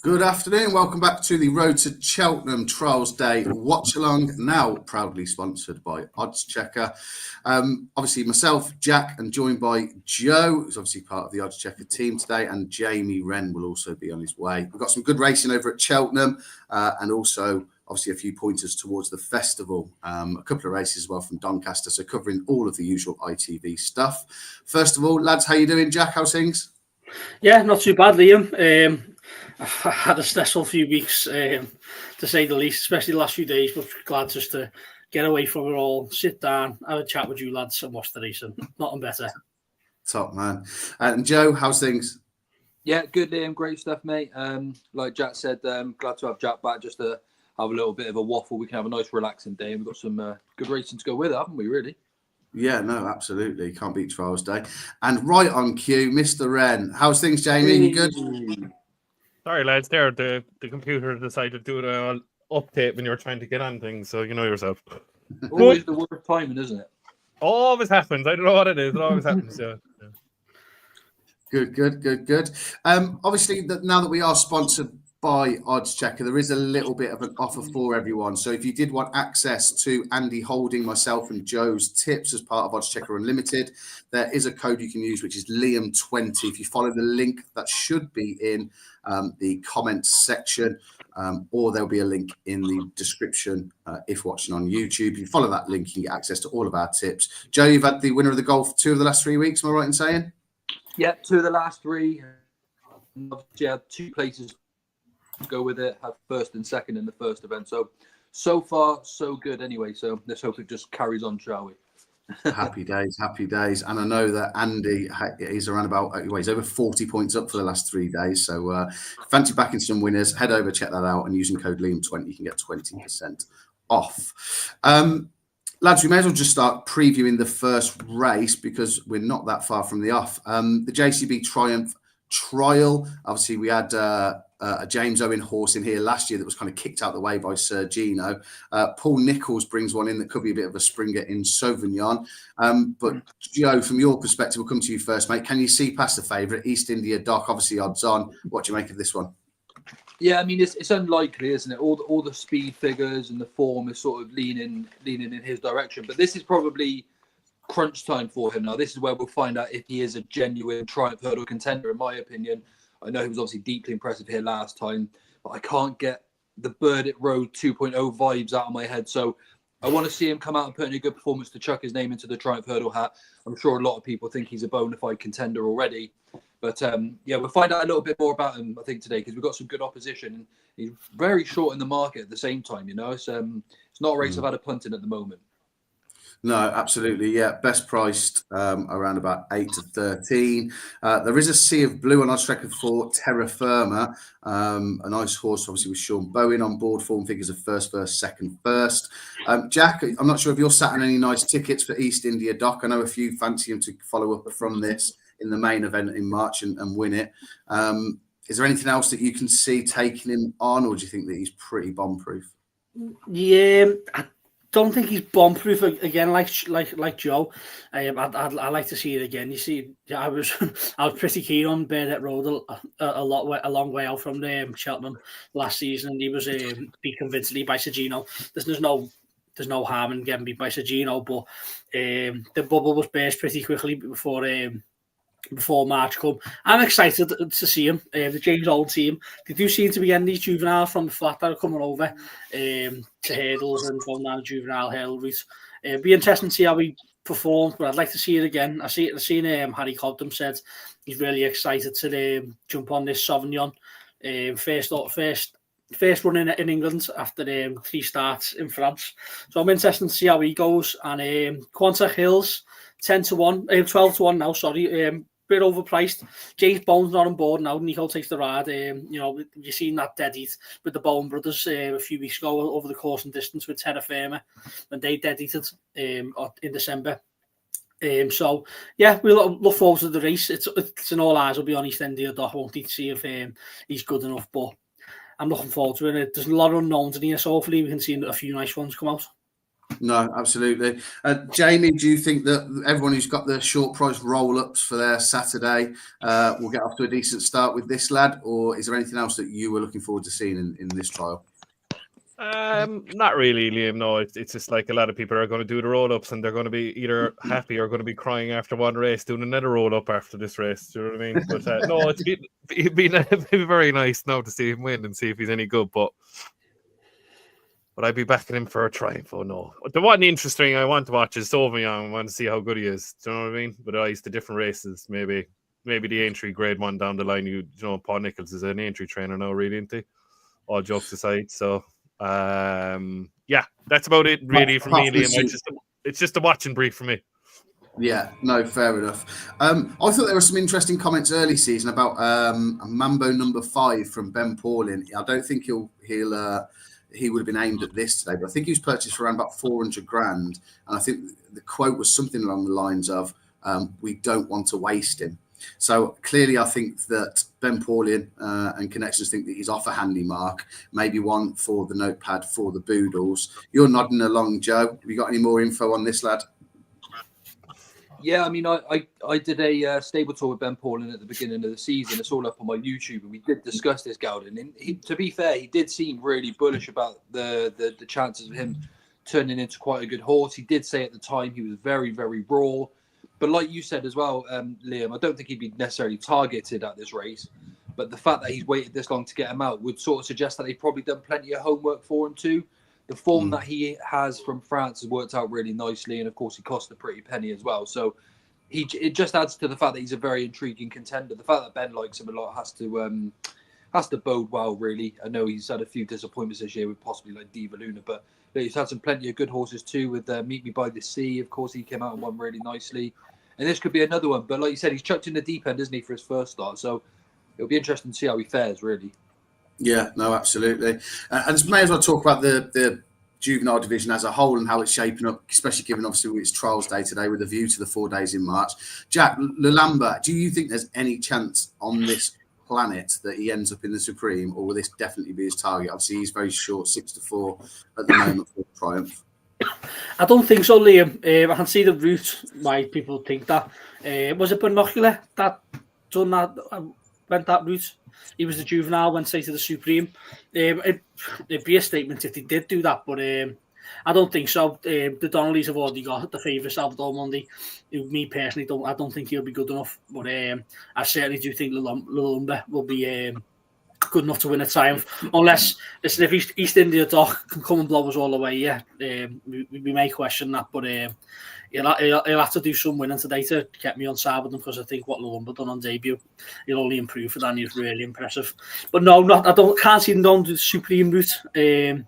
Good afternoon. Welcome back to the Road to Cheltenham Trials Day WatchAlong, now proudly sponsored by Odds Checker. Obviously, myself, Jack, and joined by Joe, who's obviously part of the Odds Checker team today, and Jamie Wren will also be on his way. We've got some good racing over at Cheltenham, and also obviously a few pointers towards the festival. A couple of races as well from Doncaster, so covering all of the usual ITV stuff. First of all, lads, how you doing? Jack, how's things? Yeah, not too bad, Liam. I've had a stressful few weeks, to say the least, especially the last few days, but glad just to get away from it all, sit down, have a chat with you lads and watch the racing. Nothing better. Top man. And Joe, how's things? Yeah, good, Liam. Great stuff, mate. Like Jack said, glad to have Jack back just to have a little bit of a waffle. We can have a nice relaxing day, and we've got some good racing to go with it, haven't we, really? Yeah, no, absolutely. Can't beat Trials Day. And right on cue, Mr. Wren. How's things, Jamie? You good? Sorry, lads. There, the computer decided to do an update when you were trying to get on things, so you know yourself. Always the worst timing, isn't it? Always happens. I don't know what it is. It always happens. Yeah. Good. Obviously, now that we are sponsored by Odds Checker, there is a little bit of an offer for everyone. So if you did want access to Andy Holding, myself and Joe's tips as part of Odds Checker Unlimited, there is a code you can use, which is Liam20. If you follow the link, that should be in the comments section, or there'll be a link in the description if watching on YouTube. If you follow that link, you can get access to all of our tips. Joe, you've had the winner of the golf 2 of the last 3 weeks, am I right in saying? Yeah, 2 of the last 3. Yeah, 2 places go with it, have first and second in the first event. So far, so good anyway. So let's hope it just carries on, shall we? Happy days. And I know that Andy is around about, he's over 40 points up for the last 3 days. So fancy backing some winners, head over, check that out, and using code Liam20, you can get 20% off. Lads, we may as well just start previewing the first race because we're not that far from the off. The JCB Triumph Trial. Obviously, we had a James Owen horse in here last year that was kind of kicked out the way by Sir Gino. Paul Nicholls brings one in that could be a bit of a springer in Sauvignon. But Joe, from your perspective, we'll come to you first, mate. Can you see past the favourite, East India Doc? Obviously, odds on. What do you make of this one? Yeah, I mean, it's unlikely, isn't it? All the speed figures and the form is sort of leaning in his direction. But this is probably crunch time for him now. This is where we'll find out if he is a genuine Triumph Hurdle contender, in my opinion. I know he was obviously deeply impressive here last time, but I can't get the Burdett Road 2.0 vibes out of my head. So I want to see him come out and put in a good performance to chuck his name into the Triumph Hurdle hat. I'm sure a lot of people think he's a bona fide contender already. But yeah, we'll find out a little bit more about him, I think, today, because we've got some good opposition. He's very short in the market at the same time, you know. It's not a race I've had a punt in at the moment. No, absolutely. Yeah, best priced around about 8 to 13. There is a Sea of Blue on odds record for Terra Firma. A nice horse, obviously, with Sean Bowen on board. Form figures of first, second, first. Jack, I'm not sure if you're sat on any nice tickets for East India Doc. I know a few fancy him to follow up from this in the main event in March and win it. Is there anything else that you can see taking him on, or do you think that he's pretty bomb-proof? Yeah, I don't think he's bomb-proof again, like Joe. I'd like to see it again. You see, I was pretty keen on Burdett Road a long way out from Cheltenham last season, and he was beat convincingly by Sir Gino. There's no harm in getting beat by Sir Gino, but the bubble was burst pretty quickly before March come. I'm excited to see him. The James Old team, they do seem to be getting these juveniles from the flat that are coming over to hurdles and going down the juvenile hurdle route. It'd be interesting to see how he performs, but I'd like to see it again. I've seen Harry Cobden said he's really excited to jump on this Sauvignon. First run in England after 3 starts in France. So I'm interested to see how he goes. And Quantic Hills, 12 to 1 now, sorry. Bit overpriced. James Bone's not on board now. Nico takes the ride. You've seen that dead heat with the Bone brothers a few weeks ago over the course and distance with Terra Firma when they dead heated in December. So yeah, we'll look forward to the race. It's an all eyes will be on East India Doc, won't he, to see if he's good enough. But I'm looking forward to it. There's a lot of unknowns in here, so hopefully we can see a few nice ones come out. No, absolutely. Jamie, do you think that everyone who's got the short price roll-ups for their Saturday will get off to a decent start with this lad, or is there anything else that you were looking forward to seeing in this trial? Not really, Liam. No, it's just like a lot of people are going to do the roll-ups and they're going to be either happy or going to be crying after one race, doing another roll-up after this race. Do you know what I mean? But no, it'd be very nice now to see him win and see if he's any good. But I'd be backing him for a triumph. Oh no, the one interesting I want to watch is Sauvignon. I want to see how good he is. Do you know what I mean? But eyes to different races, maybe the Aintree Grade 1 down the line. You know, Paul Nichols is an Aintree trainer now, really, isn't he? All jokes aside, so. Yeah, that's about it really for me, Liam. It's just a watching brief for me. Yeah, no, fair enough. I thought there were some interesting comments early season about Mambo number 5 from Ben Paulin. I don't think he would have been aimed at this today, but I think he was purchased for around about 400 grand, and I think the quote was something along the lines of we don't want to waste him. So clearly, I think that Ben Paulin and connections think that he's off a handy mark, maybe one for the notepad for the Boodles. You're nodding along, Joe. Have you got any more info on this lad? Yeah, I mean, I did a stable tour with Ben Paulin at the beginning of the season. It's all up on my YouTube, and we did discuss this gelding. And to be fair, he did seem really bullish about the chances of him turning into quite a good horse. He did say at the time he was very, very raw. But like you said as well, Liam, I don't think he'd be necessarily targeted at this race. But the fact that he's waited this long to get him out would sort of suggest that they've probably done plenty of homework for him too. The form that he has from France has worked out really nicely. And, of course, he cost a pretty penny as well. So it just adds to the fact that he's a very intriguing contender. The fact that Ben likes him a lot has to bode well, really. I know he's had a few disappointments this year with possibly like Diva Luna, but he's had some plenty of good horses too with Meet Me by the Sea. Of course, he came out and won really nicely. And this could be another one. But like you said, he's chucked in the deep end, isn't he, for his first start? So it'll be interesting to see how he fares, really. Yeah, no, absolutely. And may as well talk about the juvenile division as a whole and how it's shaping up, especially given obviously it's trials day today with a view to the 4 days in March. Jack, Lulamba, do you think there's any chance on this planet that he ends up in the Supreme, or will this definitely be his target? Obviously, he's very short, 6-4 at the moment for Triumph. I don't think so, Liam. I can see the route why people think that. Was it Binocular that done that? Went that route? He was the juvenile, went straight to the Supreme. It'd be a statement if they did do that, but I don't think so. The Donnellys have already got the favourite Salvador Mundi. Me personally, I don't think he'll be good enough, but I certainly do think Lulamba will be good enough to win a Triumph. Unless, listen, if East India Doc can come and blow us all away, yeah, we may question that, but he'll have to do some winning today to get me on side with them, because I think what Lulamba done on debut, he'll only improve for that, and he was really impressive. But no, can't see them going to the Supreme route.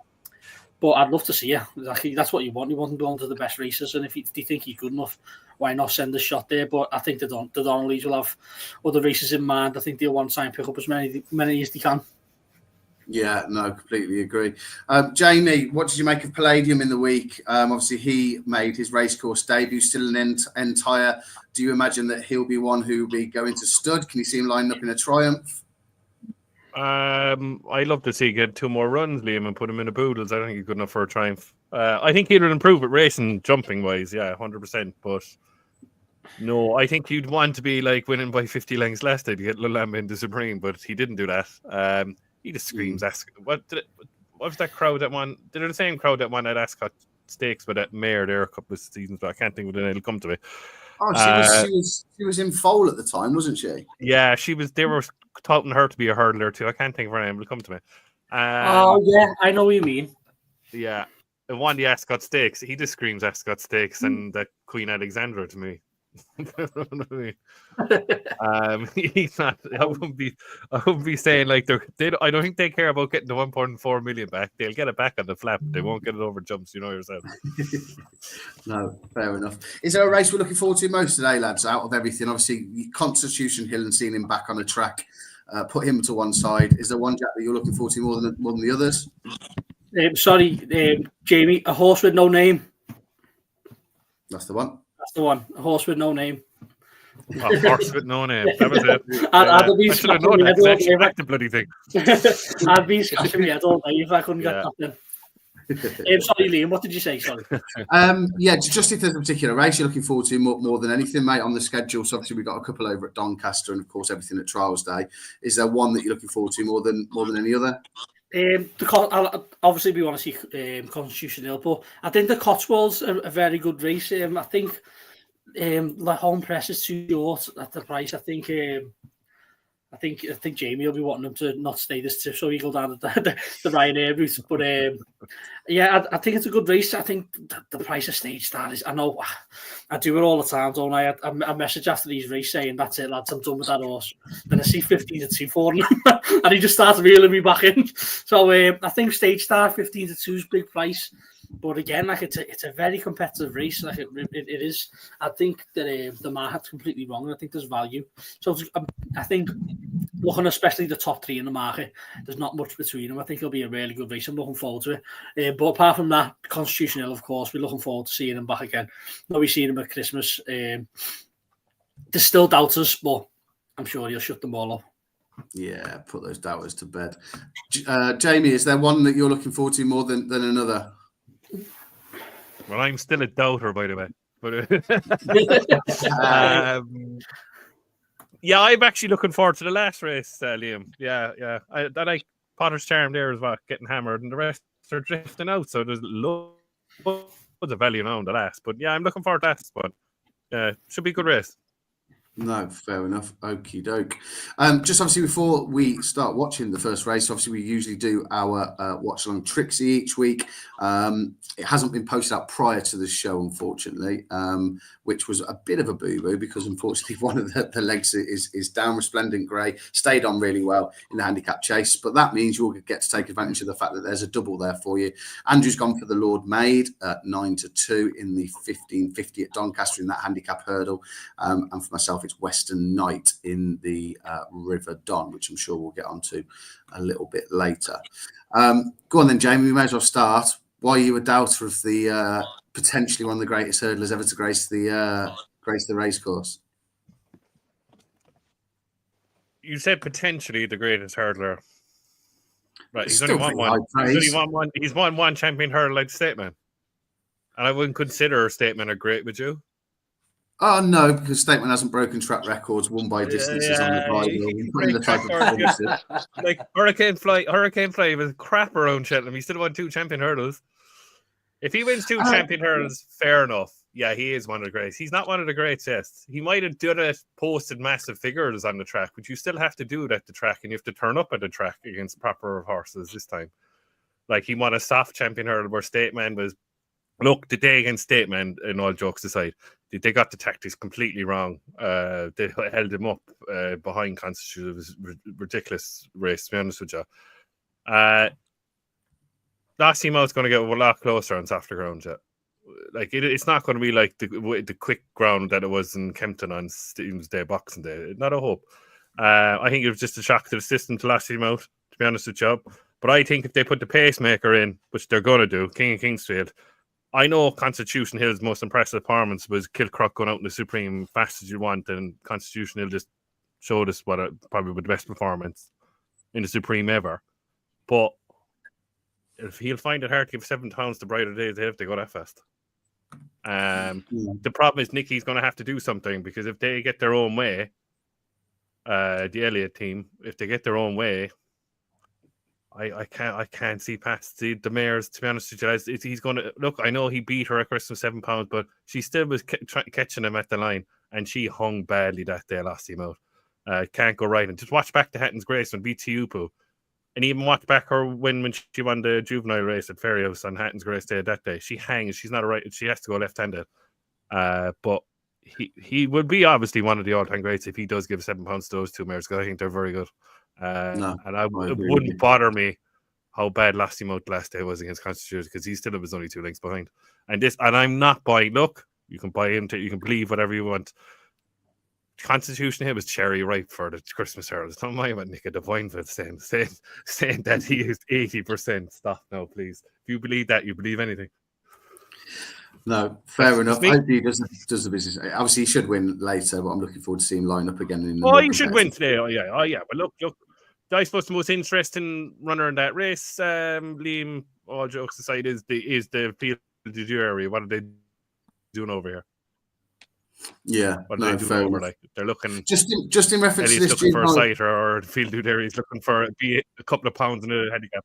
But I'd love to see you. Exactly, that's what you want. You want him going to the best races, and if you think he's good enough, why not send a shot there? But I think the Donnellys will have other races in mind. I think they'll want to try and pick up as many as they can. Yeah, no, completely agree. Jamie, what did you make of Palladium in the week? Obviously, he made his racecourse debut, still an entire. Do you imagine that he'll be one who will be going to stud? Can you see him lining up in a Triumph? I'd love to see him get 2 more runs, Liam, and put him in a Boodles. I don't think he's good enough for a Triumph. I think he'll improve at racing, jumping wise, yeah, 100%. But no, I think you'd want to be like winning by 50 lengths less to get Lulamba into Supreme, but he didn't do that. He just screams. What was that crowd that won? They're the same crowd that won at Ascot Stakes with that mare there a couple of seasons, but I can't think of it. It'll come to me. Oh, she was in foal at the time, wasn't she? Yeah, she was. They were touting her to be a hurdler too. I can't think of her name. It'll come to me. Oh yeah, I know what you mean. Yeah, and won the Ascot Stakes. He just screams Ascot Stakes and the Queen Alexandra to me. He's not. I wouldn't be saying like they. I don't think they care about getting the 1.4 million back. They'll get it back on the flap. They won't get it over jumps. You know yourself. No, fair enough. Is there a race we're looking forward to most today, lads? Out of everything, obviously Constitution Hill and seeing him back on the track, put him to one side. Is there one, Jack, that you're looking forward to more than the others? Sorry, Jamie. A horse with no name. That's the one. That's the one. A horse with no name. A horse with no name. That was it. I should have known that. The bloody thing. I'd be scratching my head all day if I couldn't get that then. Sorry, Liam, what did you say? Sorry. Yeah, just if there's a particular race you're looking forward to more than anything, mate, on the schedule. So obviously we've got a couple over at Doncaster, and of course everything at Trials Day. Is there one that you're looking forward to more than any other? Obviously we want to see Constitution Hill, but I think the Cotswolds are a very good race. I think the home press is too short at the price. I think Jamie will be wanting them to not stay this tip, so he go down the Ryanair route. But yeah, I think it's a good race. I think the price of Stage Star is. I know I do it all the time, don't I? I message after these races saying, "That's it, lads. I'm done with that horse." Then I see 15-2 for him, and he just starts reeling me back in. So I think Stage Star 15-2 is big price. But again, like it's a very competitive race. Like it is. I think that the market's completely wrong. I think there's value. So I think looking especially the top three in the market, there's not much between them. I think it'll be a really good race. I'm looking forward to it. But apart from that, Constitution Hill, of course, we're looking forward to seeing him back again. We've seen him at Christmas. There's still doubters, but I'm sure he'll shut them all up. Yeah, put those doubters to bed. Jamie, is there one that you're looking forward to more than another? Well, I'm still a doubter, by the way. But yeah, I'm actually looking forward to the last race, Liam. Yeah. I like Potter's Charm there as well, getting hammered, and the rest are drifting out. So there's loads of value now in the last. But yeah, I'm looking forward to that one. Yeah, should be a good race. No, fair enough. Okie doke. Just obviously before we start watching the first race, obviously we usually do our watch along Trixie each week. It hasn't been posted out prior to the show, unfortunately, which was a bit of a boo-boo because unfortunately one of the legs is down Resplendent Grey, stayed on really well in the handicap chase, but that means you'll get to take advantage of the fact that there's a double there for you. Andrew's gone for the Lord Maid at 9-2 in the 1550 at Doncaster in that handicap hurdle, and for myself it's Western Knight in the River Don, which I'm sure we'll get onto a little bit later. Go on then, Jamie, we may as well start. Why are you a doubter of the potentially one of the greatest hurdlers ever to grace the race course? You said potentially the greatest hurdler. Right, It's he's only still won one. pretty high praise. He's won one champion hurdle like Statement. And I wouldn't consider Statement a great, would you? Oh no, because Statement hasn't broken track records, won by distances on the bridle. Like Hurricane Fly was crap around Cheltenham. He still won 2 champion hurdles. If he wins 2 champion hurdles, fair enough. Yeah, he is one of the greats. He's not one of the greats, yes. He might have done it, posted massive figures on the track, but you still have to do it at the track, and you have to turn up at the track against proper horses this time. Like, he won a soft champion hurdle where Statement was... Look, the day against Statement, and all jokes aside, they got the tactics completely wrong. They held him up behind Constitution. It was a ridiculous race, to be honest with you. Last team out's going to get a lot closer on softer ground. Yeah. Like it's not going to be like the quick ground that it was in Kempton on Stevens Day, Boxing Day. Not a hope. I think it was just a shock to the system to last team out, to be honest with you. But I think if they put the pacemaker in, which they're going to do, King of Kingsfield, I know Constitution Hill's most impressive performance was Kilcrock going out in the Supreme fast as you want, and Constitution Hill just showed us probably the best performance in the Supreme ever. But if he'll find it hard to give £7 to brighter days if they go that fast. The problem is Nicky's going to have to do something, because if they get their own way, the Elliott team, if they get their own way, I can't see past the mares, to be honest with you. He's going to look. I know he beat her at Christmas £7, but she still was catching him at the line, and she hung badly that day. Last team out, can't go right. And just watch back to Hatton's Grace and beat Tiupu, and even watch back her win when she won the juvenile race at Ferryhouse on Hatton's Grace Day that day. She hangs. She's not a right. She has to go left-handed. But he would be obviously one of the all-time greats if he does give £7 to those 2 mares, because I think they're very good. And it wouldn't bother me how bad last day was against Constitution, because he still was only 2 lengths behind. And I'm not buying. Look, you can buy into, you can believe whatever you want. Constitution Hill was cherry ripe for the Christmas hurdle. Don't mind what Nick Devine for saying that he used 80%. Stop now, please. If you believe that, you believe anything. No, fair enough. I hope he does the business. Obviously, he should win later, but I'm looking forward to seeing him line up again. He should win today. Oh yeah. But look. I suppose the most interesting runner in that race, Liam, all jokes aside, is the field de Dieu area. What are they doing over here? Yeah, What are they doing over? Like they're looking. Just in reference to Eddie's this, looking for a sight, or the field de Dieu is looking for a couple of pounds in a handicap.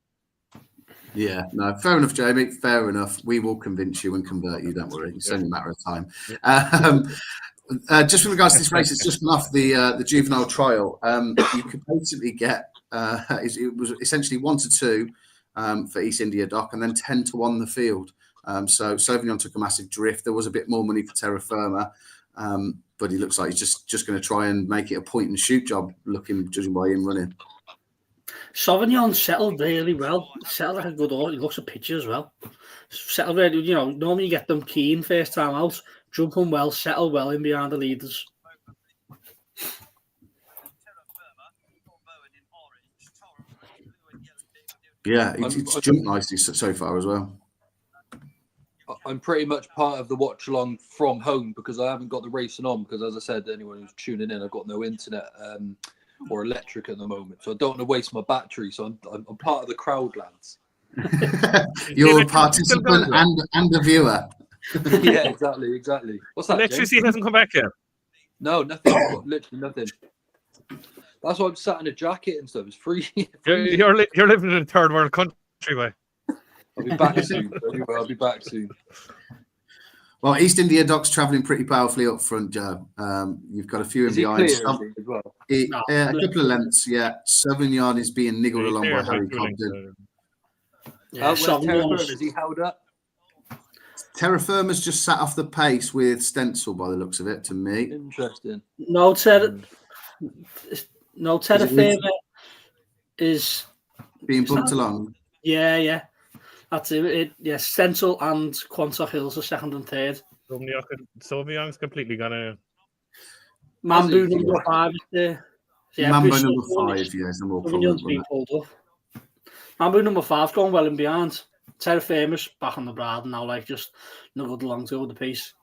Yeah, no, fair enough, Jamie. Fair enough. We will convince you and convert you. Don't worry. It's only a matter of time. Just with regards to this race, it's just been off the juvenile trial. You could basically get it was essentially 1 to 2 for East India Dock, and then 10 to 1 the field. So Sauvignon took a massive drift. There was a bit more money for Terra Firma, but he looks like he's just going to try and make it a point and shoot job. Judging by him running. Sauvignon settled really well. Settled like a good horse. He looks at picture as well. Settled really, normally you get them keen first time out, jumping well, settle well in behind the leaders. Yeah, it's jumped nicely so far as well. I'm pretty much part of the watch along from home because I haven't got the racing on because, as I said, anyone who's tuning in, I've got no internet or electric at the moment, so I don't want to waste my battery. So I'm part of the crowd, lads. You're a participant and a viewer. Yeah, exactly. What's that? Electricity hasn't come back yet. No, nothing. I've got literally nothing. That's why I'm sat in a jacket and stuff. It's free. You're living in a third world country, way. I'll be back soon. I'll be back soon. Well, East India Dock's travelling pretty powerfully up front, Joe. You've got a few in behind. As well? A couple of lengths, yeah. Sauvignon is being niggled along by Harry Cobden. Yeah, is he held up? Terra Firma's just sat off the pace with Stencil by the looks of it, to me. Interesting. No, Terra Firma is being bumped along. Yeah. That's it. Yeah, Stencil and Quantock Hills are second and third. Sauvignon's completely gonna. Mambo number 5 is there. Yeah, Mambo number 5, yes, and more being pulled up. Mambo number 5's going well in behind. Terra Firma's back on the brad now, like just nuggled along to the pace.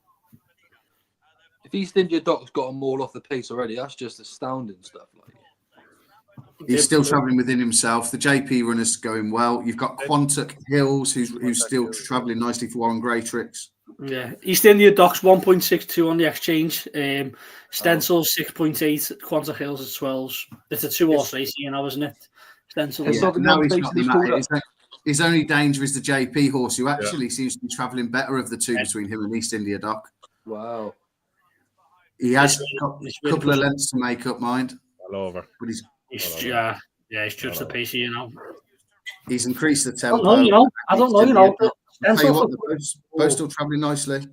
If East India Dock's got them all off the pace already, that's just astounding stuff. Like he's still travelling within himself. The JP runner's going well. You've got Quantock Hills, who's still travelling nicely for Warren Greytrix. Yeah, East India Dock's 1.62 on the exchange. Stencil's 6.8. Quantock Hills is 12. It's a 2-horse race, isn't it? Stencil. His only danger is the JP horse, who actually seems to be travelling better of the two between him and East India Dock. Wow. He has a couple of lengths to make up, mind. All over. But he's just the pace, He's increased the tempo. I don't know. Both still travelling nicely.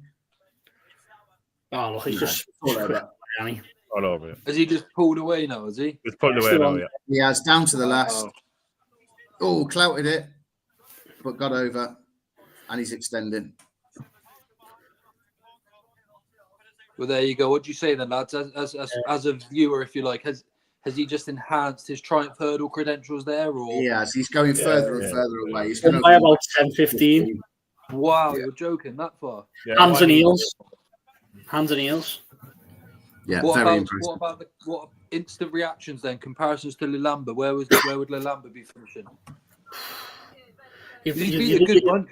Oh, look, he's just all over. All over. Has he just pulled away now? Has he? He's pulled away now. Yeah. He has down to the last. Oh, clouted it, but got over, and he's extending. Well, there you go. What do you say then, lads? As a viewer, if you like, has he just enhanced his Triumph Hurdle credentials there? Or yes, he's going further and further away. He's going by about 10-15. Wow, you're joking that far? Yeah, Hands and heels. Yeah, what very about, impressive. What instant reactions then? Comparisons to Lilamba, where would Lilamba be finishing? He's been a good one.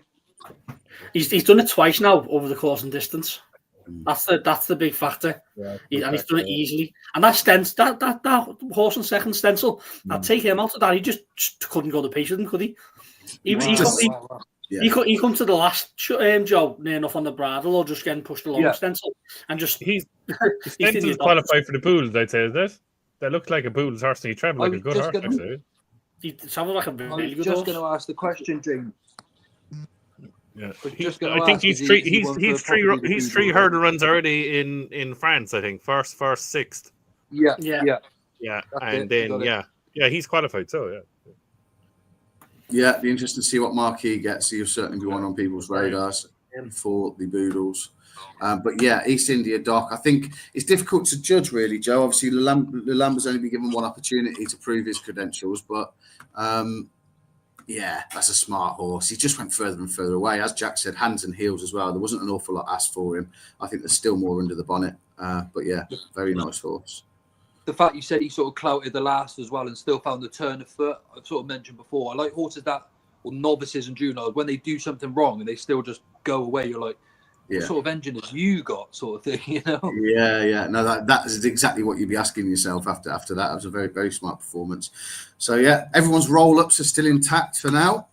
He's done it twice now over the course and distance. That's the big factor, and he's done it easily. And that horse and second Stencil, I'd take him out of that. He just couldn't go the pace with him, could he? He come to the last Joe near enough on the bridle or just getting pushed along Stencil, and just Stencil's qualified for the Bulls, I'd say, is it? That looks like a Bulls horse, and he travelled like a good horse. Actually, he travelled like a really good horse. I was just going to ask the question, James. Yeah, I think he's three hurdle runs already in France. I think first, sixth. Yeah. And then he's qualified. So yeah, it'd be interesting to see what mark he gets. He'll certainly be one on people's radars for the Boodles. But yeah, East India Dock. I think it's difficult to judge, really, Joe. Obviously, Lalamba's only been given one opportunity to prove his credentials, but. Yeah, that's a smart horse. He just went further and further away. As Jack said, hands and heels as well. There wasn't an awful lot asked for him. I think there's still more under the bonnet. But yeah, very nice horse. the fact you said he sort of clouted the last as well and still found the turn of foot, I've sort of mentioned before. I like horses that, or novices and juniors, when they do something wrong and they still just go away, you're like, what sort of engine have you got, sort of thing, you know? Yeah. No, that is exactly what you'd be asking yourself after that. That was a very, very smart performance. So, yeah, everyone's roll-ups are still intact for now.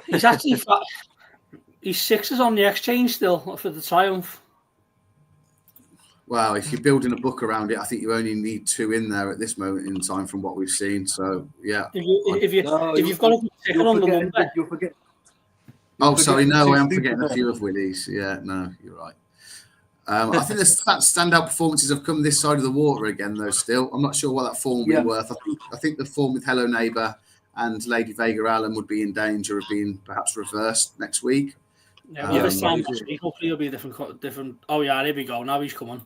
He's actually he's 6s on the exchange still for the Triumph. Well, if you're building a book around it, I think you only need 2 in there at this moment in time from what we've seen. So, yeah. If you've got a good ticker on the number, you'll forget. Oh, sorry, no, I am forgetting a few of Willie's. Yeah, no, you're right. I think the standout performances have come this side of the water again, though. Still, I'm not sure what that form will be worth. I think the form with Hello Neighbour and Lady Vega Allen would be in danger of being perhaps reversed next week. This time next week, hopefully it'll be a different. Oh yeah, here we go. Now he's coming.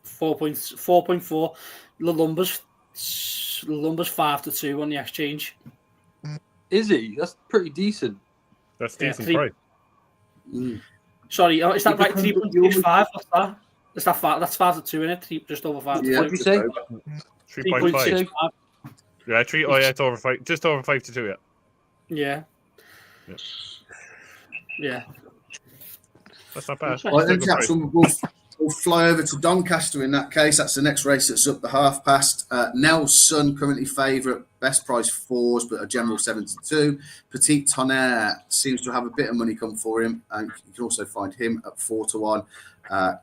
4.4. The numbers 5-2 on the exchange. Is he? That's pretty decent. That's decent, right? Sorry, is that right? 3.65. What's that? Is that that's 5-2 in it? Just over 5. Yeah, what did you say? 3.5. Yeah, 3. Oh yeah, it's over 5. Just over 5-2. Yeah. That's not bad. Well, then, chaps, we'll fly over to Doncaster in that case. That's the next race that's up the half past. Nell's Son, currently favourite, best price 4s, but a general 7-2. Petit Tonnerre seems to have a bit of money come for him. And you can also find him at 4-1.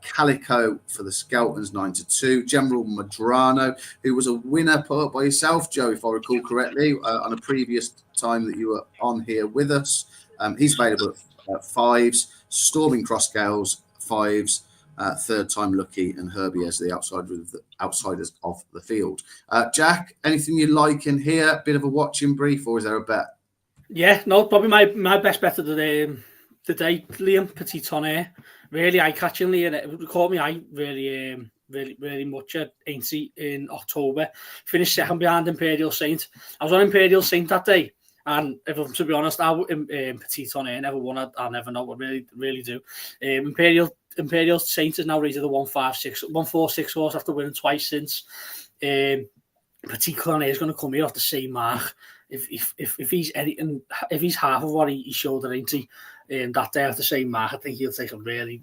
Calico for the Skeltons, 9-2. General Madrano, who was a winner put up by yourself, Joe, if I recall correctly, on a previous time that you were on here with us. He's available at 5s. Storming Crossgales, 5s. Third time lucky, and Herbie as the outsiders of the field. Jack, anything you like in here? Bit of a watching brief, or is there a bet? Yeah, no, probably my best bet of the day, Liam, Petit Tonnerre. Really eye-catchingly, and it caught me eye really much at Aintree in October. Finished second behind Imperial Saint. I was on Imperial Saint that day, and if I'm to be honest, Petit Tonnerre never won. I never know what really do. Imperial Saint is now rated a 146 horse after winning twice since. Petit Tonnerre is going to come here off the same mark. If he's anything, if he's half of what he showed at Aintree that day off the same mark, I think he'll take a really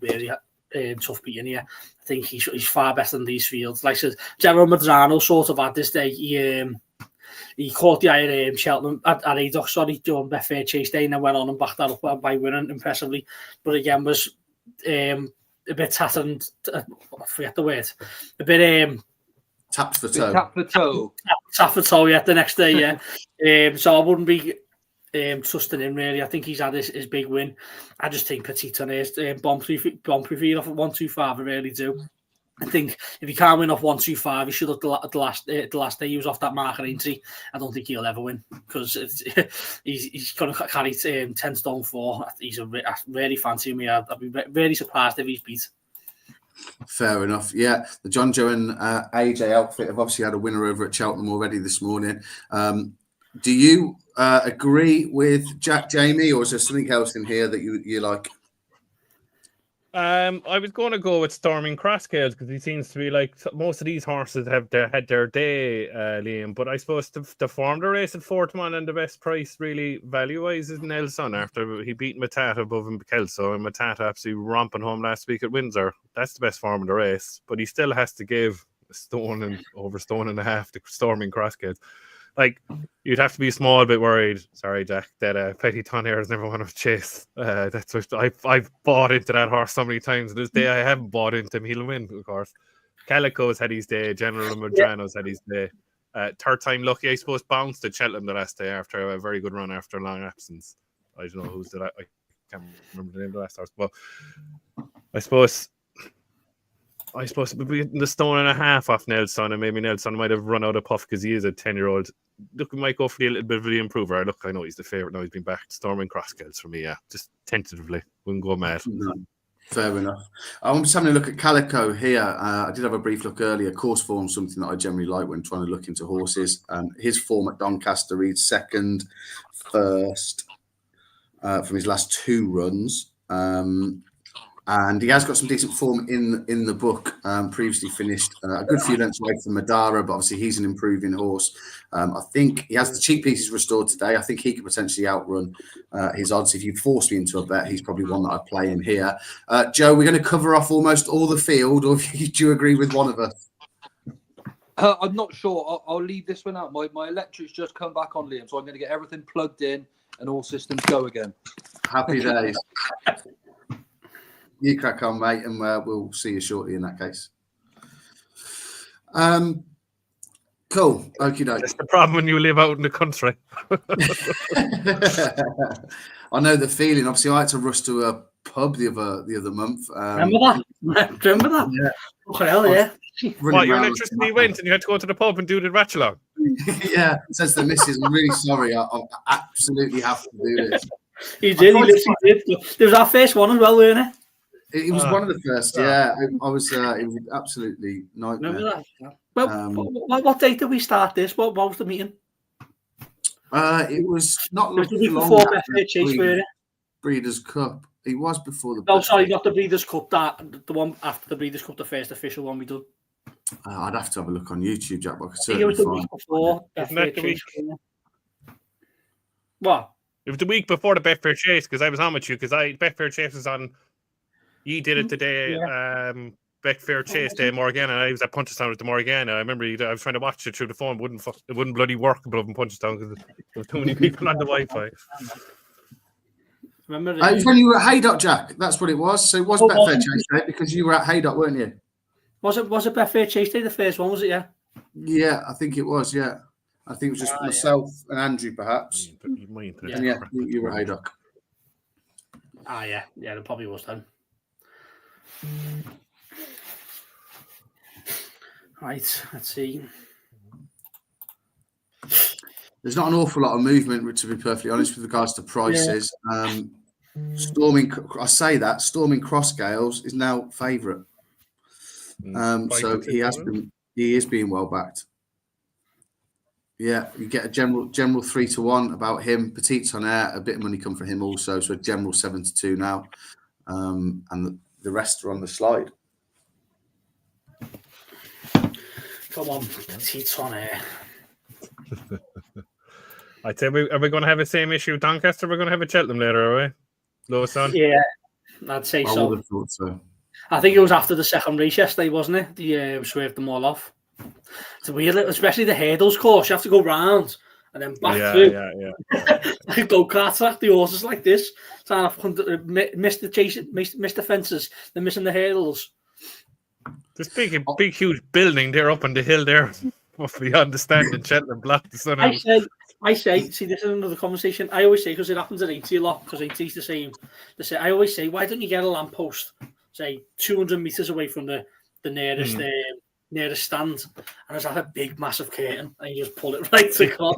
tough beating here. I think he's far better than these fields. Like I said, General Madrano sort of had this day. He caught the eye at Cheltenham at Adox, during Betfair Chase Day, and then went on and backed that up by winning impressively. But again, was a bit tattered. I forget the word. A bit Tapped for toe. Tap for toe. Yeah, the next day. Yeah. So I wouldn't be trusting him really. I think he's had his big win. I just think Petit Tonnerre's bomb-proof off at 125. I really do. I think if he can't win off 125, he should have the last day he was off that mark at Aintree. I don't think he'll ever win because he's going to carry 10 stone 4. He's I really fancy him. I'd be really surprised if he's beat. Fair enough. Yeah, the John Joe and AJ outfit have obviously had a winner over at Cheltenham already this morning. Do you agree with Jack, Jamie, or is there something else in here that you like? I was going to go with Storming Crossgales because he seems to be like most of these horses had their day, Liam. But I suppose the form the race at 4-1 and the best price really value-wise is Nelson after he beat Matata above him Kelso, and Matata absolutely romping home last week at Windsor. That's the best form of the race, but he still has to give a stone and a half to Storming Crossgales. Like, you'd have to be a small bit worried, sorry, Jack, that Petit Tonnerre has never won a chase. That's what I've bought into that horse so many times. This day I haven't bought into him. He'll win, of course. Calico's had his day. General Madrano's had his day. Third time lucky, I suppose, bounced at Cheltenham the last day after a very good run after a long absence. I don't know who's that. I can't remember the name of the last horse. Well, I suppose it would be the stone and a half off Nelson, and maybe Nelson might have run out of puff because he is a 10-year-old. Look, we might go for a little bit of the improver. Look, I know he's the favourite now. He's been back. Storming Crossgales for me, yeah. Just tentatively. Wouldn't go mad. No, fair enough. I'm just having a look at Calico here. I did have a brief look earlier. Course form, something that I generally like when trying to look into horses. His form at Doncaster reads second, first from his last 2 runs. And he has got some decent form in the book. Previously finished a good few lengths away from Madara, but obviously he's an improving horse. I think he has the cheek pieces restored today. I think he could potentially outrun his odds. If you force me into a bet, he's probably one that I'd play in here. Joe, we're going to cover off almost all the field, or do you agree with one of us? I'm not sure. I'll leave this one out. My electric's just come back on, Liam, so I'm going to get everything plugged in and all systems go again. Happy days. You crack on, mate, and we'll see you shortly in that case. Cool. Okie doke. That's the problem when you live out in the country. I know the feeling. Obviously, I had to rush to a pub the other month. Remember that? Remember that? Yeah. Oh, hell yeah. What, your electricity went and you had to go to the pub and do the WatchAlong? Yeah, says the missus, I'm really sorry. I absolutely have to do this. He did. He literally did. It was our first one as well, weren't it? It was one of the first, yeah. I was. It was absolutely nightmare. Remember that? Well, what date did we start this? What was the meeting? It was not It was the long week before Betfair Chase, after weren't it? Breeders' Cup. It was before the. No, sorry, not the Breeders' Cup. The one after the Breeders' Cup, the first official one we done. I'd have to have a look on YouTube, Jack. But I could It certainly was the find. week before. What? It was the week before the Betfair Chase because I was on with you because Betfair Chase was on. You did it the day Betfair Chase Day Morgan, and I was at Punchestown with the Morgan. I remember I was trying to watch it through the phone. It wouldn't bloody work above in Punchestown because there were too many people on the Wi-Fi. Remember? It was when you were at Haydock, Jack. That's what it was. So it was Betfair Chase Day because you were at Haydock, weren't you? Was it Betfair Chase Day the first one? Was it? Yeah. Yeah, I think it was. Yeah, I think it was just myself and Andrew, perhaps. And you were at Haydock. Yeah, it probably was then. Right, let's see. There's not an awful lot of movement, to be perfectly honest, with regards to prices. Storming Crossgales is now favourite. So he is being well backed. Yeah, you get a general 3-1 about him. Petit Tonnerre, a bit of money come from him also. So a general 7-2 now, and the rest are on the slide. Come on, Petit Tonnerre. I'd say, are we going to have the same issue with Doncaster? We're going to have a Cheltenham later, are we? Lowest on? Yeah, I'd say so. I would have thought so. I think it was after the second race yesterday, wasn't it? The swerved them all off. It's weird, especially the hurdles course. You have to go round and then back through. Yeah. Like go-kart track, the horses like this. So miss the fences, they're missing the hurdles. This big, huge building there up on the hill there. Must be understanding Cheltenham block the sun out. I say, see, this is another conversation. I always say, because it happens at 80 a lot, because 80's the same. I always say, why don't you get a lamppost, say, 200 metres away from the nearest nearest stand, and there's like a big, massive curtain, and you just pull it right to God.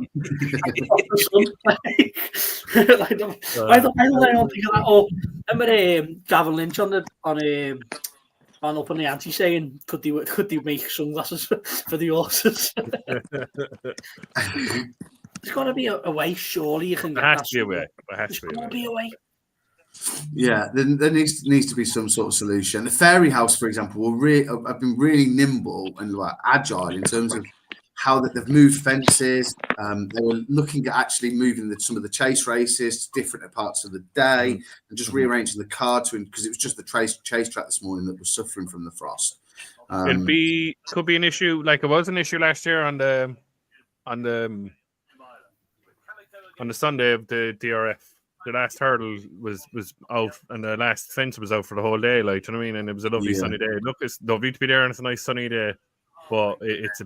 Why don't I not think of that? Oh, remember Gavin Lynch on Up on the Ante saying, could they make sunglasses for the horses? There's got to be a way, surely you can get that. There has to be a way. Yeah, there needs to be some sort of solution. The Fairy House, for example, have been really nimble and agile in terms of how they've moved fences. They were looking at actually moving some of the chase races to different parts of the day and just rearranging the card because it was just the chase track this morning that was suffering from the frost. Could be an issue, like it was an issue last year on the Sunday of the DRF. The last hurdle was out and the last fence was out for the whole day, like, do you know what I mean? And it was a lovely sunny day. Look, it's lovely to be there and it's a nice sunny day, but it's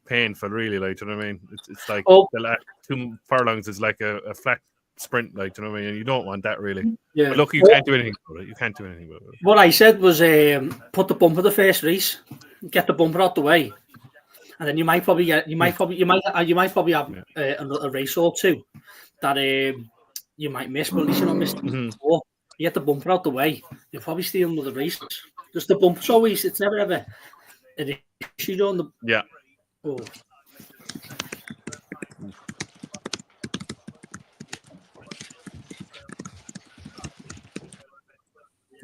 painful, really, like, do you know what I mean? It's like the last 2 furlongs is like a flat sprint, like, do you know what I mean? And you don't want that, really. Yeah. But look, you can't do anything about it. You can't do anything about it. What I said was put the bumper the first race, get the bumper out the way, and then you might probably have a race or two that you might miss, but at least you're not missing before. You get the bumper out the way, you'll probably steal another race. Just the bumper's always, it's never ever an issue on the. Yeah. Oh.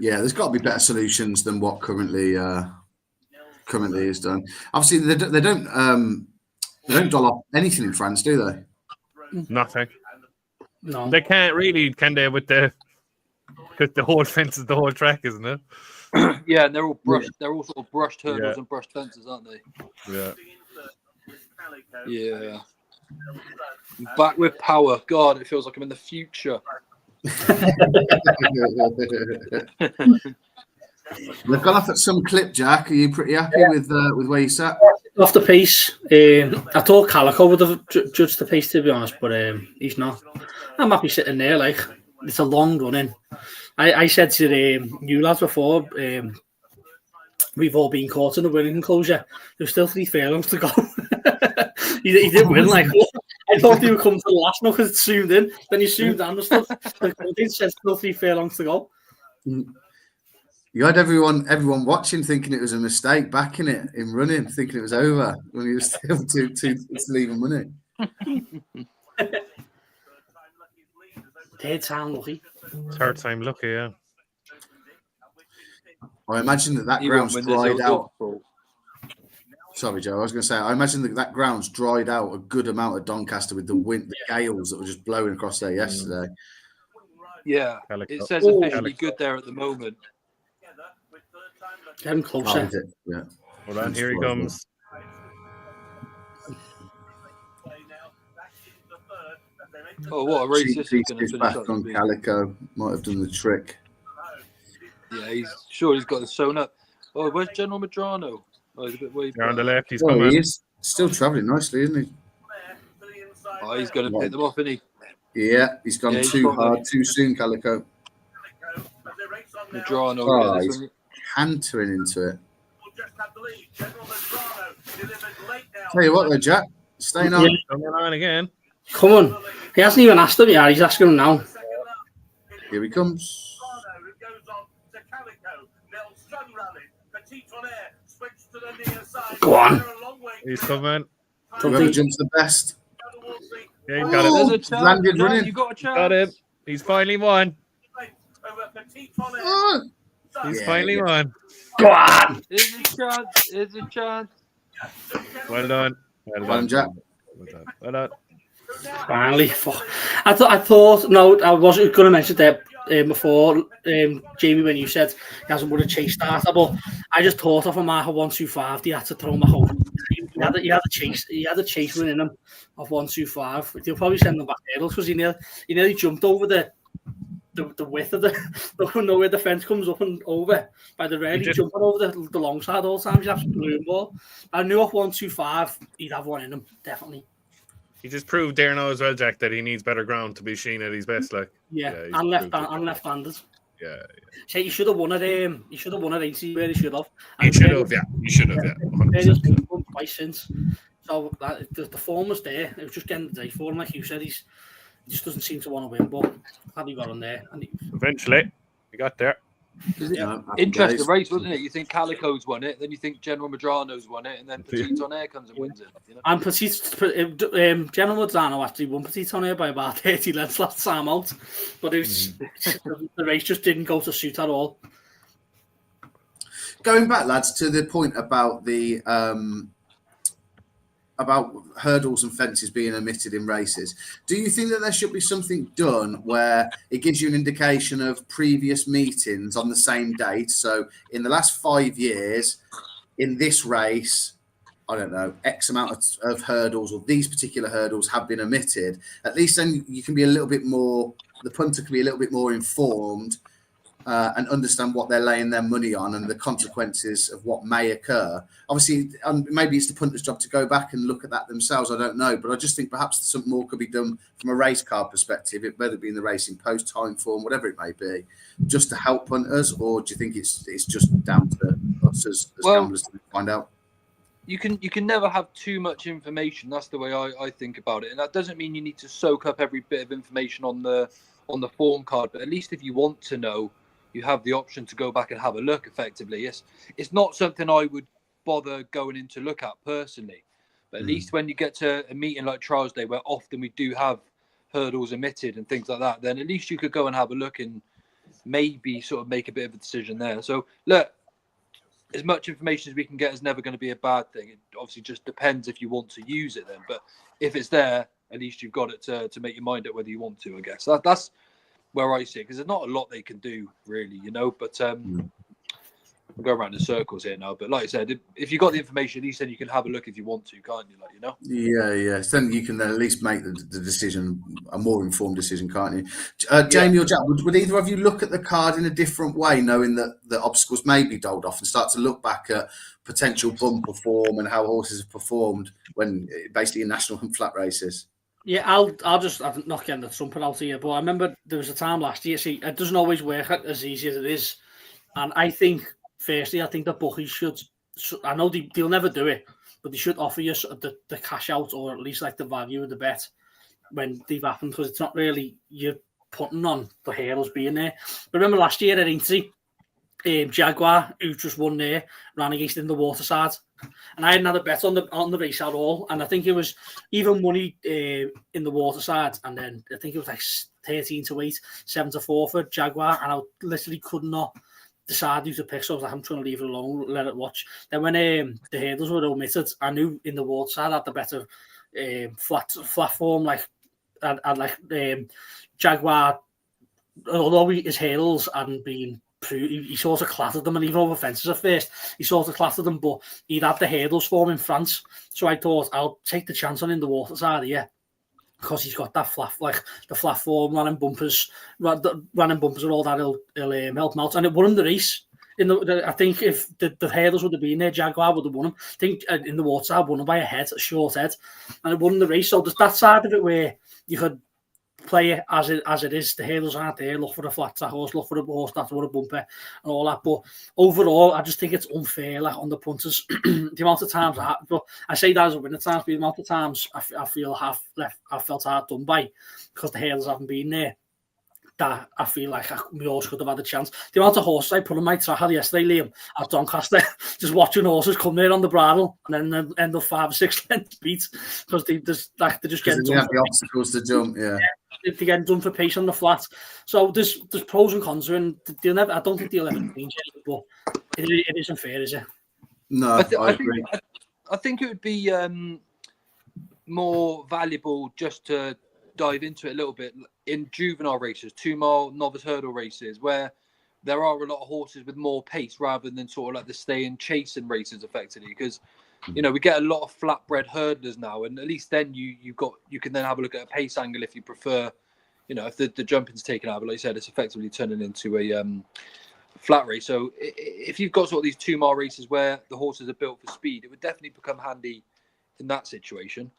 Yeah, there's got to be better solutions than what currently is done. Obviously, they don't doll off anything in France, do they? Nothing. No. They can't really, can they? Because the whole fence is the whole track, isn't it? Yeah, and they're all brushed. They're all sort of brushed hurdles Yeah. and brushed fences, aren't they? Yeah. Yeah. Back with power. God, it feels like I'm in the future. They've gone off at some clip, Jack. Are you pretty happy with where you sat? Off the pace. I thought Calico would have judged the pace, to be honest, but he's not. I'm happy sitting there. Like, it's a long run in. I said to you lads before, we've all been caught in the winning enclosure. There's still 3 furlongs to go. he didn't win. Like, I thought he would come to the last one because it zoomed in. Then he zoomed down the stuff. It said still 3 furlongs to go. You had everyone watching thinking it was a mistake, backing it in running, thinking it was over when he was still to leaving money. Third time lucky. Third time lucky, yeah. I imagine that ground's dried out. Sorry, Joe. I was going to say, I imagine that ground's dried out a good amount at Doncaster with the wind, the gales that were just blowing across there yesterday. Yeah, Calico. it says officially good there at the moment. Getting closer. Yeah. Hold on, here he comes. Oh, what a race this is going to He's finish back up. on Calico. Might have done the trick. Yeah, he's got the sewn up. Oh, where's General Medrano? Oh, he's a bit way There on the back. left, he's Well, coming. he is still travelling nicely, isn't he? Oh, he's going to pick them off, isn't he? Yeah, he's gone too hard, too soon, Calico. Medrano. Oh, Yeah, he's cantering into it. Tell you what, though, Jack, staying on. Coming on again. Come on. He hasn't even asked him yet. He's asking him now. Here he comes. Go on. He's coming. Whoever jumps the best. Yeah, he got it. There's a chance. Landed John, running. you got a chance. Got him. He's finally won. Oh, He's finally won. Go on. There's a chance. There's a chance. Well done. Well Well done, Jack. Well done. Well done. Finally. I thought, no, I wasn't going to mention that before, Jamie, when you said he hasn't won a chase starter, but I just thought of a mark of 125. He had to throw my whole. He had a chase win in him of 125. He'll probably send them back hurdles because he nearly jumped over the width of the where the fence comes up and over by the rail. He's jumping over the long side all the time. He's absolutely balloon ball. I knew off 125 he'd have one in him, definitely. He just proved there now as well, Jack, that he needs better ground to be Sheen at his best. Like, yeah, and left-handed. Yeah. So he should have won it. He should have won it 80 where he should have. He should have, yeah. He should have, yeah. 100%. Won twice since. So the form was there. It was just getting the day for him, like you said. He just doesn't seem to want to win, but had he got on there? Eventually, he got there. Interesting race, wasn't it? You think Calico's won it, then you think General Medrano's won it, and then Petit on Air comes and wins it. You know? And General Medrano actually won Petit on Air by about 30 lengths last time out, but it was, the race just didn't go to suit at all. Going back, lads, to the point about the about hurdles and fences being omitted in races. Do you think that there should be something done where it gives you an indication of previous meetings on the same date? So in the last 5 years, in this race, I don't know, X amount of hurdles or these particular hurdles have been omitted. At least then you can be a little bit more, the punter can be a little bit more informed and understand what they're laying their money on and the consequences of what may occur. Obviously, maybe it's the punter's job to go back and look at that themselves. I don't know, but I just think perhaps something more could be done from a race car perspective, whether it be in the racing post, time form, whatever it may be, just to help punters. Or do you think it's just down to us as gamblers to find out? You can never have too much information. That's the way I think about it, and that doesn't mean you need to soak up every bit of information on the form card. But at least if you want to know, you have the option to go back and have a look. Effectively, it's not something I would bother going in to look at personally, but at least when you get to a meeting like Trials Day, where often we do have hurdles omitted and things like that, then at least you could go and have a look and maybe sort of make a bit of a decision there. So look, as much information as we can get is never going to be a bad thing. It obviously just depends if you want to use it then. But if it's there, at least you've got it to make your mind up whether you want to, I guess. That's where I see it, because there's not a lot they can do, really, But we'll go around in circles here now. But like I said, if you got the information, at least then you can have a look if you want to, can't you? Yeah. So then you can then at least make the decision, a more informed decision, can't you? Jamie or Jack, would either of you look at the card in a different way, knowing that the obstacles may be doled off, and start to look back at potential bumper form and how horses have performed when basically in national and flat races? Yeah, I'm not getting the trumpet out here, but I remember there was a time last year. See, it doesn't always work as easy as it is, and I think the bookies should. I know they'll never do it, but they should offer you the cash out, or at least like the value of the bet when they've happened, because it's not really you're putting on the hurdles being there. But remember last year at Aintree, Jaguar, who just won there, ran against in the waterside, and I hadn't had a bet on the race at all, and I think it was even money in the waterside, and then I think it was like 13-8, 7-4 for Jaguar, and I literally could not decide who to pick, so I was like, I'm trying to leave it alone, let it watch. Then when the hurdles were omitted, I knew in the waterside I had the better flat form, Jaguar, although his hurdles hadn't been he sort of clattered them, and even over fences at first, he sort of clattered them, but he'd had the hurdles form in France, so I thought I'll take the chance on in the waterside here, because he's got that flat, like the flat form, running bumpers and all that, he'll help him out, and it won him the race. I think if the hurdles would have been there, Jaguar would have won him. I think in the waterside, won him by a short head, and it won him the race. So there's that side of it where you could play it as it is. The hurdles aren't there. Look for the flat track horse, look for the horse that's won a bumper and all that. But overall, I just think it's unfair, like on the punters. The amount of times I say that as a winner times, but the amount of times I felt hard done by because the hurdles haven't been there, that I feel like my horse could have had a chance. The amount of horses I put on my track yesterday, Liam, at Doncaster, just watching horses come there on the bridle and then end up 5 or 6 lengths beat because they just getting done. The obstacles to jump, yeah. They're getting done for pace on the flat. So there's pros and cons, and I don't think they'll ever change it, but it isn't fair, is it? No, I agree. I think it would be more valuable just to dive into it a little bit in juvenile races, 2-mile novice hurdle races, where there are a lot of horses with more pace rather than sort of like the stay and chasing races effectively, because we get a lot of flatbred hurdlers now, and at least then you can then have a look at a pace angle if you prefer, if the jumping's taken out, but like you said, it's effectively turning into a flat race. So if you've got sort of these 2-mile races where the horses are built for speed, it would definitely become handy in that situation.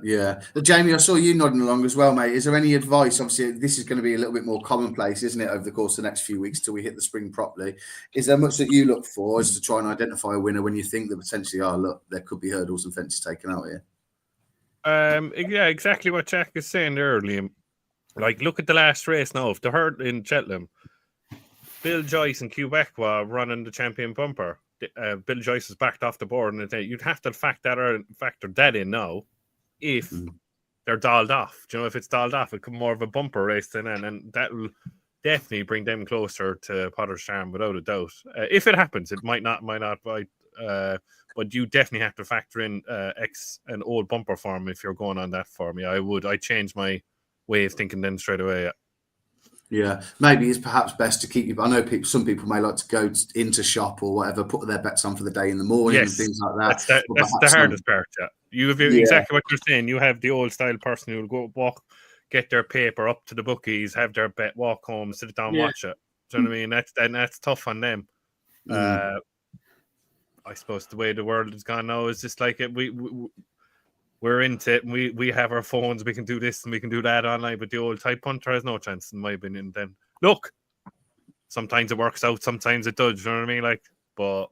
Yeah. Jamie, I saw you nodding along as well, mate. Is there any advice? Obviously, this is going to be a little bit more commonplace, isn't it, over the course of the next few weeks till we hit the spring properly. Is there much that you look for as to try and identify a winner when you think that potentially, there could be hurdles and fences taken out here? Yeah, exactly what Jack is saying there, Liam. Like, look at the last race now. If the herd in Cheltenham, Bill Joyce and Quebec were running the champion bumper. Bill Joyce is backed off the board, and you'd have to factor that in now. If they're dialed off, if it's dialed off, it could be more of a bumper race than then, and that will definitely bring them closer to Potter's Charm without a doubt. If it happens, it might not, but you definitely have to factor in an old bumper form if you're going on that form. Yeah, I change my way of thinking then straight away. Yeah, maybe it's perhaps best to keep you. I know some people may like to go into shop or whatever, put their bets on for the day in the morning and things like that. That's the hardest part. Yeah, you have exactly what you're saying. You have the old style person who will go walk, get their paper up to the bookies, have their bet, walk home, sit down, watch it. Do you know what I mean? That's tough on them. I suppose the way the world has gone now is just like it. We're into it, and we have our phones. We can do this and we can do that online, but the old type punter has no chance, in my opinion. Then look, sometimes it works out, sometimes it does. You know what I mean? But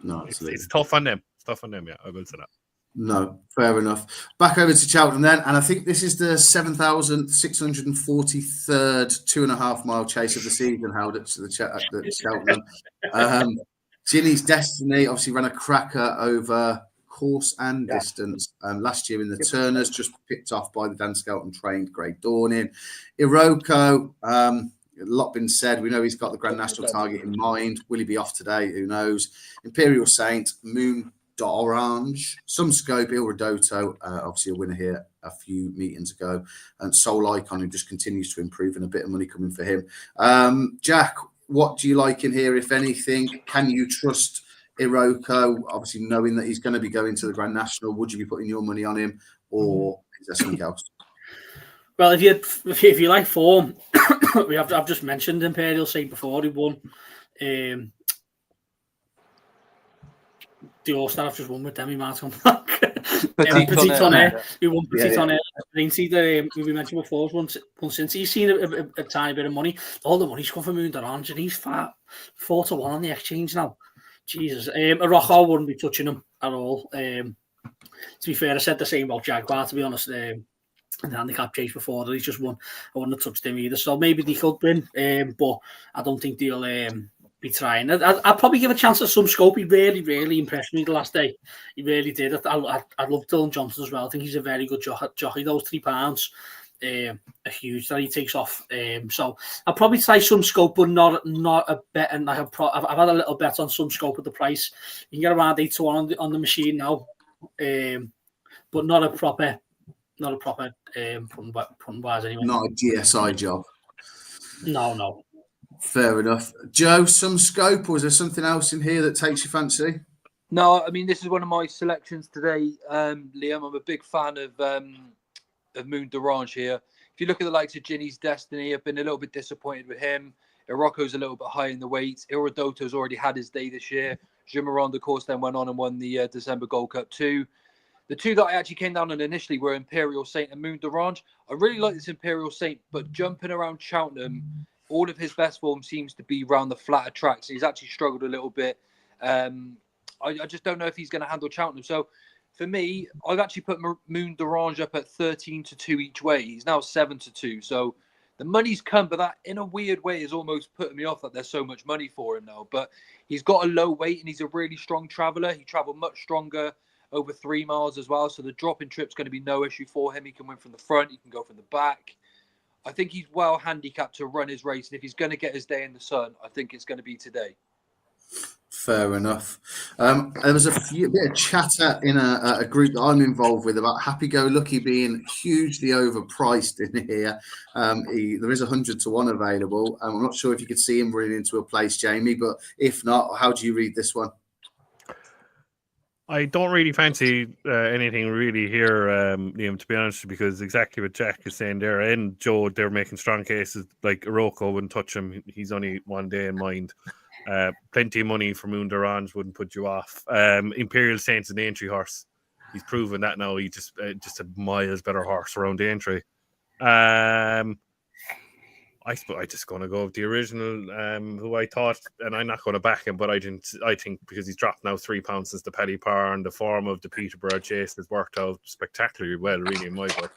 no, it's tough on them. It's tough on them. Yeah, I will say that. No, fair enough. Back over to Cheltenham then, and I think this is the 7,643rd 2.5-mile chase of the season held at Cheltenham. Ginny's Destiny obviously ran a cracker over course and distance. Last year in the Turners, just picked off by the Dan Skelton trained Grey Dawning. Iroko, A lot been said. We know he's got the Grand National target in mind. Will he be off today? Who knows? Imperial Saint, Moon D'Orange, some scope, Il Rodotto, obviously a winner here a few meetings ago, and Soul Icon, who just continues to improve, and a bit of money coming for him. Jack, what do you like in here, if anything? Can you trust Iroko, obviously knowing that he's going to be going to the Grand National? Would you be putting your money on him, or is there something else? Well, if you like form, I've just mentioned Imperial Saint before. He won the All-Star. I've just won with Demi Martin Black. Petit Tonnerre. He won Petit Tonnerre. We mentioned before, once since he's seen a tiny bit of money. All the money's come from Moon D'Orange, and he's 4-1 on the exchange now. Jesus. Rocco wouldn't be touching him at all. To be fair, I said the same about Jaguar, to be honest. And the handicap chase before that he's just won. I wouldn't have touched him either. So maybe they could win, but I don't think they'll be trying. I'd probably give a chance at some scope. He really, really impressed me the last day. He really did. I love Dylan Johnson as well. I think he's a very good jockey. Those £3 are huge that he takes off. So I'll probably try some scope, but not a bet. And I've had a little bet on some scope at the price. You can get around 8-1 on the machine now, but not a proper putting wise anyway. Not a GSI job. No. Fair enough. Joe, some scope, or is there something else in here that takes your fancy? No, I mean, this is one of my selections today, Liam. I'm a big fan of Moon D'Orange here. If you look at the likes of Ginny's Destiny, I've been a little bit disappointed with him. Irocco's a little bit high in the weight. Il Rodotto's already had his day this year. Jimaron, of course, then went on and won the December Gold Cup too. The two that I actually came down on initially were Imperial Saint and Moon D'Orange. I really like this Imperial Saint, but jumping around Cheltenham, all of his best form seems to be around the flatter tracks. He's actually struggled a little bit. I just don't know if he's going to handle Cheltenham. So for me, I've actually put Moon D'Orange up at 13-2 each way. He's now 7-2. So the money's come, but that in a weird way is almost putting me off that there's so much money for him now. But he's got a low weight and he's a really strong traveller. He travelled much stronger over 3 miles as well. So the drop-in trip's going to be no issue for him. He can win from the front. He can go from the back. I think he's well handicapped to run his race. And if he's going to get his day in the sun, I think it's going to be today. Fair enough. There was a bit of chatter in a group that I'm involved with about Happy Go Lucky being hugely overpriced in here. There is 100-1 available. I'm not sure if you could see him running into a place, Jamie, but if not, how do you read this one? I don't really fancy anything really here, Liam, to be honest, because exactly what Jack is saying there, and Joe, they're making strong cases. Like Iroko wouldn't touch him. He's only one day in mind. Plenty of money for Moon D'Orange wouldn't put you off. Imperial Saint's an entry horse. He's proven that now. He's just a miles better horse around the entry. I just going to go with the original, who I thought, and I'm not going to back him, but I think because he's dropped now £3 since the Paddy Power, and the form of the Peterborough Chase has worked out spectacularly well, really, in my book.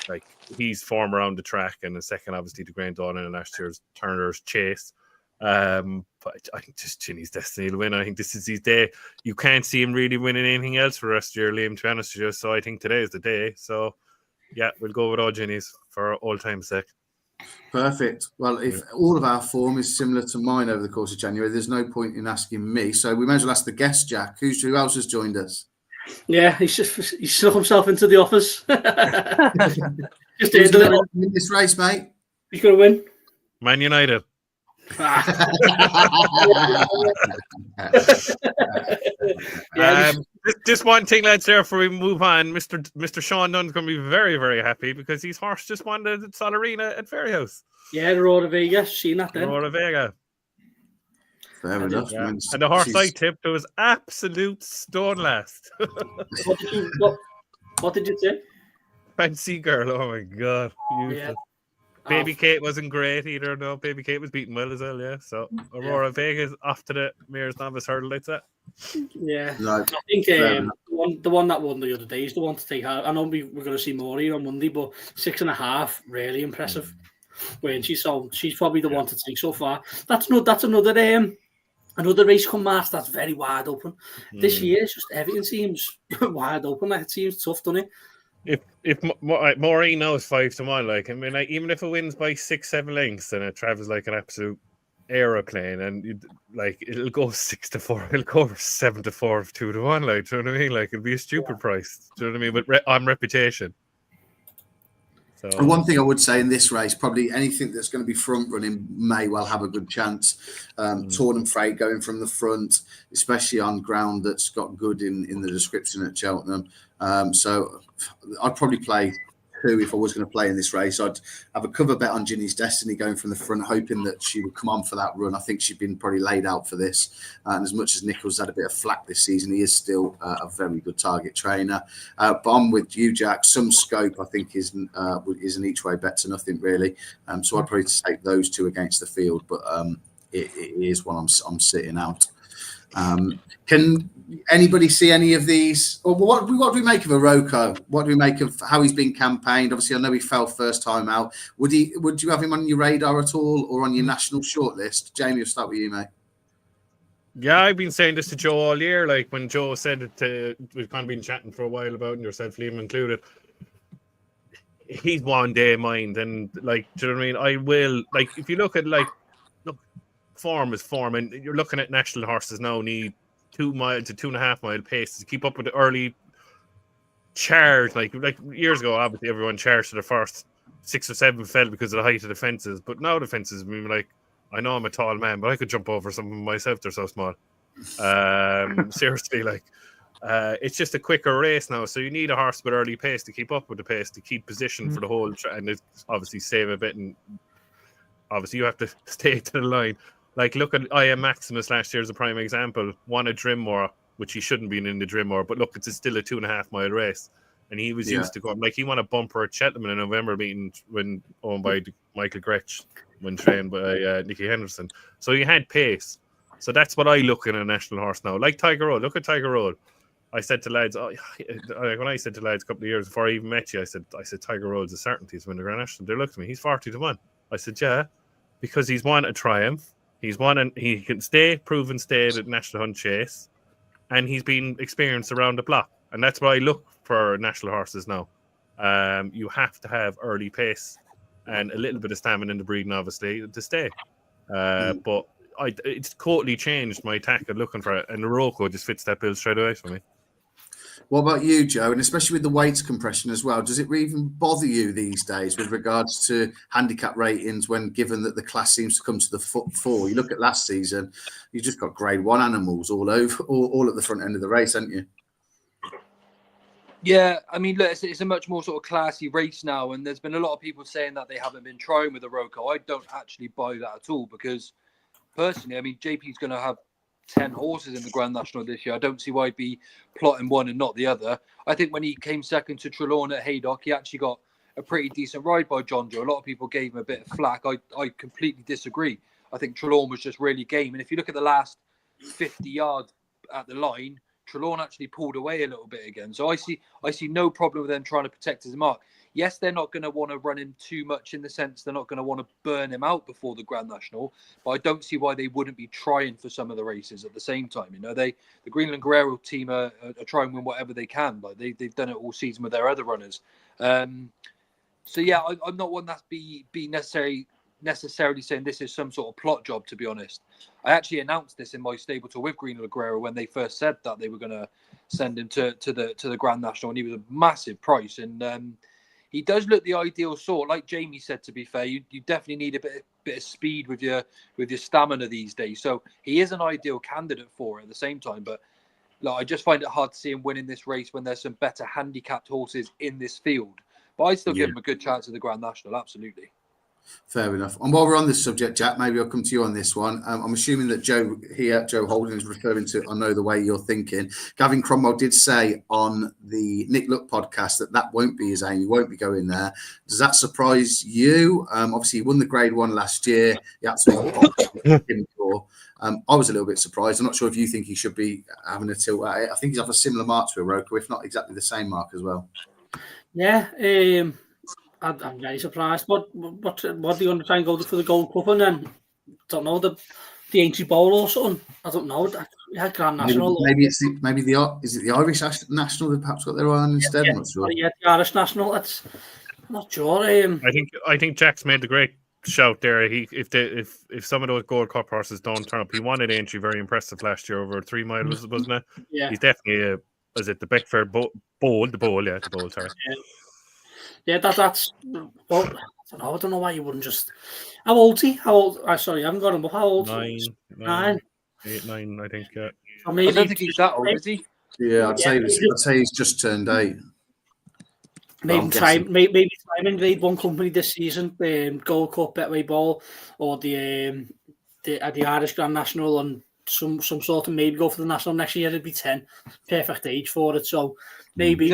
Like, he's form around the track, and the second, obviously, the Grand Dawn and last year's Turner's Chase. But I think just Ginny's Destiny will win. I think this is his day. You can't see him really winning anything else for the rest of your Liam, to be honest with you. So I think today is the day. So, yeah, we'll go with all Ginny's for all time's sake. Perfect. Well, if all of our form is similar to mine over the course of January, there's no point in asking me. So we may as well ask the guest, Jack. Who else has joined us? Yeah, he's snuck himself into the office. Just Who's going to win this race, mate? He's going to win. Man United. Just one thing, lads, there before we move on. Mr. Sean Dunn's going to be very, very happy because his horse just won the Solarina at Fairyhouse. Yeah, the Road of Vega. Seen that then. Road of Vega. Fair enough. Yeah. And the horse I tipped, it was absolute stone last. What did you say? Fancy Girl. Oh my God. Beautiful. Yeah. Baby Kate wasn't great either. No, Baby Kate was beaten well as well. Yeah. So Aurora Vega's off to the Mayor's Novice Hurdle. That's it. Yeah. No, I think the one that won the other day is the one to take out. I know we're going to see more here on Monday, but 6.5, really impressive. When she's probably the one to take so far. That's another race come March that's very wide open. This year, it's just everything seems wide open. Like, it seems tough, doesn't it? if Maureen knows 5-1, like I mean, like, even if it wins by 6-7 lengths, then it travels like an absolute aeroplane, and like it'll go 6-4, it'll go 7-4, 2-1. Like, do you know what I mean? Like, it'll be a stupid price. Do you know what I mean? But on reputation. So, and one thing I would say in this race, probably anything that's going to be front running may well have a good chance. Torn and Freight going from the front, especially on ground that's got good in the description at Cheltenham. So I'd probably play 2 if I was going to play in this race. I'd have a cover bet on Ginny's Destiny going from the front, hoping that she would come on for that run. I think she'd been probably laid out for this. And as much as Nichols had a bit of flack this season, he is still a very good target trainer. But I'm with you, Jack. Some scope, I think, is an each way bet to nothing, really. So I'd probably take those 2 against the field. But it is one I'm sitting out. Can anybody see any of these? Or what do we make of Iroko? What do we make of how he's been campaigned? Obviously, I know he fell first time out. Would you have him on your radar at all, or on your national shortlist? Jamie, I'll start with you, mate. Yeah, I've been saying this to Joe all year. Like, when Joe said it, we've kind of been chatting for a while about, and yourself, Liam included. He's one day mind, and like, do you know what I mean? I will, like, if you look at form is form, and you're looking at national horses now need 2 mile to 2.5 mile pace to keep up with the early charge. Like years ago, obviously everyone charged to the first 6 or 7 fell because of the height of the fences. But now the fences, I mean, like, I know I'm a tall man, but I could jump over some of them myself. They're so small. Seriously, like, it's just a quicker race now. So you need a horse with early pace to keep up with the pace, to keep position for the whole, and it's obviously save a bit. And obviously you have to stay to the line. Like, look at I Am Maximus last year as a prime example. Won a Drimmore, which he shouldn't be in the Drimmore, but look, it's still a 2.5 mile race. And he was used to going, like, he won a bumper at Cheltenham in a November meeting when owned by Michael Gretsch, when trained by Nicky Henderson. So he had pace. So that's what I look in a national horse now. Like Tiger Road. Look at Tiger Road. I said to lads, when I said to lads a couple of years before I even met you, I said Tiger Road's a certainty to win the Grand National. They looked at me, he's 40-1. I said, yeah, because he's won a Triumph. He's won, and he can proven stay at National Hunt Chase, and he's been experienced around the block. And that's what I look for national horses now. You have to have early pace and a little bit of stamina in the breeding, obviously, to stay. But it's totally changed my tack of looking for it, and Iroko just fits that bill straight away for me. What about you, Joe? And especially with the weights compression as well, does it even bother you these days with regards to handicap ratings, when given that the class seems to come to the four? You look at last season, you just got grade 1 animals all over, all at the front end of the race, haven't you? Yeah, I mean, look, it's a much more sort of classy race now, and there's been a lot of people saying that they haven't been trying with Iroko. I don't actually buy that at all, because personally, I mean, JP's going to have 10 horses in the Grand National this year. I don't see why he'd be plotting one and not the other. I think when he came second to Trelawney at Haydock, he actually got a pretty decent ride by John Joe. A lot of people gave him a bit of flack. I completely disagree. I think Trelawney was just really game. And if you look at the last 50 yards at the line, Trelawney actually pulled away a little bit again. So I see no problem with them trying to protect his mark. Yes, they're not going to want to run him too much, in the sense they're not going to want to burn him out before the Grand National, but I don't see why they wouldn't be trying for some of the races at the same time. You know, the Greenland Guerrero team are trying to win whatever they can. Like they've done it all season with their other runners. So yeah, I'm not one that's be necessarily saying this is some sort of plot job, to be honest. I actually announced this in my stable tour with Greenland Guerrero when they first said that they were going to send him to the Grand National, and he was a massive price. And he does look the ideal sort. Like Jamie said, to be fair, you definitely need a bit of speed with your stamina these days. So he is an ideal candidate for it at the same time. But like, I just find it hard to see him winning this race when there's some better handicapped horses in this field. But I still give him a good chance at the Grand National, absolutely. Fair enough. And while we're on this subject, Jack, maybe I'll come to you on this one. I'm assuming that Joe Holden is referring to, I know the way you're thinking. Gavin Cromwell did say on the Nick Luck podcast that won't be his aim. He won't be going there. Does that surprise you? Obviously, he won the grade 1 last year. He absolutely I was a little bit surprised. I'm not sure if you think he should be having a tilt at it. I think he's off a similar mark to Iroko, if not exactly the same mark as well. Yeah, I'm very surprised. What are they going to try and go for the Gold Cup, and then don't know the Aintree Bowl or something? I don't know. Yeah, Grand National. Maybe it's is it the Irish National that perhaps got their eye on instead? I'm not sure. Yeah, the Irish National. That's I'm not sure. I think Jack's made the great shout there. If some of those Gold Cup horses don't turn up, he won at Aintree, very impressive last year over 3 mile, wasn't it? Yeah, he's definitely is it the Beckford Bowl? The bowl. Sorry. Yeah, that's. Well, I don't know why you wouldn't just. How old is he? How old? Sorry, I haven't got him up. How old? 9, 8, 9, I think. Yeah. I don't think he's that old, is he? Yeah, I'd say he's just turned 8. Maybe time in Grade 1 company this season, Gold Cup, Betway Bowl, or the Irish Grand National, and some sort of maybe go for the national next year. It'd be 10, perfect age for it. So maybe he's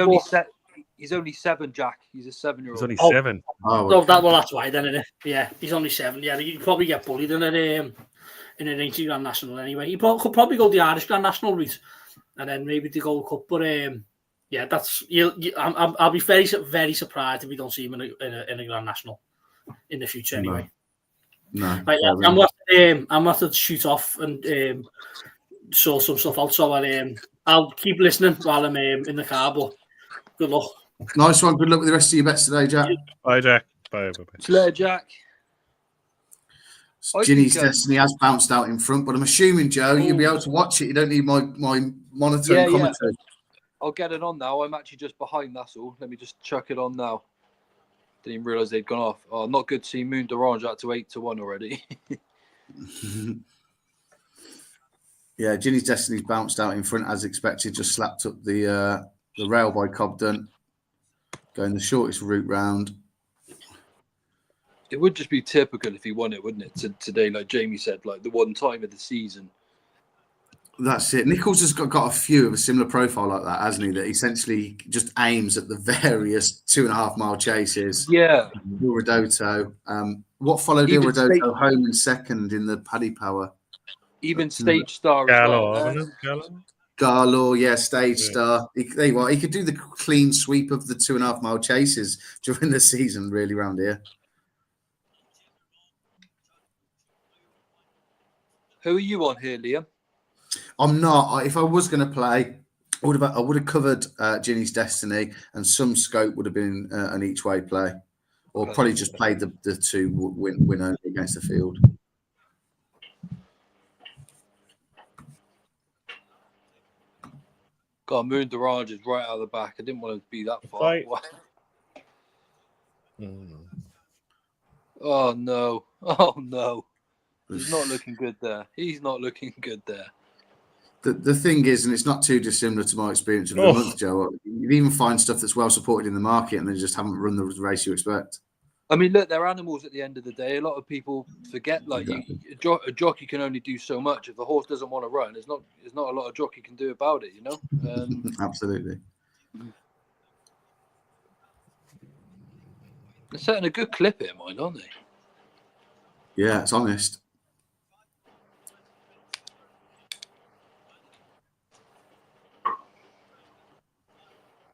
only 7, Jack. He's a 7-year-old. He's only 7. Oh, that's why then, isn't it? Yeah, he's only 7. Yeah, he'd probably get bullied in an Aintree Grand National anyway. He could probably go the Irish Grand National route, and then maybe the Gold Cup. But yeah, that's I'll be very, very surprised if we don't see him in a Grand National in the future anyway. No. Right, I'm going to shoot off and sort some stuff out. So I'll keep listening while I'm in the car. But good luck. Nice one. Good luck with the rest of your bets today, Jack. Bye, Jack. Bye. See you later, Jack. Ginny's Destiny has bounced out in front, but I'm assuming, Joe, you'll be able to watch it. You don't need my monitor and commentary. I'll get it on now. I'm actually just behind, that's all. Let me just chuck it on now. Didn't even realise they'd gone off. Oh, not good to see Moon d'Orange out to 8-1 already. Yeah, Ginny's Destiny's bounced out in front as expected. Just slapped up the rail by Cobden, going the shortest route round. It would just be typical if he won it, wouldn't it? Today, like Jamie said, like the one time of the season. That's it. Nichols has got a few of a similar profile like that, hasn't he? That essentially just aims at the various 2.5 mile chases. Yeah. Il Ridotto. What followed Il Ridotto home in second in the Paddy Power? Even Stage Star. Garlaw, yeah, Stage Star. He could do the clean sweep of the 2.5 mile chases during the season, really, round here. Who are you on here, Liam? I'm not. If I was going to play, I would have covered Ginny's Destiny, and some scope would have been an each way play, or probably just played the 2 win only against the field. God, Moon d'Orange is right out of the back. I didn't want to be that far. Oh no! Oh no! He's not looking good there. The thing is, and it's not too dissimilar to my experience of the month, Joe, you even find stuff that's well supported in the market and they just haven't run the race you expect. I mean, look, they're animals at the end of the day. A lot of people forget, like, exactly. A jockey can only do so much. If the horse doesn't want to run, there's not a lot a jockey can do about it, you know? Absolutely. They're setting a good clip here, mine, aren't they? Yeah, it's honest.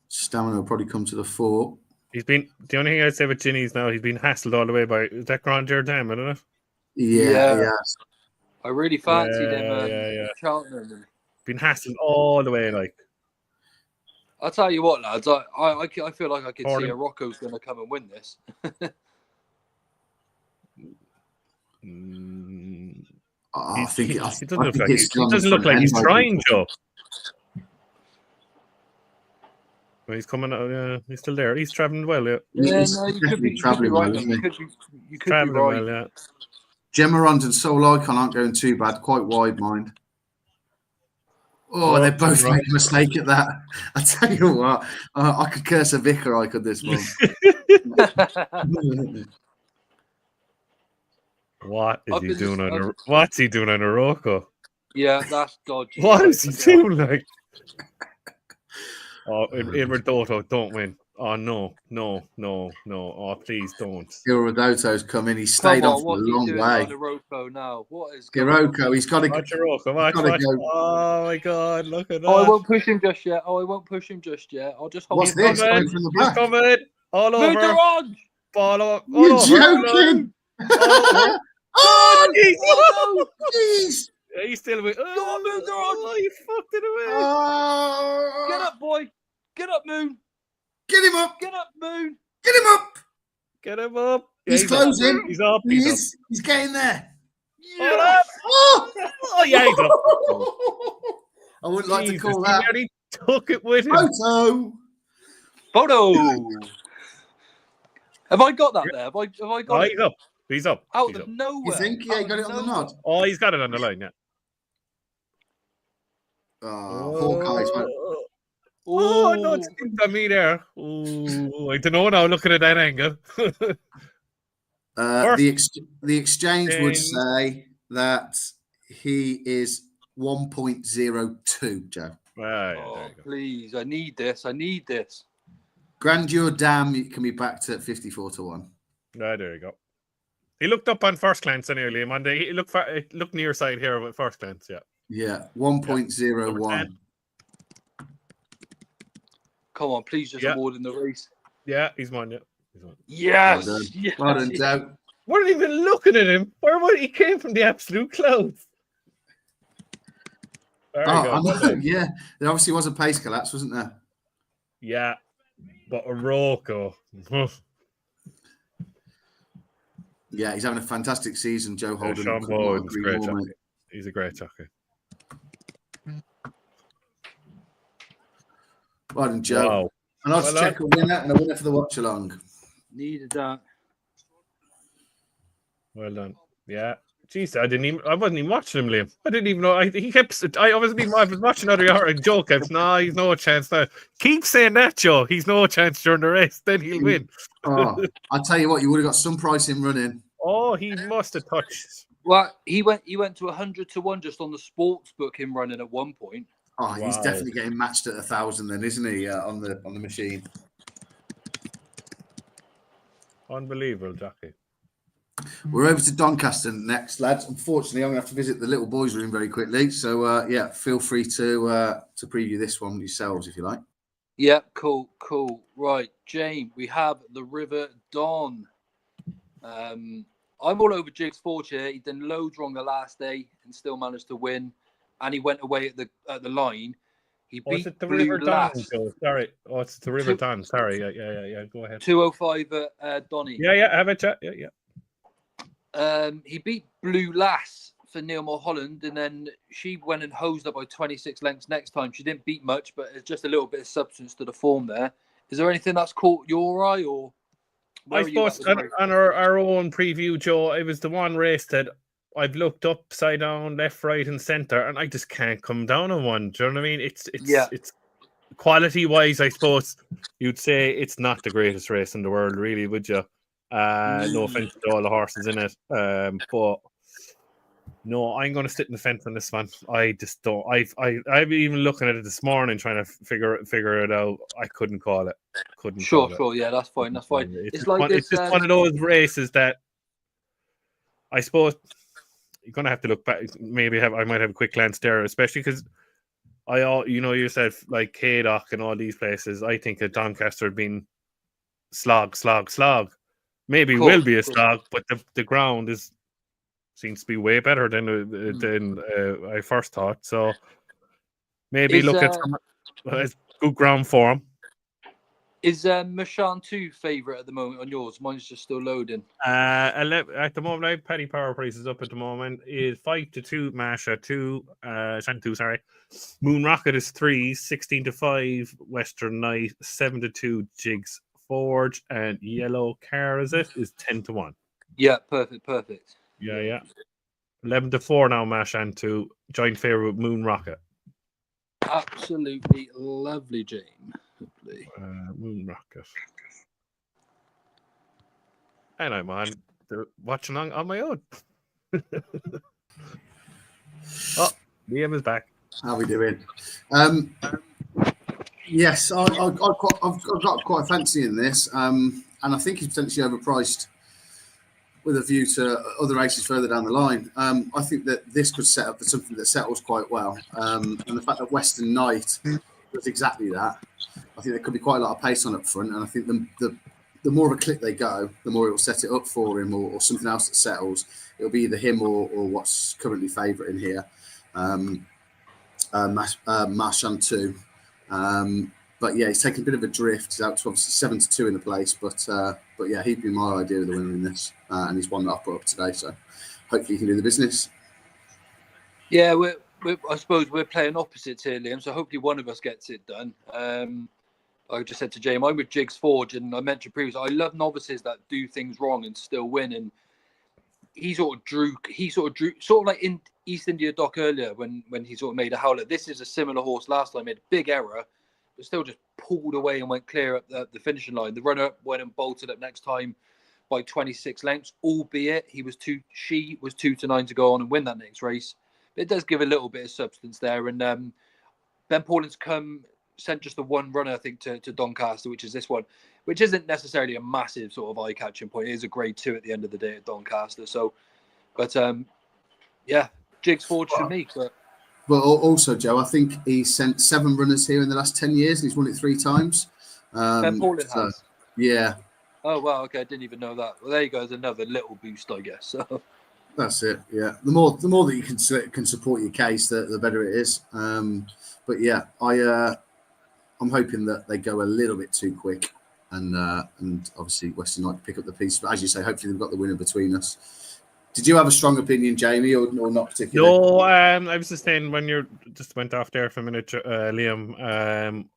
Stamina will probably come to the fore. The only thing I'd say with Ginny's now, he's been hassled all the way by, is that Grand Dam, isn't it? Yeah. I really fancied him. Cheltenham. Been hassled all the way, like. I'll tell you what, lads. I feel like I could see a Rocco's going to come and win this. I think he doesn't look like he's trying, Joe. Well, he's coming out. He's still there. He's traveling well. Yeah. Yeah, no, you could be traveling well. You could be right. Well, yeah. Gemarond and Soul Icon aren't going too bad. Quite wide, mind. Oh, they both made a mistake at that. I tell you what, I could curse a vicar. I could this one. What's he doing on a Rocco? Yeah, that's dodgy. What is he doing like? Oh, Il Ridotto, don't win. Oh, no. Oh, please don't. Il Ridotto's come in. He stayed on for a long way. Girocco, he's got to go. Oh, my God, look at that. Oh, I won't push him just yet. I'll just hold him. What's this? Coming from the back. He's coming. All over. Ball up. You're joking. Oh, jeez. He's still away. Oh, you fucked it away. Oh, Get up, boy. Get up, Moon. Get him up. Get up, Moon. Get him up. Get him up. He's up. closing. He's up. He He's up. is. He's getting there. Yes. Oh, Oh, yeah, he's up. I wouldn't like to Jesus, call he that nearly took it with him. photo. Have I got that there? Have I Oh, got it? he's up. He's up. Out He's of up. nowhere. You think? Yeah, Out he got of it on the nowhere. nod. Oh, he's got it on the line, yeah. Hawkeye's went. Oh, no, it's on me there. Oh, I don't know now, looking at that angle. The exchange would Exchange. say that he is 1.02, Joe. Ah, yeah, there Oh, you go. please. I need this. I need this. Grandeur Dam can be backed at 54 to 1. Ah, there you go. He looked up on first glance anyway, Liam. And he looked near side here at first glance, yeah. Yeah, 1.01. Come on, please just award in the race. Yeah, he's won, yeah. Yes. Well done. Yes. Well done, Joe. Weren't even looking at him. Where was he? Came from the absolute clouds. There you go. I know, yeah. There obviously was a pace collapse, wasn't there? Yeah, but a Rocco. Yeah, he's having a fantastic season, Joe Holden. Sean Could not Bowen's agree great more, jockey. mate. He's a great jockey. Well done, Joe. Wow. And I'll Well check a winner and a winner for the watch along. Needed that. Well done. Yeah. Jeez, I wasn't even watching him, Liam. I didn't even know. I was watching other yard and Joe kept, he's no chance now. Keep saying that, Joe. He's no chance during the race. Then he'll win. Oh, I'll tell you what, you would have got some price in running. Oh, he must have touched. Well, he went to 100 to 1 just on the sports book, him running at one point. Oh, he's Wow. definitely getting matched at 1,000 then, isn't he, on the machine? Unbelievable, jockey. We're over to Doncaster next, lads. Unfortunately, I'm going to have to visit the little boys' room very quickly. So, yeah, feel free to preview this one yourselves if you like. Yeah, cool. Right, James, we have the River Don. I'm all over Jig's fortune. He done loads wrong the last day and still managed to win. And he went away at the line. He beat Is it the Blue River Don? Lass. Sorry. Oh, it's the River Don. Sorry. Yeah. Go ahead. 205 at Donny. Yeah. Have a chat. Yeah. He beat Blue Lass for Neil Mulholland, and then she went and hosed up by 26 lengths next time. She didn't beat much, but it's just a little bit of substance to the form there. Is there anything that's caught your eye, or I suppose on our own preview, Joe, it was the one race that I've looked upside down, left, right, and centre, and I just can't come down on one. Do you know what I mean? It's quality wise, I suppose you'd say it's not the greatest race in the world, really, would you? No offense to all the horses in it, but no, I'm going to sit in the fence on this one. I just don't. I've even looking at it this morning, trying to figure it out. I couldn't call it. Sure. Yeah, that's fine. That's fine. It's just one of those races that I suppose you're going to have to look back. Maybe I might have a quick glance there, especially because yourself, like Haydock and all these places. I think that Doncaster have been slog. Maybe will be a slog, but the ground seems to be way better than I first thought. So maybe look at some good ground for him. Is Machan 2 favourite at the moment on yours? Mine's just still loading. At the moment, I have Paddy Power prices up at the moment. Is 5-2 Masha 2, Shan 2, sorry. Moon Rocket is 3, 16-5 Western Knight, 7-2 Jigs Forge, and Yellow Car is 10-1. Yeah, perfect. Yeah. 11-4 now Mashan 2, joint favourite with Moon Rocket. Absolutely lovely, James. Moon Rocket. And I'm on watching on my own. Oh, Liam is back. How are we doing? Yes, I've got quite a fancy in this, and I think he's potentially overpriced with a view to other races further down the line. I think that this could set up for something that settles quite well, and the fact that Western Knight does exactly that. I think there could be quite a lot of pace on up front, and I think the the more of a clip they go, the more it will set it up for him, or something else that settles. It'll be either him or what's currently favourite in here, Marchand 2. But yeah, he's taken a bit of a drift. He's out to obviously 7-2 in the place, but yeah, he'd be my idea of the winner in this, and he's one that I've put up today. So hopefully he can do the business. Yeah, I suppose we're playing opposites here, Liam. So hopefully one of us gets it done. I just said to James, I'm with Jigs Forge, and I mentioned previously, I love novices that do things wrong and still win. And he sort of drew, sort of like in East India Dock earlier when he sort of made a howler. This is a similar horse last time, made a big error, but still just pulled away and went clear up the finishing line. The runner went and bolted up next time by 26 lengths, albeit she was 2-9 to go on and win that next race. But it does give a little bit of substance there. And Ben Paulin's sent just the one runner, I think, to Doncaster, which is this one, which isn't necessarily a massive sort of eye-catching point. It is a grade 2 at the end of the day at Doncaster. So, but yeah, Jigs Forge for me. But also, Joe, I think he's sent 7 runners here in the last 10 years, and he's won it 3 times. Ben Paulin has. Yeah. Oh wow, okay, I didn't even know that. Well, there you go. There's another little boost, I guess. So. That's it. Yeah, the more that you can support your case, the better it is. But yeah, I'm hoping that they go a little bit too quick, and obviously Western Knight pick up the piece. But as you say, hopefully they've got the winner between us. Did you have a strong opinion, Jamie, or not particularly? No, I was just saying when you just went off there for a minute, Liam.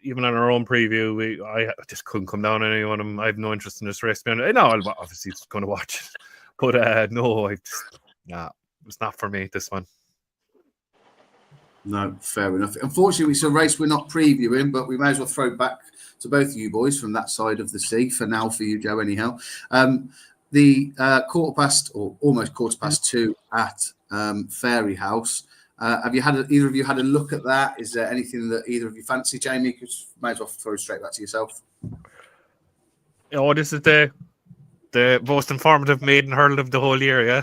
Even on our own preview, I just couldn't come down on any one of them. I have no interest in this race. No, I'll obviously going to watch it, but no, it's not for me. This one. No, fair enough. Unfortunately, it's a race we're not previewing, but we may as well throw back to both of you boys from that side of the sea for now. For you, Joe, anyhow. The almost quarter past 2 at Fairy House. Have either of you had a look at that? Is there anything that either of you fancy, Jamie? Because may as well throw straight back to yourself. Oh, this is the most informative maiden hurdle of the whole year, yeah.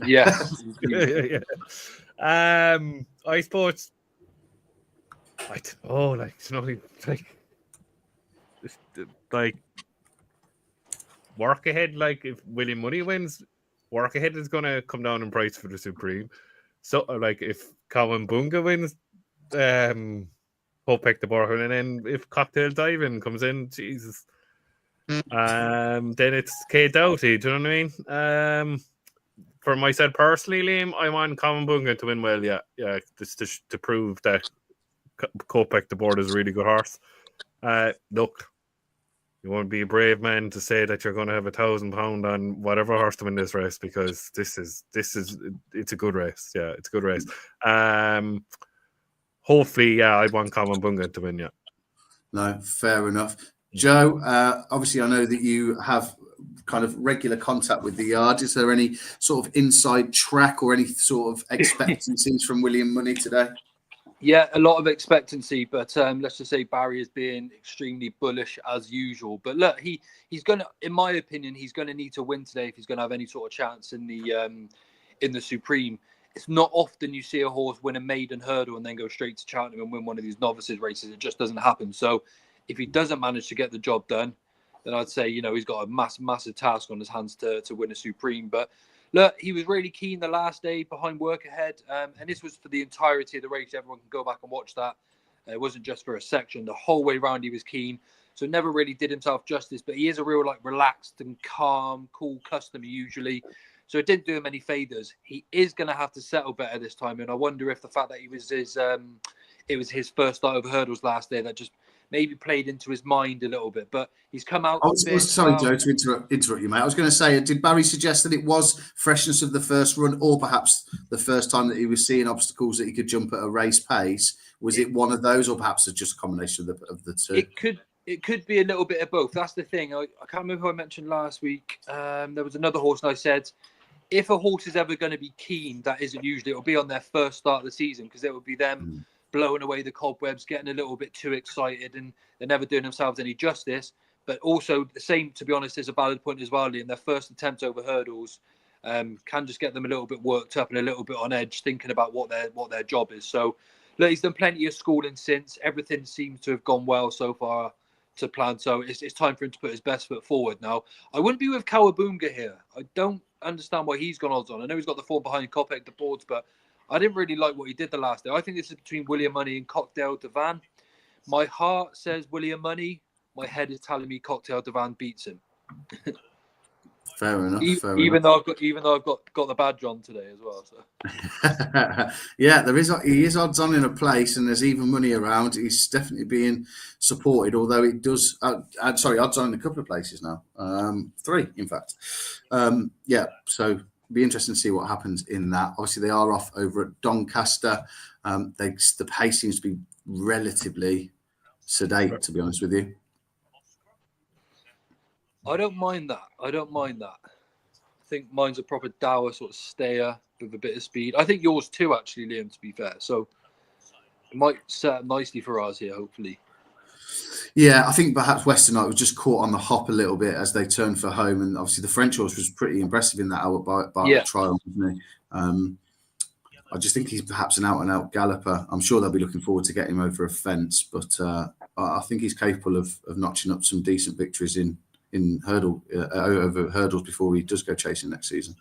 Yeah. Yeah. I suppose. Like work ahead. Like if William Money wins, work ahead is going to come down in price for the Supreme. So, like if Kawabunga wins, Hope pick the Borham, and then if Cocktail Diving comes in, Jesus, then it's Kate Doughty. Do you know what I mean? For myself personally, Liam, I want Kawabunga to win well. Yeah, just to prove that Kopek the Board is a really good horse. Look, you won't be a brave man to say that you're going to have £1,000 on whatever horse to win this race, because it's a good race. Yeah, it's a good race. Hopefully, yeah, I want Kawabunga to win. Yeah. No, fair enough. Joe, obviously, I know that you have kind of regular contact with the yard. Is there any sort of inside track or any sort of expectancies from William Money today? Yeah, a lot of expectancy, but let's just say Barry is being extremely bullish as usual. But look, he's going to, in my opinion, he's going to need to win today if he's going to have any sort of chance in the Supreme. It's not often you see a horse win a maiden hurdle and then go straight to Cheltenham and win one of these novices races. It just doesn't happen. So if he doesn't manage to get the job done, then I'd say, he's got a massive task on his hands to win a Supreme. But look, he was really keen the last day behind Work Ahead. And this was for the entirety of the race. Everyone can go back and watch that. It wasn't just for a section. The whole way around he was keen. So never really did himself justice. But he is a real relaxed and calm, cool customer usually. So it didn't do him any favours. He is going to have to settle better this time. And I wonder if the fact that it was his first start over hurdles last day that just maybe played into his mind a little bit. But he's come out. Sorry, Joe, to interrupt you, mate. I was going to say, did Barry suggest that it was freshness of the first run, or perhaps the first time that he was seeing obstacles that he could jump at a race pace? Was it one of those, or perhaps it's just a combination of the two? It could be a little bit of both. That's the thing. I can't remember who I mentioned last week. There was another horse, and I said, if a horse is ever going to be keen, that isn't usually, it'll be on their first start of the season, because it would be them blowing away the cobwebs, getting a little bit too excited, and they're never doing themselves any justice. But also the same, to be honest, is a valid point as well, in their first attempt over hurdles can just get them a little bit worked up and a little bit on edge, thinking about what their job is. So look, he's done plenty of schooling since. Everything seems to have gone well so far to plan. So it's time for him to put his best foot forward now. I wouldn't be with Kawabunga here. I don't understand why he's gone odds on. I know he's got the form behind Kopek, the boards, but I didn't really like what he did the last day. I think this is between William Money and Cocktail Devan. My heart says William Money. My head is telling me Cocktail Devan beats him. Fair enough. Even though I've got the badge on today as well. So. Yeah, he is odds on in a place, and there's even money around. He's definitely being supported, although it does. Odds on in a couple of places now. 3, in fact. Yeah, so it'll be interesting to see what happens in that. Obviously, they are off over at Doncaster. The pace seems to be relatively sedate, to be honest with you. I don't mind that. I think mine's a proper dour sort of stayer with a bit of speed. I think yours too, actually, Liam, to be fair. So it might set up nicely for us here, hopefully. Yeah, I think perhaps Western Knight was just caught on the hop a little bit as they turned for home. And obviously the French horse was pretty impressive in that Albert Bartlett trial, wasn't he? I just think he's perhaps an out-and-out galloper. I'm sure they'll be looking forward to getting him over a fence. But I think he's capable of notching up some decent victories in over hurdles before he does go chasing next season.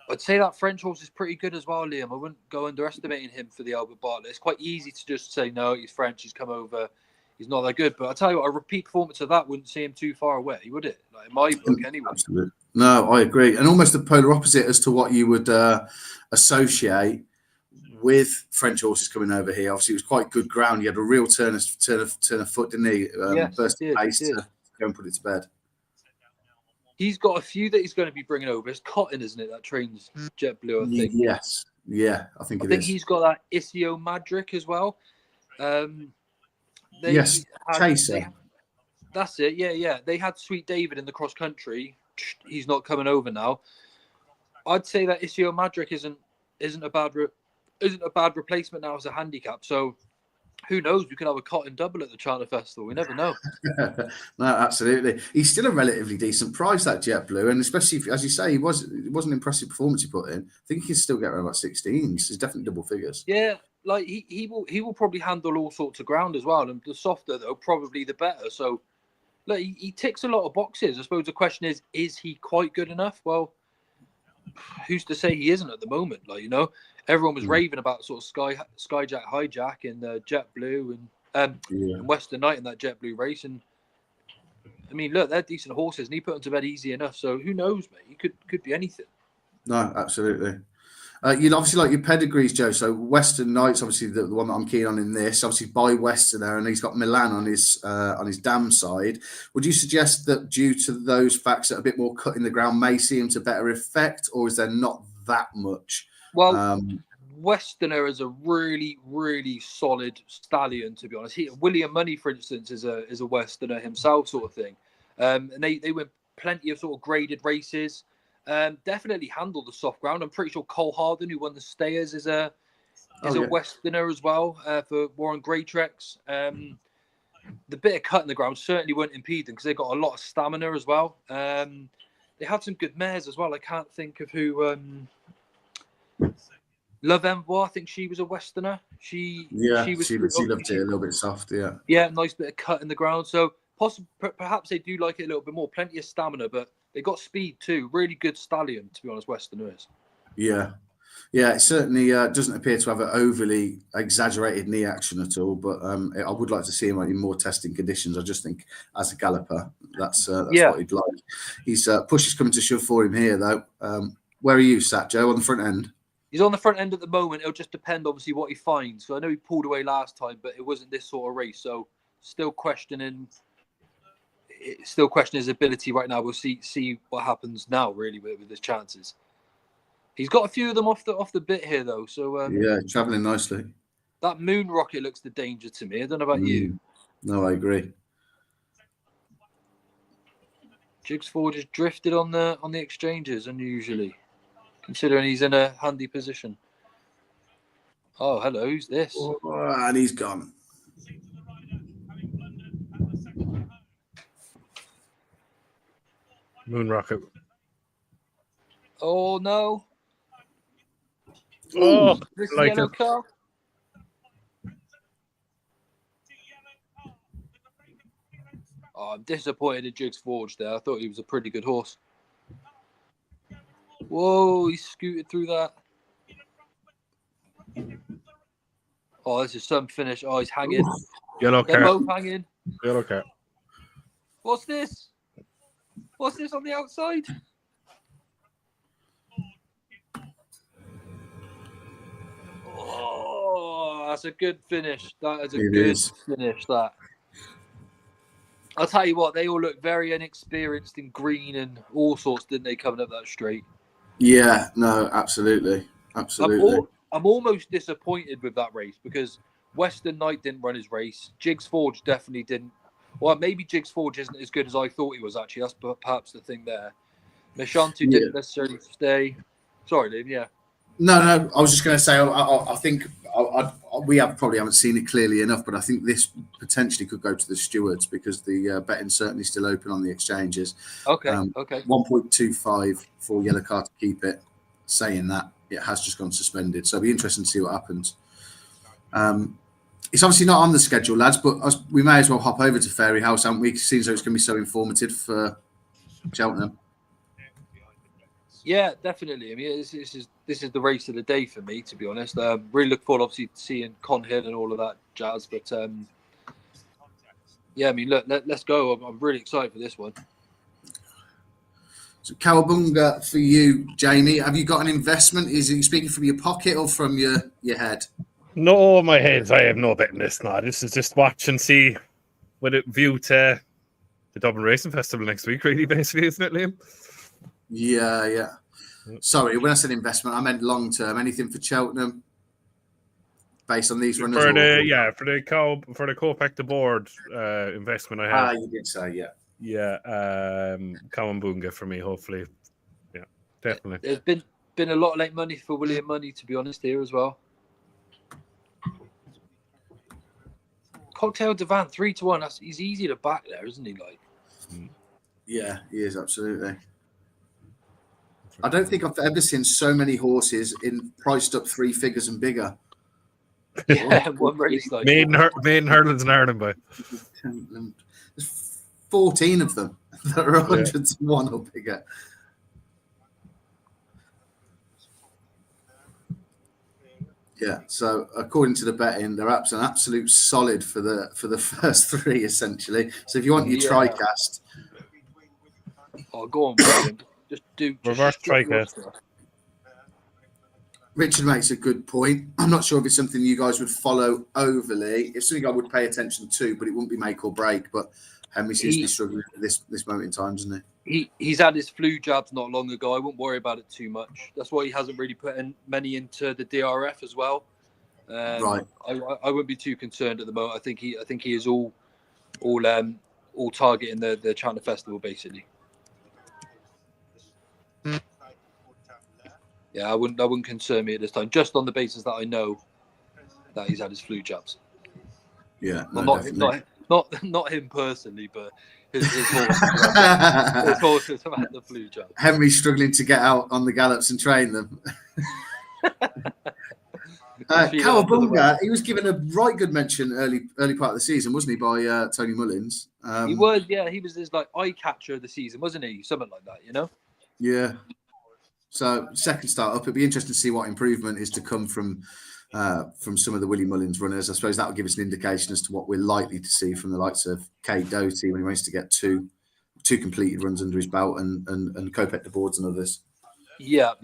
I'd say that French horse is pretty good as well, Liam. I wouldn't go underestimating him for the Albert Bartlett. It's quite easy to just say, no, he's French, he's come over, he's not that good. But I tell you what, a repeat performance of that wouldn't see him too far away, would it? Like in my book, anyway. Absolutely. No, I agree. And almost the polar opposite as to what you would associate with French horses coming over here. Obviously, it was quite good ground. He had a real turn of foot, didn't he? Burst of pace to go and put it to bed. He's got a few that he's going to be bringing over. It's Cotton, isn't it? That trains JetBlue, I think. Yes. Yeah, I think he's got that Isio Madrick as well. Chaser. That's it. Yeah. They had Sweet David in the cross country. He's not coming over now. I'd say that Isio Madrick isn't a bad replacement now as a handicap. So who knows? We could have a Cotton double at the Cheltenham Festival. We never know. No, absolutely. He's still a relatively decent price, that JetBlue, and especially if, as you say, it was an impressive performance he put in. I think he can still get around about 16s. It's definitely double figures. Yeah, like he will probably handle all sorts of ground as well, and the softer though, probably the better. So, look, he ticks a lot of boxes. I suppose the question is he quite good enough? Well, who's to say he isn't at the moment? Like, you know, everyone was raving about sort of Skyjack Hijack and JetBlue and Western Knight in that JetBlue race. And I mean, look, they're decent horses, and he put them to bed easy enough. So who knows, mate? He could be anything. No, absolutely. You'd obviously like your pedigrees, Joe. So Western Knight's obviously the one that I'm keen on in this. Obviously by Westerner, and he's got Milan on his dam side. Would you suggest that due to those facts that a bit more cut in the ground may see him to better effect, or is there not that much? Well, Westerner is a really, really solid stallion, to be honest. William Money, for instance, is a Westerner himself, sort of thing. And they win plenty of sort of graded races. Definitely handled the soft ground. I'm pretty sure Cole Harden, who won the Stayers, is a Westerner as well for Warren Greytrex. The bit of cut in the ground certainly won't impede them because they've got a lot of stamina as well. They had some good mares as well. I can't think of who. Love Envoy, I think she was a Westerner. She loved it a little bit soft, yeah. Yeah, nice bit of cut in the ground. So perhaps they do like it a little bit more. Plenty of stamina, but they got speed too. Really good stallion, to be honest, Westerner is. Yeah. Yeah, it certainly doesn't appear to have an overly exaggerated knee action at all, but I would like to see him in more testing conditions. I just think as a galloper, that's what he'd like. His push is coming to shove for him here, though. Where are you sat, Joe, on the front end? He's on the front end at the moment. It'll just depend, obviously, what he finds. So I know he pulled away last time, but it wasn't this sort of race. So still questioning his ability right now. We'll see what happens now, really, with his chances. He's got a few of them off the bit here, though. So travelling nicely. That moon rocket looks the danger to me. I don't know about you. No, I agree. Jigs Forge has drifted on the exchanges unusually, considering he's in a handy position. Oh, hello, who's this? Oh, and he's gone. Moon rocket. Oh no! Oh, this like yellow car. Oh, I'm disappointed in Jigs Forge there. I thought he was a pretty good horse. Whoa, he scooted through that. Oh, this is some finish. Oh, he's hanging. Yellow They're card. both hanging. Yellow card. What's this? What's this on the outside? Oh, that's a good finish. That is a good finish, that. I'll tell you what, they all look very inexperienced in green and all sorts, didn't they, coming up that straight? Yeah, no, absolutely. Absolutely. I'm almost disappointed with that race because Western Knight didn't run his race. Jigs Forge definitely didn't. Well, maybe Jigs Forge isn't as good as I thought he was, actually. That's perhaps the thing there. Meshantu didn't necessarily stay. Sorry, Liam, yeah. No, I was just going to say, I think we probably haven't seen it clearly enough, but I think this potentially could go to the stewards because the betting's certainly still open on the exchanges. Okay. 1.25 for yellow card to keep it. Saying that, it has just gone suspended. So it'll be interesting to see what happens. It's obviously not on the schedule, lads, but we may as well hop over to Fairy House, haven't we? Seems like it's going to be so informative for Cheltenham. Yeah, definitely. I mean, this is the race of the day for me, to be honest. Really look forward, obviously, to seeing Con Hill and all of that jazz. But yeah, I mean, look, let's go. I'm really excited for this one. So, Cowabunga for you, Jamie. Have you got an investment? Is it speaking from your pocket or from your head? No, my head. I have no bet in this now. This is just watch and see with a view to the Dublin Racing Festival next week, really, basically, isn't it, Liam? Yeah. Sorry, when I said investment, I meant long term. Anything for Cheltenham based on these runners? For the co-pack the board investment I have. You did say, yeah. Yeah, Cowabunga for me, hopefully. Yeah, definitely. There's been a lot of late money for William Money, to be honest, here as well. Cocktail Divan 3-1. He's easy to back there, isn't he? Like, yeah, he is absolutely. I don't think I've ever seen so many horses priced up 3 figures and bigger. Yeah, one race like Maiden hurdles in Ireland, by. There's 14 of them that are 101 or bigger. Yeah, so according to the betting, they're an absolute solid for the first 3 essentially. So if you want your TriCast, go on, William. Just do reverse TriCast. Richard makes a good point. I'm not sure if it's something you guys would follow overly. It's something I would pay attention to, but it wouldn't be make or break. But Henry seems to be struggling at this moment in time, doesn't he? He's had his flu jabs not long ago. I wouldn't worry about it too much. That's why he hasn't really put many into the DRF as well. Right. I wouldn't be too concerned at the moment. I think he is all targeting the Cheltenham Festival basically. Yeah, I wouldn't concern me at this time, just on the basis that I know that he's had his flu jabs. Yeah, not him personally, but his horses have had the flu jab. Henry's struggling to get out on the gallops and train them. Cowabunga, he was given a right good mention early part of the season, wasn't he, by Tony Mullins? He was, yeah. He was his eye catcher of the season, wasn't he? Something like that, you know. Yeah. So second start up, it'll be interesting to see what improvement is to come from some of the Willie Mullins runners. I suppose that will give us an indication as to what we're likely to see from the likes of Kate Doty when he managed to get two completed runs under his belt and Kopek the boards and others. Yeah.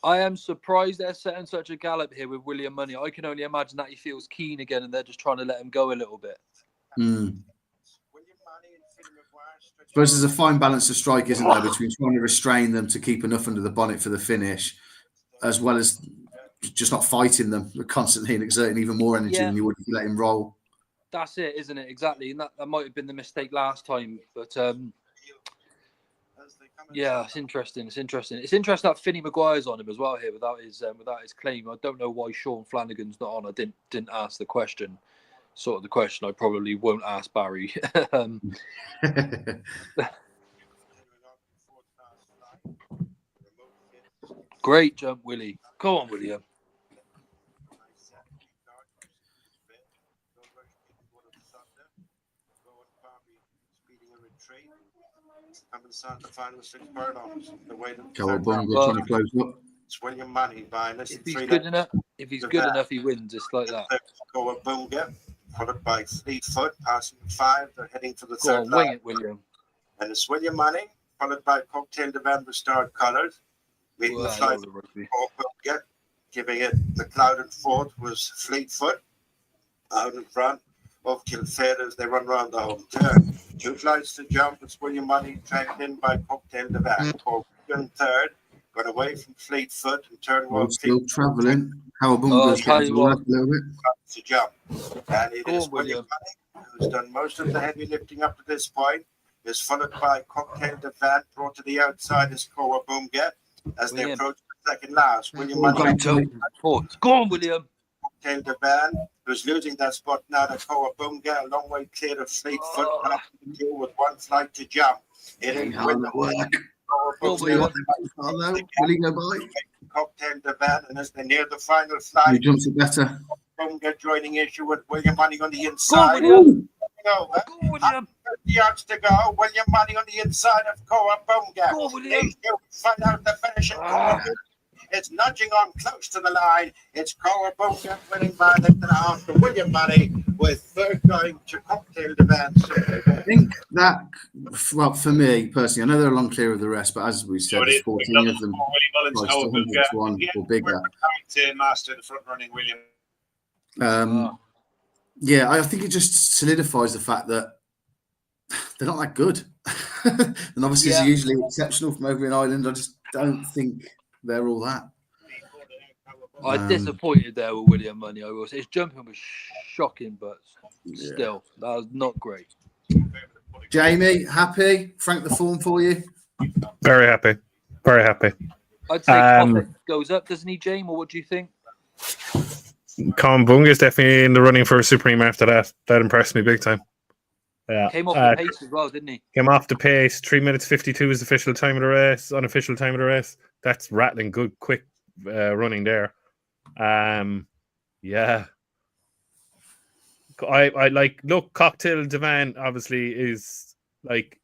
I am surprised they're setting such a gallop here with William Money. I can only imagine that he feels keen again and they're just trying to let him go a little bit. I suppose there's a fine balance of strike, isn't there, between trying to restrain them to keep enough under the bonnet for the finish, as well as just not fighting them constantly and exerting even more energy than you would if you let him roll. That's it, isn't it? Exactly. And that might have been the mistake last time. But yeah, it's interesting. It's interesting that Finney Maguire's on him as well here without his claim. I don't know why Sean Flanagan's not on. I didn't ask the question. Sort of the question I probably won't ask Barry. Great jump, Willie. Come on, William. coming to the final 6 furlongs. The way that Cowabunga trying to close up. it's William Money by less If than he's 3 good lengths. enough, he wins. It's like that. Cowabunga, followed by Fleetfoot, passing 5. They're heading for the Go third on, wing line. it, William. And it's William Money, followed by Cocktail Divan with starred colours. Meeting Well, the I flight love the rugby. Cowabunga, giving it the clouded fourth was Fleetfoot. Out in front of Kilfair as they run round the home turn. 2 flights to jump. It's William Money tracked in by Cocktail Divan. Corbin third, got away from Fleetfoot and turned Oh, one still travelling. Cowabunga's tell getting you to the what. left a little bit. to jump. And it Go is on, William Money who's done most of the heavy lifting up to this point. Is followed by Cocktail Divan, brought to the outside is Cowabunga as they William. approach the second last. William Oh, Money. Go on, William. Cocktail Divan, who's losing that spot now to Cowabunga, a long way clear of Fleetfoot, deal with 1 flight to jump. It is Hard at work. Go on, See what William. they think. Will he go by? Cocktail Divan, and as they near the final Who flight, jumps it better? Cowabunga joining issue with William Money on the Go on, inside. William. Over. Go on, William. 50 yards to go. William Money on the inside of Cowabunga. Go on, William. They still find out the finish. It's nudging on close to the line. It's Cowabunga winning by a length and a half to William Money, with third going to Cocktail Divan. I think that, well, for me personally, I know they're a long clear of the rest, but as we said, there's 14 of them priced 100 to 1 or bigger. Master, the front running William. Yeah, I think it just solidifies the fact that they're not that good. And obviously, it's usually exceptional from over in Ireland. I just don't think they're all that. I'm disappointed there with William Money. I was. His jumping was shocking, but still, that was not great. Jamie, happy? Frank, the form for you? Very happy. Very happy. I'd say Coffin goes up, doesn't he, James? Or what do you think? Cowabunga is definitely in the running for a Supreme after that. That impressed me big time. Yeah. Came off the pace as well, didn't he? Came off the pace. 3 minutes 52 is the official time of the race. Unofficial time of the race. That's rattling good, quick running there. Yeah. I like, look, Cocktail Divan obviously is like,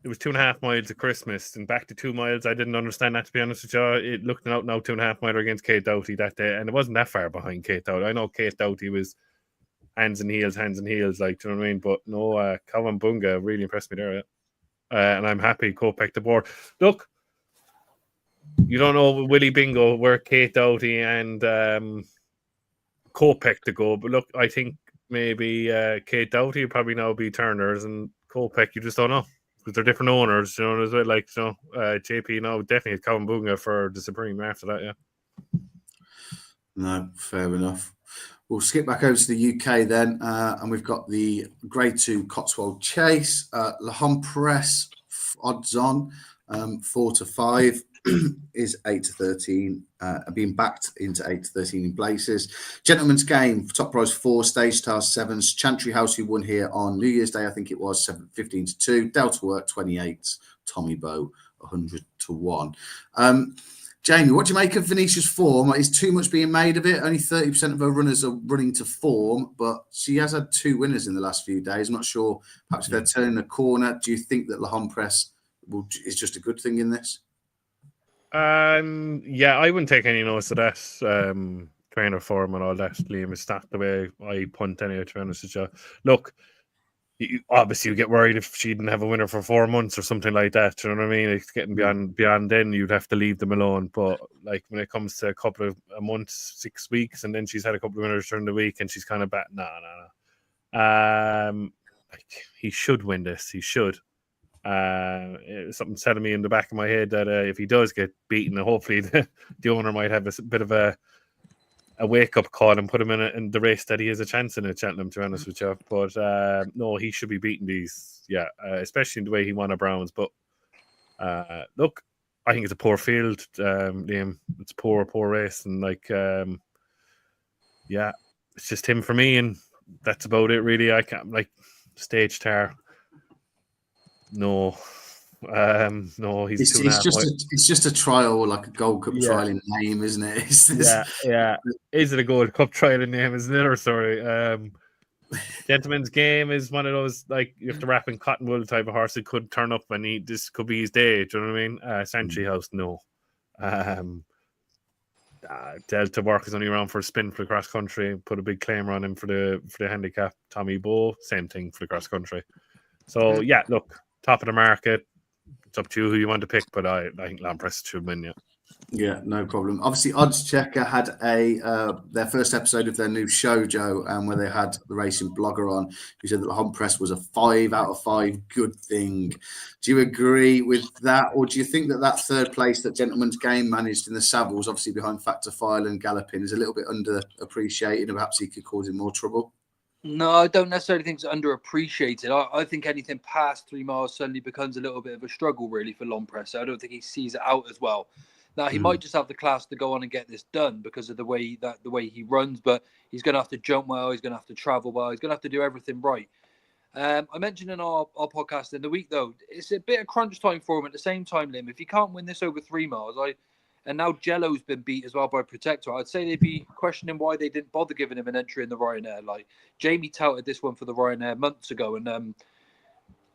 it was 2.5 miles of Christmas and back to 2 miles. I didn't understand that, to be honest with you. It looked out now 2.5 miles against Kate Doughty that day, and it wasn't that far behind Kate Doughty. I know Kate Doughty was hands and heels, like, do you know what I mean? But no, Cowabunga really impressed me there, yeah. And I'm happy Kopek the board. Look, you don't know Willie Bingo where Kate Doughty and Kopek to go, but look, I think maybe Kate Doughty will probably now be Turners, and Kopek, you just don't know. Because they're different owners, you know, as well. Like, you know, JP now definitely Cowabunga for the Supreme after that, yeah. No, fair enough. We'll skip back over to the UK then, and we've got the Grade 2 Cotswold Chase. La Homme Press odds on 4 to 5 is 8 to 13, being backed into 8 to 13 in places. Gentleman's Game, top prize 4, Stage Stars 7s. Chantry House, who won here on New Year's Day, I think it was 15 to 2. Delta Work 28, Tommy Bow 100 to 1. Jamie, what do you make of Venetia's form? Is too much being made of it? Only 30% of her runners are running to form, but she has had 2 winners in the last few days. I'm not sure, perhaps if they're turning a corner. Do you think that La Homme Press is just a good thing in this? Yeah, I wouldn't take any notice of that. Trainer form and all that. Liam is stacked the way I punt anyway, to be honest with you. Look, obviously you get worried if she didn't have a winner for 4 months or something like that. You know what I mean? It's getting beyond then, you'd have to leave them alone. But like when it comes to a month, 6 weeks, and then she's had a couple of winners during the week, and she's kind of back. No. Like, he should win this. He should. Something telling me in the back of my head that if he does get beaten, hopefully the owner might have a bit of a wake-up call and put him in the race that he has a chance in at Cheltenham, to be honest with you. But no, he should be beating these, especially in the way he won at Browns. But look, I think it's a poor field, Liam. It's a poor race, and like, it's just him for me, and that's about it, really. I can't, like, Stage Tar. No, he's it's just a trial, like a Gold Cup trial in name, isn't it? Yeah. Is it a Gold Cup trial in name? Is another story. Gentleman's Game is one of those, like, you have to wrap in cotton wool type of horse that could turn up and this could be his day. Do you know what I mean? Santry House, no. Delta Work is only around for a spin for the cross country. Put a big claimer on him for the handicap. Tommy Bow, same thing for the cross country. So yeah, look, top of the market. It's up to you who you want to pick, but I think Lampress should win. Yeah, no problem. Obviously, Odds Checker had their first episode of their new show, Joe, where they had the racing blogger on, who said that the Hump Press was a 5 out of 5 good thing. Do you agree with that, or do you think that third place that Gentleman's Game managed in the Savills, obviously behind Factor File and Galloping, is a little bit underappreciated, and perhaps he could cause him more trouble? No, I don't necessarily think it's underappreciated. I think anything past 3 miles suddenly becomes a little bit of a struggle, really, for Lampress. I don't think he sees it out as well. Now, he might just have the class to go on and get this done because of the way he runs, but he's going to have to jump well, he's going to have to travel well, he's going to have to do everything right. I mentioned in our podcast in the week, though, it's a bit of crunch time for him at the same time, Lim. If he can't win this over 3 miles, and now Jello's been beat as well by Protector, I'd say they'd be questioning why they didn't bother giving him an entry in the Ryanair. Like, Jamie touted this one for the Ryanair months ago, and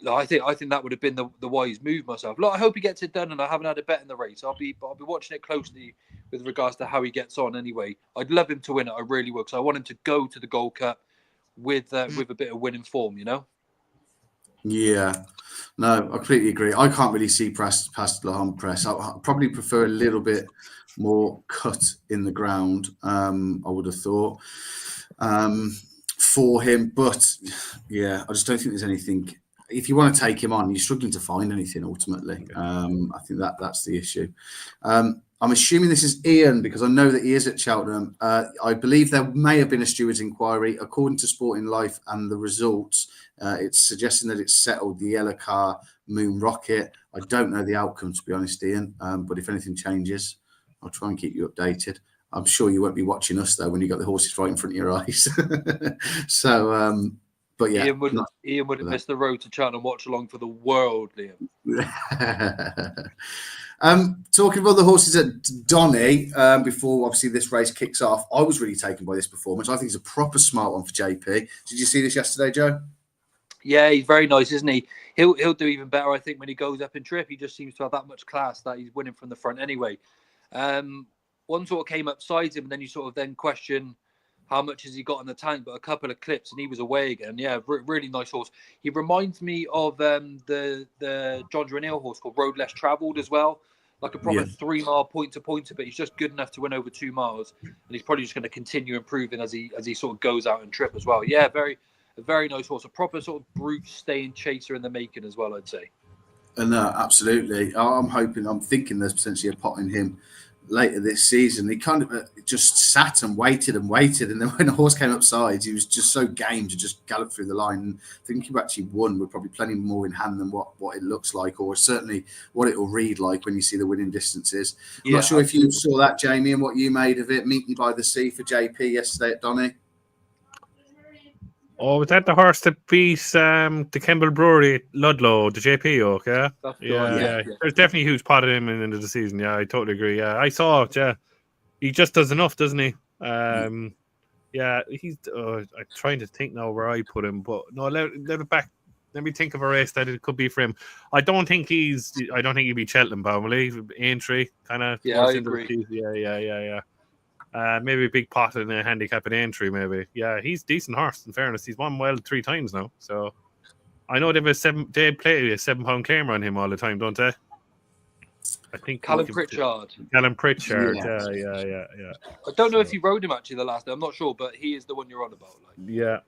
I think that would have been the wise move myself. Look, I hope he gets it done, and I haven't had a bet in the race. I'll be watching it closely with regards to how he gets on. Anyway, I'd love him to win it. I really would, because I want him to go to the Gold Cup with a bit of winning form. You know. Yeah, no, I completely agree. I can't really see past the Hump Press. I probably prefer a little bit more cut in the ground. I would have thought for him, but yeah, I just don't think there's anything. If you want to take him on, you're struggling to find anything ultimately. I think that's the issue. I'm assuming this is Ian because I know that he is at Cheltenham. I believe there may have been a steward's inquiry. According to Sporting Life and the results, it's suggesting that it's settled the yellow car Moon Rocket. I don't know the outcome, to be honest, Ian. But if anything changes, I'll try and keep you updated. I'm sure you won't be watching us, though, when you got the horses right in front of your eyes. So... but yeah, Ian wouldn't miss the road to Cheltenham watch along for the world, Liam. Talking about the horses at Donny, before obviously this race kicks off, I was really taken by this performance. I think it's a proper smart one for JP. Did you see this yesterday, Joe? Yeah, he's very nice, isn't he? He'll do even better, I think, when he goes up in trip. He just seems to have that much class that he's winning from the front anyway. One sort of came up sides him, and then you sort of then question how much has he got in the tank, but a couple of clips and he was away again. Yeah, really nice horse. He reminds me of the John O'Neill horse called Road Less Travelled as well. Like a proper 3 mile point to pointer, but he's just good enough to win over 2 miles. And he's probably just going to continue improving as he sort of goes out and trip as well. Yeah, a very nice horse. A proper sort of brute staying chaser in the making as well, I'd say. No, absolutely. I'm thinking there's potentially a pot in him later this season. He kind of just sat and waited, and then when the horse came up sides, he was just so game to just gallop through the line. And I think he actually won with probably plenty more in hand than what it looks like, or certainly what it will read like when you see the winning distances. I'm not sure if you saw that, Jamie, and what you made of it. Meet Me by the Sea for JP yesterday at Donny. Oh, was that the horse that beat the Kemble Brewery at Ludlow, the JP Oak, yeah? Yeah. There's definitely a huge pot of him in the end of the season. Yeah, I totally agree. Yeah, I saw it, yeah. He just does enough, doesn't he? Yeah, he's... I'm trying to think now where I put him, but no, let it back. Let me think of a race that it could be for him. I don't think he'd be Cheltenham, probably. Aintree, kind of. Yeah, I agree. Yeah. Maybe a big pot in a handicap at Aintree, maybe. Yeah, he's a decent horse, in fairness. He's won well 3 times now. So I know they play a 7-pound claimer on him all the time, don't they? I think Callum Pritchard. Yeah. I don't know if he rode him actually the last day. I'm not sure, but he is the one you're on about. Like. Yeah.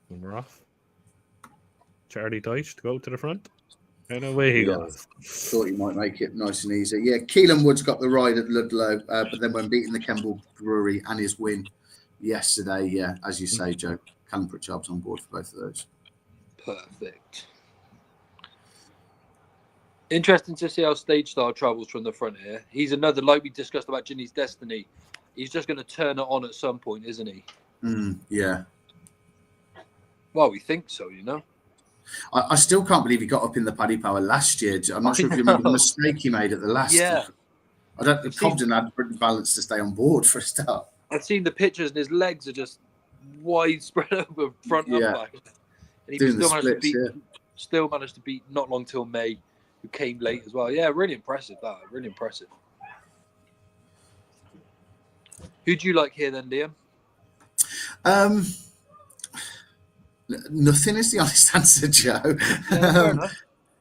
And we're off. Charlie Dyche to go to the front. And away he goes. Thought he might make it nice and easy. Yeah, Keelan Woods got the ride at Ludlow, but then when beating the Kemble Brewery and his win yesterday, yeah, as you say, Joe, Callum Pritchard's on board for both of those. Perfect. Interesting to see how Stage Star travels from the front here. He's another, like we discussed about Ginny's Destiny. He's just going to turn it on at some point, isn't he? Yeah. Well, we think so, you know. I still can't believe he got up in the Paddy Power last year. I'm not sure if you remember the mistake he made at the last. Yeah. Cobden had balance to stay on board for a start. I've seen the pictures and his legs are just wide spread over front and back, and he Doing still the managed splits, to beat. Still managed to beat Not Long Till May, who came late as well. Yeah, really impressive. Really impressive. Who do you like here then, Liam? Nothing is the honest answer, Joe.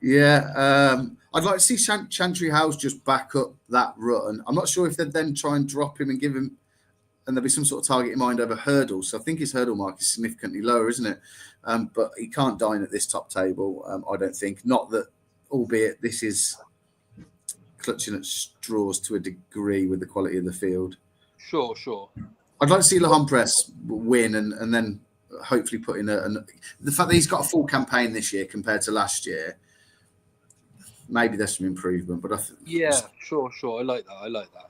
Yeah, fair enough. I'd like to see Chantry House just back up that run. I'm not sure if they'd then try and drop him and give him, and there'll be some sort of target in mind over hurdles. So I think his hurdle mark is significantly lower, isn't it? But he can't dine at this top table, I don't think. Not that, albeit this is clutching at straws to a degree with the quality of the field. Sure. I'd like to see La Press win and then hopefully put in the fact that he's got a full campaign this year compared to last year. Maybe there's some improvement, but sure. I like that.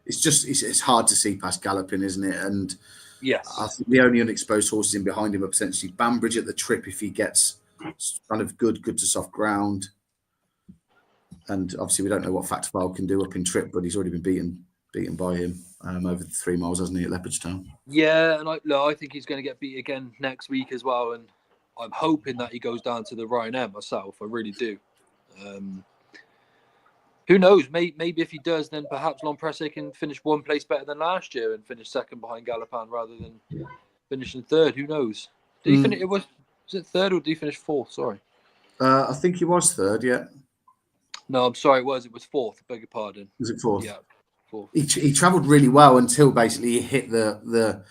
It's hard to see past Galloping, isn't it? And yes, I think the only unexposed horses in behind him are potentially Banbridge at the Trip if he gets kind of good to soft ground. And obviously we don't know what Fact File can do up in Trip, but he's already been beaten by him over the 3 miles, hasn't he, at Leopardstown? Yeah, and I think he's going to get beat again next week as well. And I'm hoping that he goes down to the Ryanair myself. I really do. Who knows? Maybe if he does, then perhaps Lompresse can finish one place better than last year and finish second behind Galopin rather than finishing third. Who knows? Did he finish? Was it third or did he finish fourth? Sorry. I think he was third. Yeah. No, I'm sorry. It was fourth. Beg your pardon. Was it fourth? Yeah, fourth. He travelled really well until basically he hit the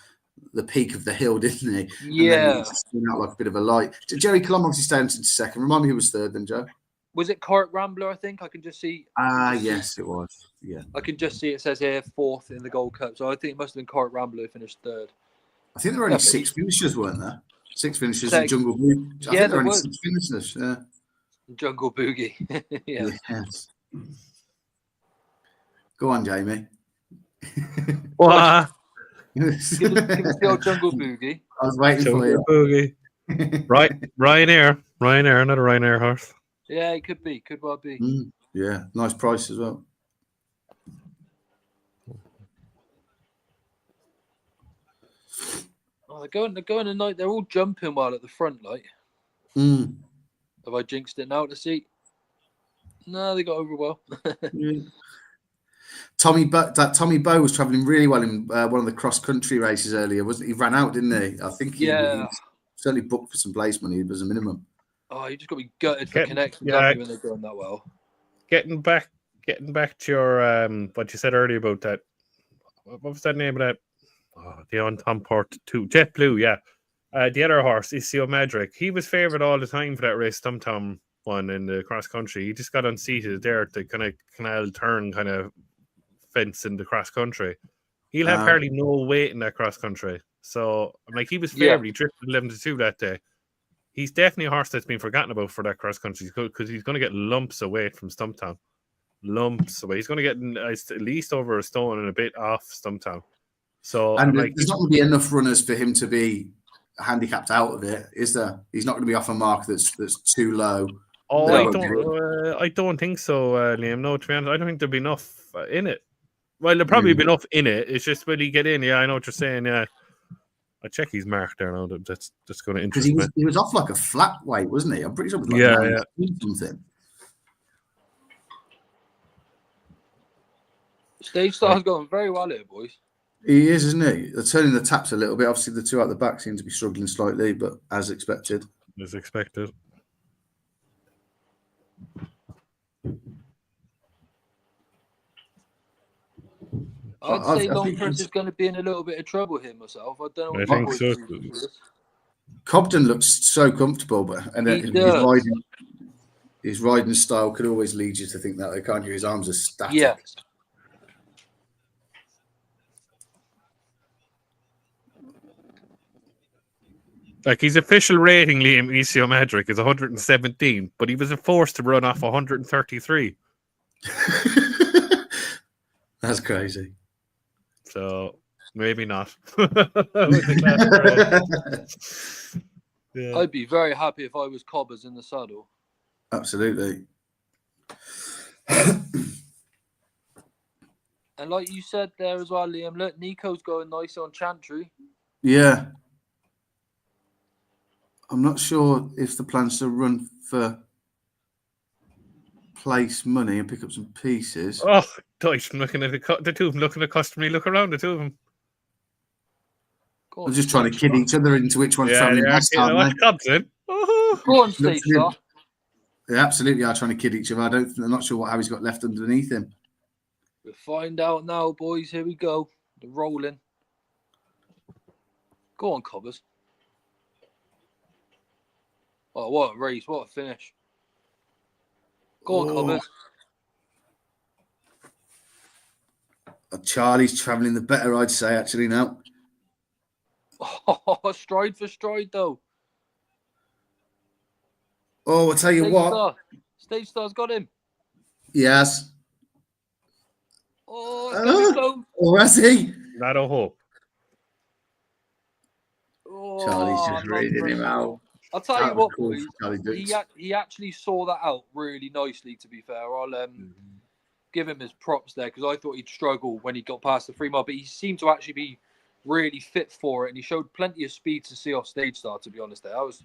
peak of the hill, didn't he? Yeah. And then he out like a bit of a light. Jerry Colom obviously stayed into second. Remind me who was third then, Joe? Was it Cork Rambler? I think I can just see. Yes, it was. Yeah. I can just see it says here fourth in the Gold Cup. So I think it must have been Cork Rambler who finished third. I think there were only 6 finishers, weren't there? 6 finishers in Jungle Boogie. I think there were only 6 finishers. Yeah. Jungle Boogie. Yeah. Yes. Go on, Jamie. What? Give us the old Jungle Boogie. I was waiting for you. Boogie. Right, Ryanair, not a Ryanair horse. Yeah, it could be. Could well be. Yeah, nice price as well. Oh, they're going tonight. They're all jumping well at the front, like. Have I jinxed it now to see? No, they got over well. Tommy Bow was travelling really well in one of the cross country races earlier, wasn't he? He ran out, didn't he? I think he certainly booked for some place money as a minimum. Oh, you just got to be gutted for connections when they're going that well. Getting back to your what you said earlier about that. What was that name of that? Oh, the on Tom Port 2 JetBlue, yeah. The other horse, Isio Madrick, he was favoured all the time for that race, Tom one in the cross country. He just got unseated there at the kind of canal turn kind of fence in the cross country. He'll have hardly no weight in that cross country. So, like, he was favoured. He drifted 11-2 that day. He's definitely a horse that's been forgotten about for that cross country because he's going to get lumps of weight from Stumptown. Lumps away. He's going to get at least over a stone and a bit off Stumptown. So, and there's not going to be enough runners for him to be handicapped out of it, is there? He's not going to be off a mark that's too low. Oh, I don't think so, Liam. No, to be honest, I don't think there'll be enough in it. Well, there'll probably be enough in it. It's just will he get in? Yeah, I know what you're saying. Yeah, I check his mark there now. That's going to interest me. He was off like a flat weight, wasn't he? I'm pretty sure it was like something. Stage Star's going very well here, boys. He is, isn't he? They're turning the taps a little bit. Obviously, the two out the back seem to be struggling slightly, but as expected. As expected. I'd say Longford is going to be in a little bit of trouble here myself. I don't know. I think so. Cobden looks so comfortable, but his riding style could always lead you to think that, can't you? His arms are static. Yeah. Like, his official rating, Liam Isio Madrick, is 117, but he was forced to run off 133. That's crazy. So, maybe not. Yeah. I'd be very happy if I was Cobbers in the saddle. Absolutely. And like you said there as well, Liam, look, Nico's going nice on Chantry. Yeah. I'm not sure if the plan's to run for place money and pick up some pieces. Oh, Dyson looking at the two of them, looking at customary look around the two of them. They're just trying to kid each other into which one's travelling best, aren't what comes in? Oh. Go on, Stage Star. They absolutely are trying to kid each other. I'm not sure what Harry's got left underneath him. We'll find out now, boys. Here we go. They're rolling. Go on, Cobbers. Oh, what a race. What a finish. Go on, Cobbers. Charlie's travelling the better, I'd say, actually, now. Oh, stride for stride, though. Oh, I'll tell you what. Stage Star's got him. Yes. Oh, it's going to be close. Or has he? Not a hope. Oh, Charlie's just reading him out. I'll tell you what, boys. Charlie He actually saw that out really nicely, to be fair. I'll give him his props there because I thought he'd struggle when he got past the 3 mile, but he seemed to actually be really fit for it, and he showed plenty of speed to see off Stage Star, to be honest. That was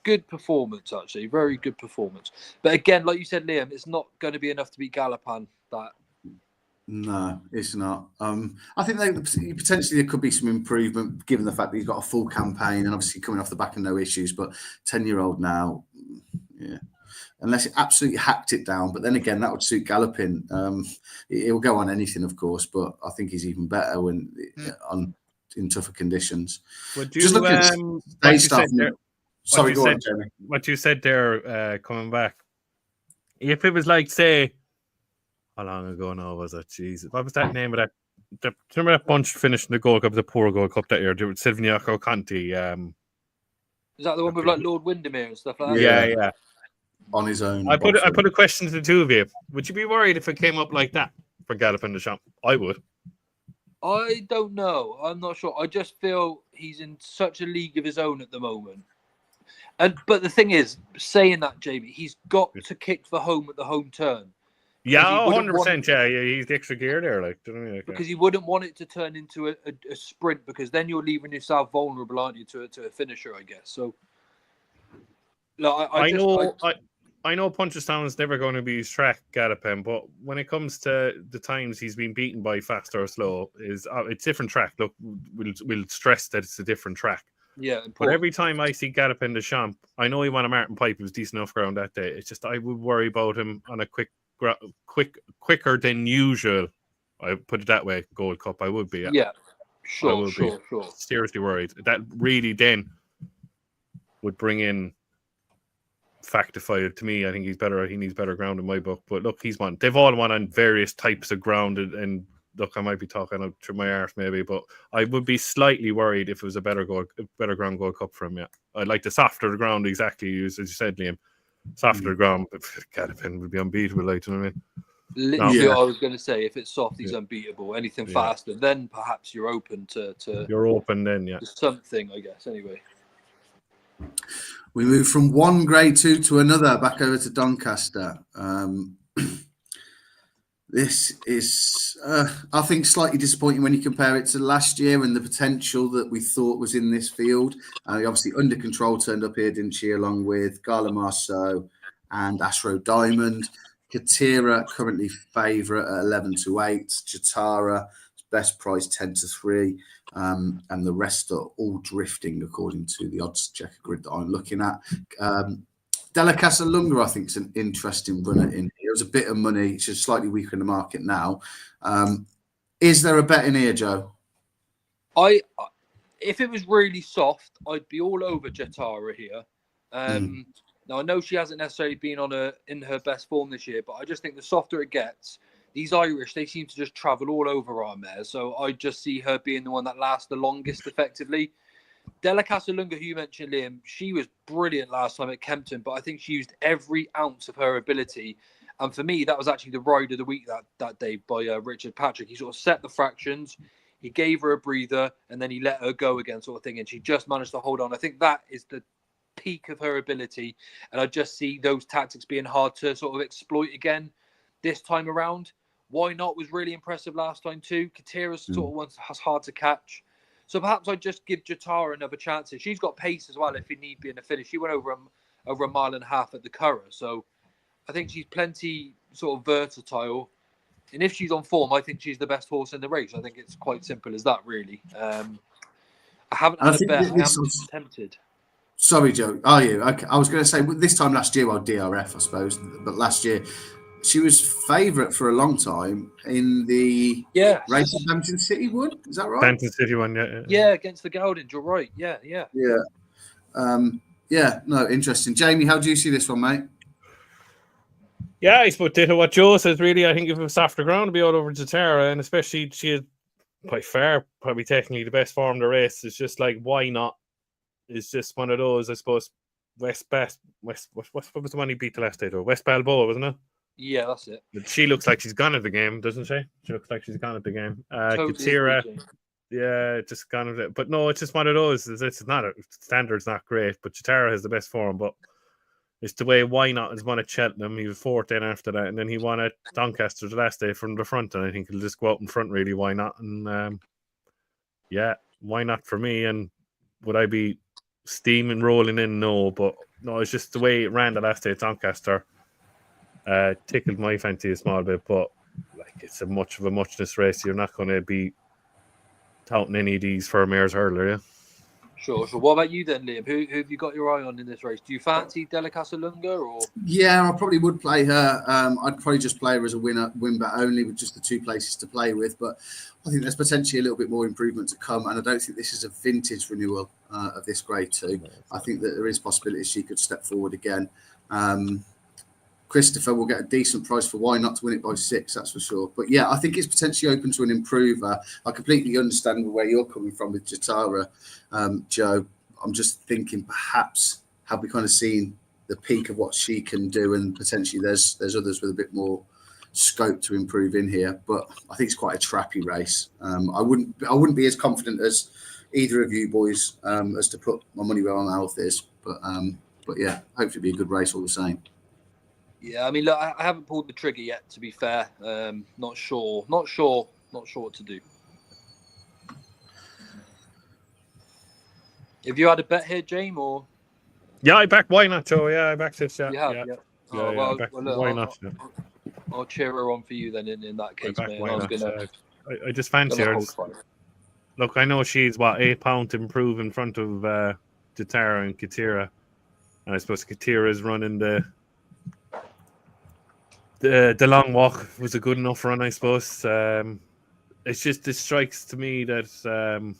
good performance, actually. Very good performance. But again, like you said, Liam, it's not going to be enough to beat Galapan. No, it's not. I think potentially there could be some improvement given the fact that he's got a full campaign and obviously coming off the back of no issues. But 10-year-old now, yeah, unless it absolutely hacked it down. But then again, that would suit Galloping. It will go on anything, of course, but I think he's even better when in tougher conditions. Would you, just look at stage stuff. Sorry, go on, Jeremy. What you said there, coming back. If it was like, say, how long ago now was it? Jesus, what was that name of that? Remember that bunch finishing the Gold Cup, the poor Gold Cup that year? Silviniaco Conti. Is that the one with like Lord Windermere and stuff like that? Yeah. On his own. I put a question to the two of you. Would you be worried if it came up like that for Galloping the Champ? I would. I don't know. I'm not sure. I just feel he's in such a league of his own at the moment. But the thing is, saying that, Jamie, he's got to kick for home at the home turn. Yeah, 100%. Yeah, he's the extra gear there, like, do you know what I mean? Because you wouldn't want it to turn into a sprint, because then you're leaving yourself vulnerable, aren't you, to a finisher, I guess. So, I know Punchestown is never going to be his track, Gallopin, but when it comes to the times he's been beaten by fast or slow, it's a different track. Look, we'll stress that it's a different track. Yeah, but every time I see Gallopin the Champ, I know he won a Martin Pipe. It was decent enough ground that day. It's just I would worry about him on a quicker than usual. I put it that way. Gold Cup, I would be. Yeah, sure. Seriously worried. That really then would bring in Factified to me. I think he's better. He needs better ground in my book. But look, they've all won on various types of ground, and look, I might be talking out through my arse maybe, but I would be slightly worried if it was a better ground Gold Cup for him. Yeah, I'd like the softer the ground, exactly as you said, Liam. Softer the ground, but Gallopin would be unbeatable. Like, do you know what I mean? Literally, I was going to say, if it's soft, he's unbeatable. Anything faster, then perhaps you're open to. You're open then, yeah. To something, I guess. Anyway. We move from one Grade 2 to another, back over to Doncaster. This is, I think, slightly disappointing when you compare it to last year and the potential that we thought was in this field. Obviously, Under Control turned up here, didn't she, along with Gala Marceau and Ashro Diamond. Katira currently favourite at 11-8. Jatara best price 10-3, and the rest are all drifting according to the odds checker grid that I'm looking at. Doncaster Lunga, I think, is an interesting runner in here. It was a bit of money. It's just slightly weaker in the market now. Is there a bet in here, Joe? If it was really soft, I'd be all over Jatara here. Now, I know she hasn't necessarily been in her best form this year, but I just think the softer it gets, these Irish, they seem to just travel all over our mares. So I just see her being the one that lasts the longest effectively. Doncaster Lunga, who you mentioned, Liam, she was brilliant last time at Kempton, but I think she used every ounce of her ability. And for me, that was actually the ride of the week that day by Richard Patrick. He sort of set the fractions, he gave her a breather, and then he let her go again, sort of thing. And she just managed to hold on. I think that is the peak of her ability. And I just see those tactics being hard to sort of exploit again this time around. Why Not was really impressive last time too. Katira's sort of one has hard to catch. So perhaps I'd just give Jatara another chance. She's got pace as well if he need be in the finish. She went over a mile and a half at the Curragh. So I think she's plenty sort of versatile. And if she's on form, I think she's the best horse in the race. I think it's quite simple as that, really. I haven't had a bet. I am tempted. Sorry, Joe. Are you? Okay. I was going to say this time last year, well, DRF, I suppose, but last year she was favourite for a long time in the race of Hampton City Wood. Is that right? Hampton City one, yeah. Yeah, against the Gowdens. You're right. Yeah. No, interesting. Jamie, how do you see this one, mate? Yeah, I suppose ditto what Joe says, really. I think if it was softer ground to be all over Jatara, and especially she had by far probably technically the best form of the race. It's just like, why not? It's just one of those, I suppose. What was the one he beat the last day though? West Balboa, wasn't it? Yeah, that's it. But she looks like she's gone at the game, doesn't she? She looks like she's gone at the game. Totally Katira, just gone at it. But no, it's just one of those. It's not standard's not great, but Jatara has the best form. But it's the way Why Not has won at Cheltenham. He was fourth then after that, and then he won at Doncaster the last day from the front. And I think he'll just go out in front, really. Why not? And Why Not for me? And would I be steaming rolling in? No, but no, it's just the way it ran the last day at Doncaster. Tickled my fancy a small bit, but like it's a much of a muchness race. You're not going to be touting any of these for a mare's hurler, yeah. Sure. So what about you then, Liam? Who have you got your eye on in this race? Do you fancy Delicasa Lunga or? Yeah, I probably would play her. I'd probably just play her as a win bet only with just the two places to play with. But I think there's potentially a little bit more improvement to come, and I don't think this is a vintage renewal of this grade 2. I think that there is possibility she could step forward again. Christopher will get a decent price for Why Not to win it by 6, that's for sure. But yeah, I think it's potentially open to an improver. I completely understand where you're coming from with Jatara, Joe. I'm just thinking perhaps have we kind of seen the peak of what she can do, and potentially there's others with a bit more scope to improve in here. But I think it's quite a trappy race. I wouldn't be as confident as either of you boys as to put my money where my mouth is. But yeah, hopefully it'll be a good race all the same. Yeah, I mean, look, I haven't pulled the trigger yet. To be fair, not sure what to do. Have you had a bet here, James, or? Yeah, I backed Why Not, Joe. Yeah, I backed it. Yeah. Well, Look, Why Not? I'll cheer her on for you then. In that case, man. I just fancy her. Look, I know she's £8 to improve in front of Jatara and Katira, and I suppose Katira is running the long walk was a good enough run, I suppose. It's just, it strikes to me that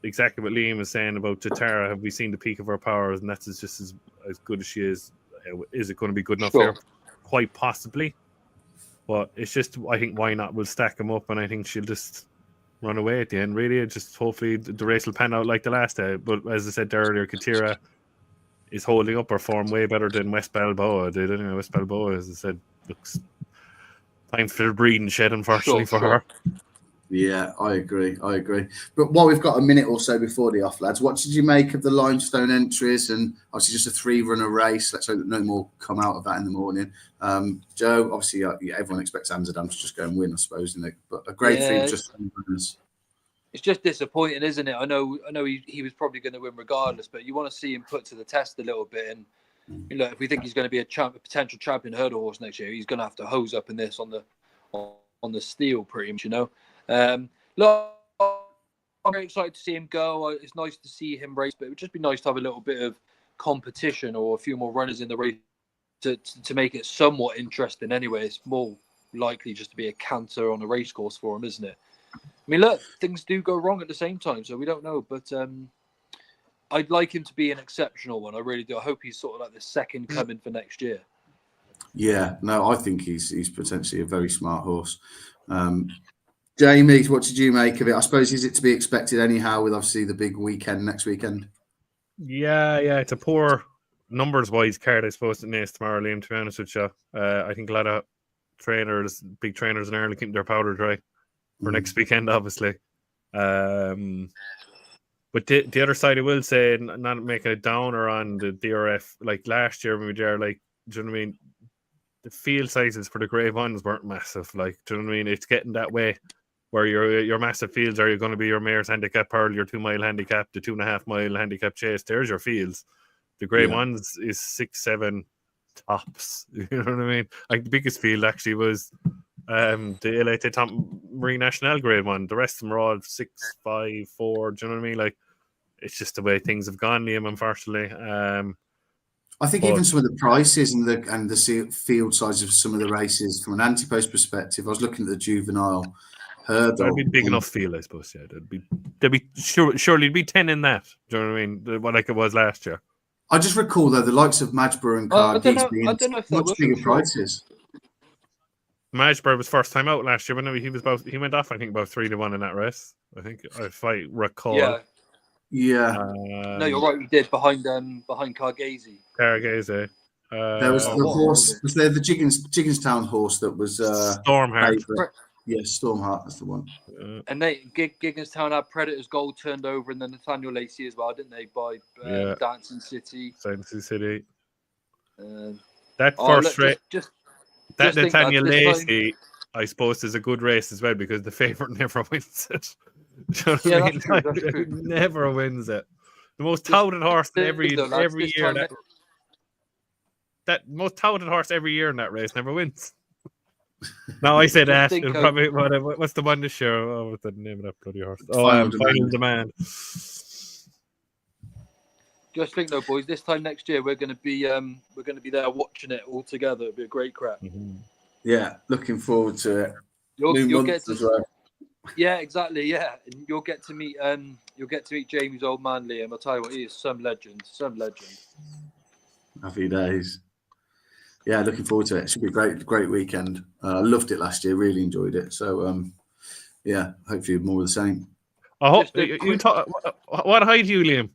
exactly what Liam was saying about Jatara. Have we seen the peak of her powers? And that's just as good as she is. Is it going to be good enough here? Quite possibly. But it's just, I think Why Not will stack them up, and I think she'll just run away at the end, really. Just hopefully the race will pan out like the last day. But as I said earlier, Katira is holding up her form way better than West Balboa did. Anyway, West Balboa, as I said, looks time for the breeding shed, unfortunately, for her. Yeah, I agree. But while we've got a minute or so before the off, lads, what did you make of the limestone entries? And obviously just a 3-runner race. Let's hope that no more come out of that in the morning. Joe, obviously everyone expects Amsterdam to just go and win, I suppose, isn't it? But a great thing, just 3 runners. It's just disappointing, isn't it? I know he was probably going to win regardless, but you want to see him put to the test a little bit. And you know, if we think he's going to be a potential champion hurdle horse next year, he's going to have to hose up in this on the steel, pretty much. You know, look, I'm very excited to see him go. It's nice to see him race, but it would just be nice to have a little bit of competition or a few more runners in the race to make it somewhat interesting. Anyway, it's more likely just to be a canter on a race course for him, isn't it? I mean, look, things do go wrong at the same time, so we don't know. But I'd like him to be an exceptional one. I really do. I hope he's sort of like the second coming for next year. Yeah, no, I think he's potentially a very smart horse. Jamie, what did you make of it? I suppose, is it to be expected anyhow with obviously the big weekend next weekend? Yeah, it's a poor numbers-wise card, I suppose, in this tomorrow, Liam, to be honest with you. I think a lot of big trainers in Ireland keep their powder dry for next weekend, obviously. But the other side, I will say, not making a downer on the DRF, like last year when we were there, like, do you know what I mean? the field sizes for the grade ones weren't massive. Like, do you know what I mean? It's getting that way where your massive fields are going to be your mare's handicap hurl, your 2 mile handicap, the 2.5 mile handicap chase. There's your fields. The grade ones is 6, 7 tops. You know what I mean? Like the biggest field actually was the LA Tom Marine National grade one. The rest of them are all 6, 5, 4. Do you know what I mean? Like, it's just the way things have gone, Liam, unfortunately. I think even some of the prices and the field size of some of the races from an anti-post perspective, I was looking at the juvenile hurdle. That'd be big enough field, I suppose. Yeah, there'd be surely be 10 in that. Do you know what I mean? Like it was last year. I just recall though the likes of Madgeborough and Cardiff being much bigger prices. Madgeborough was first time out last year, but no, he went off, I think, about 3-1 in that race. I think, if I recall. Yeah. No, you're right. We did behind Cargese. Cargese. There was the horse. Was there the Jigginstown horse that was Stormheart? Yeah, Stormheart. That's the one. And Gigginstown had Predators Gold turned over, and then Nathaniel Lacey as well, didn't they? By Dancing City. Dancing City. That first race. That Nathaniel Lacey, I suppose, is a good race as well because the favourite never wins it. You know that's true. Never wins it. The most touted horse every year. That most touted horse every year in that race never wins. No, I said that. Probably what's the one this year? Oh, what's the name of that bloody horse? Final Demand. Just think though, boys. This time next year, we're going to be there watching it all together. It'll be a great crack. Mm-hmm. Yeah, looking forward to it. You'll get to, as well. Yeah, exactly. Yeah, and you'll get to meet Jamie's old man Liam. I'll tell you what, he is some legend. Happy days. Yeah, looking forward to it. It should be a great weekend. I loved it last year. Really enjoyed it. So, yeah, hopefully more of the same. I hope what height are you, Liam?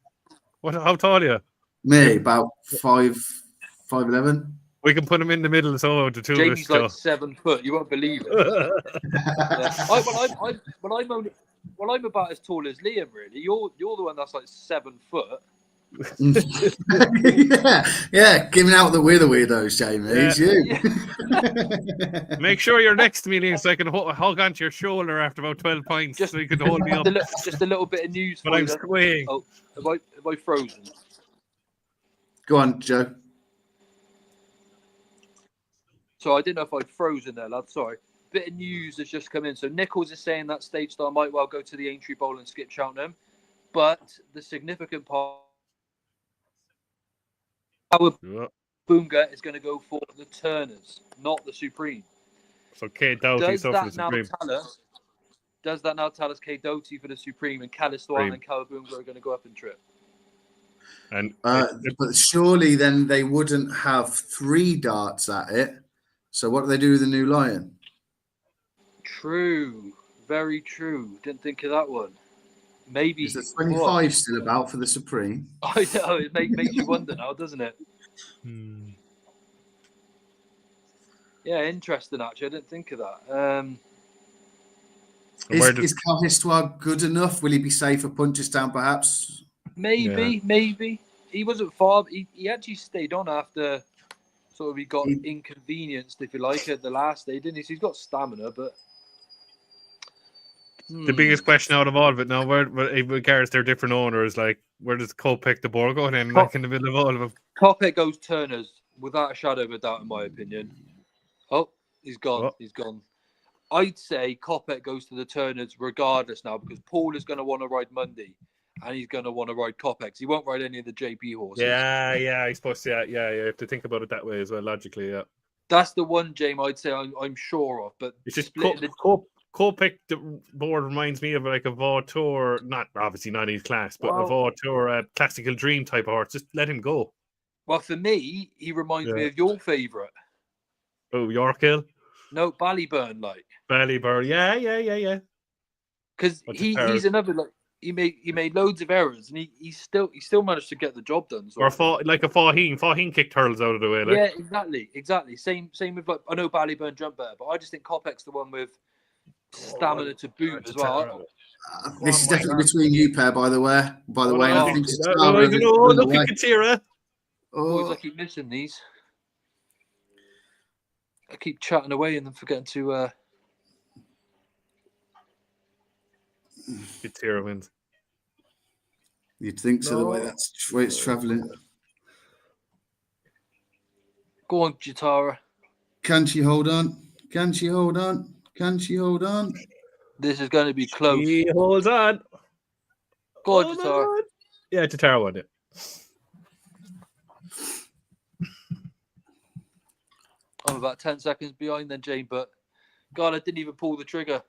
How tall are you? Me, about 5'11". We can put him in the middle, so the two of us. Jamie's like 7 foot. You won't believe it. I'm about as tall as Liam. Really, you're the one that's like 7 foot. yeah, giving out that we're the weirdos, Jamie. It's you. Yeah. Make sure you're next to me, Liam, so I can hug onto your shoulder after about 12 pints, so you can hold me up. Just a little bit of news. But I'm swaying. Oh, have I frozen? Go on, Joe. So I didn't know if I'd frozen there, lad. Sorry. Bit of news has just come in. So Nichols is saying that Stage Star might well go to the Aintree Bowl and skip Cheltenham, but the significant part. Our Boonga is going to go for the Turners, not the Supreme. So Kate Doughty for the Supreme. Does that now tell us Kate Doughty for the Supreme and Calistoan and Cowabunga are going to go up in trip? And but surely then they wouldn't have 3 darts at it. So what do they do with the New Lion? True. Very true. Didn't think of that one. Maybe is the 25 still about for the Supreme? I know, it makes you wonder now, doesn't it? Yeah, interesting actually. I didn't think of that. Is Cal Histoire good enough? Will he be safe for Punchestown perhaps? Maybe. He wasn't far. He actually stayed on after sort of he got inconvenienced, if you like, at the last day, didn't he? So he's got stamina, but the biggest question out of all of it now, where in regards to their different owners, like where does Kopek de Boer go in, like in the middle of all of them? Kopek goes Turners without a shadow of a doubt, in my opinion. Oh, he's gone. Oh. He's gone. I'd say Kopek goes to the Turners regardless now because Paul is going to want to ride Monday, and he's going to want to ride Kopek. He won't ride any of the JP horses. Yeah. I suppose. Yeah. You have to think about it that way as well, logically. Yeah. That's the one, James. I'd say I'm sure of, but it's just Kopek board reminds me of like a Vautour, obviously not his class, but a Vautour classical dream type of horse. Just let him go. Well, for me, he reminds me of your favourite. Oh, York Hill? No, Ballyburn, like. Ballyburn, yeah. Because he's another, like, he made loads of errors, and he still managed to get the job done. Or like a Faheen kicked hurls out of the way. Like. Yeah, exactly. Same with, like, I know Ballyburn jumped better, but I just think Kopek's the one with stamina to boot as well. This is definitely between you pair, by the way. And I think look at Katira. Always I keep missing these. I keep chatting away and then forgetting to. It's here wins. You'd think so, the way it's travelling. Go on, Jatara. Can she hold on? Can she hold on? Can she hold on? This is going to be close. He holds on. Go on, Jatara. Yeah, Jatara won it. I'm about 10 seconds behind then, Jane, but God, I didn't even pull the trigger.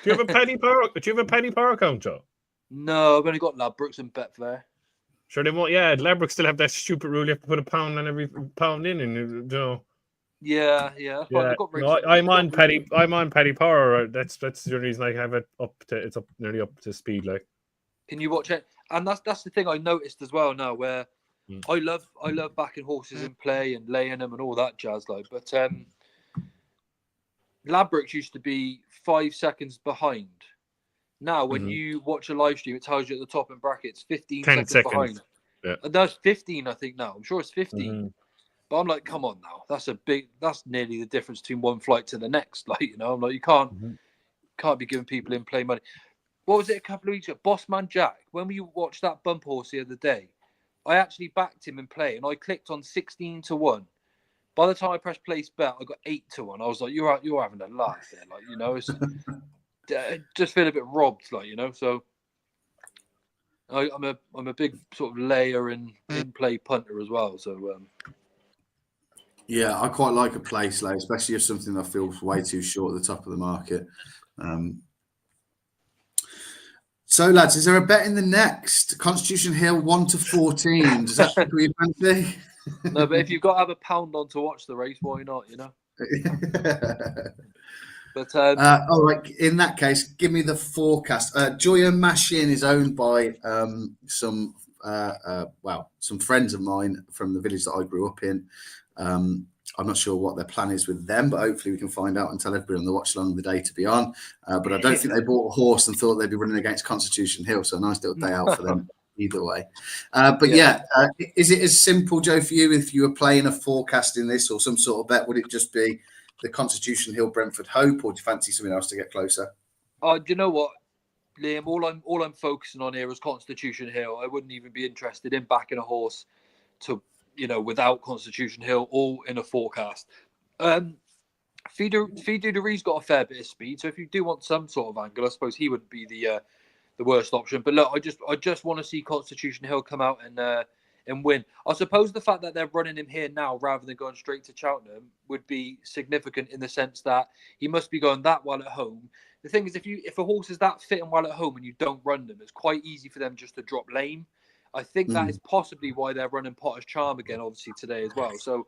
Do you have a penny power? Do you have a penny power account, Joe? No, I've only got Ladbrokes and Betfair. Sure, they won't. Yeah, Ladbrokes still have that stupid rule. You have to put a pound on every pound in, and you know. Yeah. I've got No, I'm on penny power. That's the only reason I have it up to. It's up nearly up to speed. Like, can you watch it? And that's the thing I noticed as well now, where I love backing horses in play and laying them and all that jazz, like. But Ladbrokes used to be 5 seconds behind. Now, when you watch a live stream, it tells you at the top in brackets 15 seconds behind. Yeah. And that's 15, I think now. I'm sure it's 15. But I'm like, come on now. That's nearly the difference between one flight to the next. Like, you know, I'm like, you can't be giving people in play money. What was it a couple of weeks ago? Bossman Jack, when we watched that bump horse the other day, I actually backed him in play and I clicked on 16-1. By the time I pressed place bet, I got 8-1. I was like, you're having a laugh there. Like, you know, it's just feel a bit robbed, like, you know. So I'm a big sort of layer in play punter as well. So yeah, I quite like a place lay, especially if something I feel is way too short at the top of the market. So, lads, is there a bet in the next? Constitution Hill 1-14. Does that tickle your fancy? No, but if you've got to have a pound on to watch the race, why not? You know. But all right. In that case, give me the forecast. Joya Mashin is owned by some friends of mine from the village that I grew up in. I'm not sure what their plan is with them, but hopefully we can find out and tell everybody on the watch along the day to be on. But I don't think they bought a horse and thought they'd be running against Constitution Hill. So a nice little day out for them either way. Is it as simple, Joe, for you if you were playing a forecast in this or some sort of bet? Would it just be the Constitution Hill Brentford Hope, or do you fancy something else to get closer? Do you know what, Liam? All I'm focusing on here is Constitution Hill. I wouldn't even be interested in backing a horse to, you know, without Constitution Hill or in a forecast. Fido Ree's got a fair bit of speed, so if you do want some sort of angle, I suppose he would be the worst option. But look, I just want to see Constitution Hill come out and win. I suppose the fact that they're running him here now rather than going straight to Cheltenham would be significant in the sense that he must be going that well at home. The thing is, if a horse is that fit and well at home and you don't run them, it's quite easy for them just to drop lame. I think that is possibly why they're running Potter's Charm again, obviously, today as well. So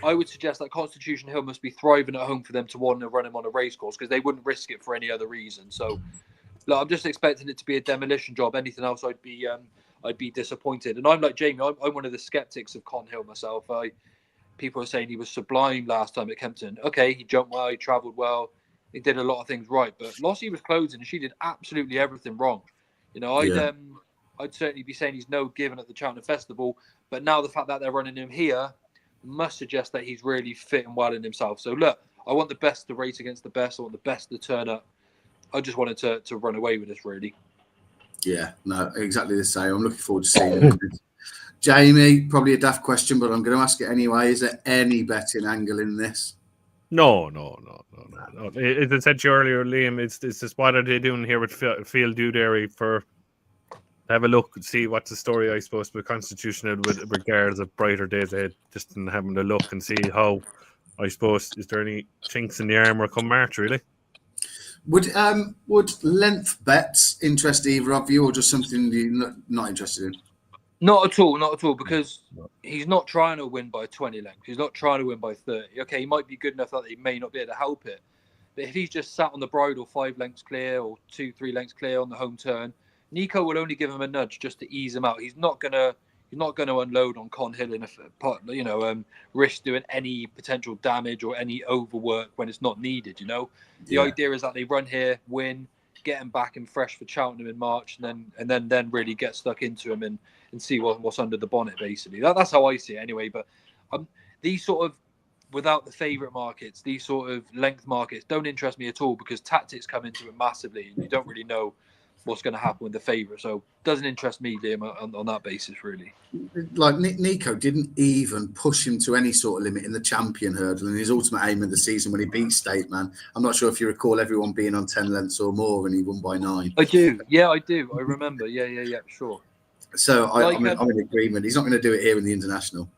I would suggest that Constitution Hill must be thriving at home for them to want to run him on a racecourse because they wouldn't risk it for any other reason. So look, I'm just expecting it to be a demolition job. Anything else, I'd be disappointed. And I'm like Jamie, I'm one of the skeptics of Con Hill myself. People are saying he was sublime last time at Kempton. Okay, he jumped well, he travelled well, he did a lot of things right. But Lossie was closing and she did absolutely everything wrong. You know, I'd certainly be saying he's no given at the Cheltenham Festival, but now the fact that they're running him here must suggest that he's really fit and well in himself. So look, I want the best to race against the best. I want the best to turn up. I just wanted to run away with this, really. Yeah, no, exactly the same. I'm looking forward to seeing it. Jamie, probably a daft question, but I'm going to ask it anyway. Is there any betting angle in this? No. As I said to you earlier, Liam, it's just what are they doing here with Field Dewberry for have a look and see what's the story, I suppose, with Constitutional with regards of brighter days ahead, just in having a look and see how, I suppose, is there any chinks in the armour come March, really? Would length bets interest either of you, or just something you're not interested in? Not at all, because he's not trying to win by 20 lengths. He's not trying to win by 30. Okay, he might be good enough that he may not be able to help it. But if he's just sat on the bridle 5 lengths clear or 2-3 lengths clear on the home turn, Nico will only give him a nudge just to ease him out. He's not gonna unload on Con Hill in risk doing any potential damage or any overwork when it's not needed. You know, the idea is that they run here, win, get him back and fresh for Cheltenham in March, and then really get stuck into him and see what's under the bonnet. Basically, that's how I see it anyway. But these sort of without the favourite markets, these sort of length markets don't interest me at all because tactics come into it massively, and you don't really know what's going to happen with the favourite. So it doesn't interest me, Liam, on that basis, really. Like Nico didn't even push him to any sort of limit in the champion hurdle, and his ultimate aim of the season when he beat State Man. I'm not sure if you recall everyone being on 10 lengths or more, and he won by 9. I do. Yeah, I do. I remember. Yeah. Sure. So I'm in agreement. He's not going to do it here in the international.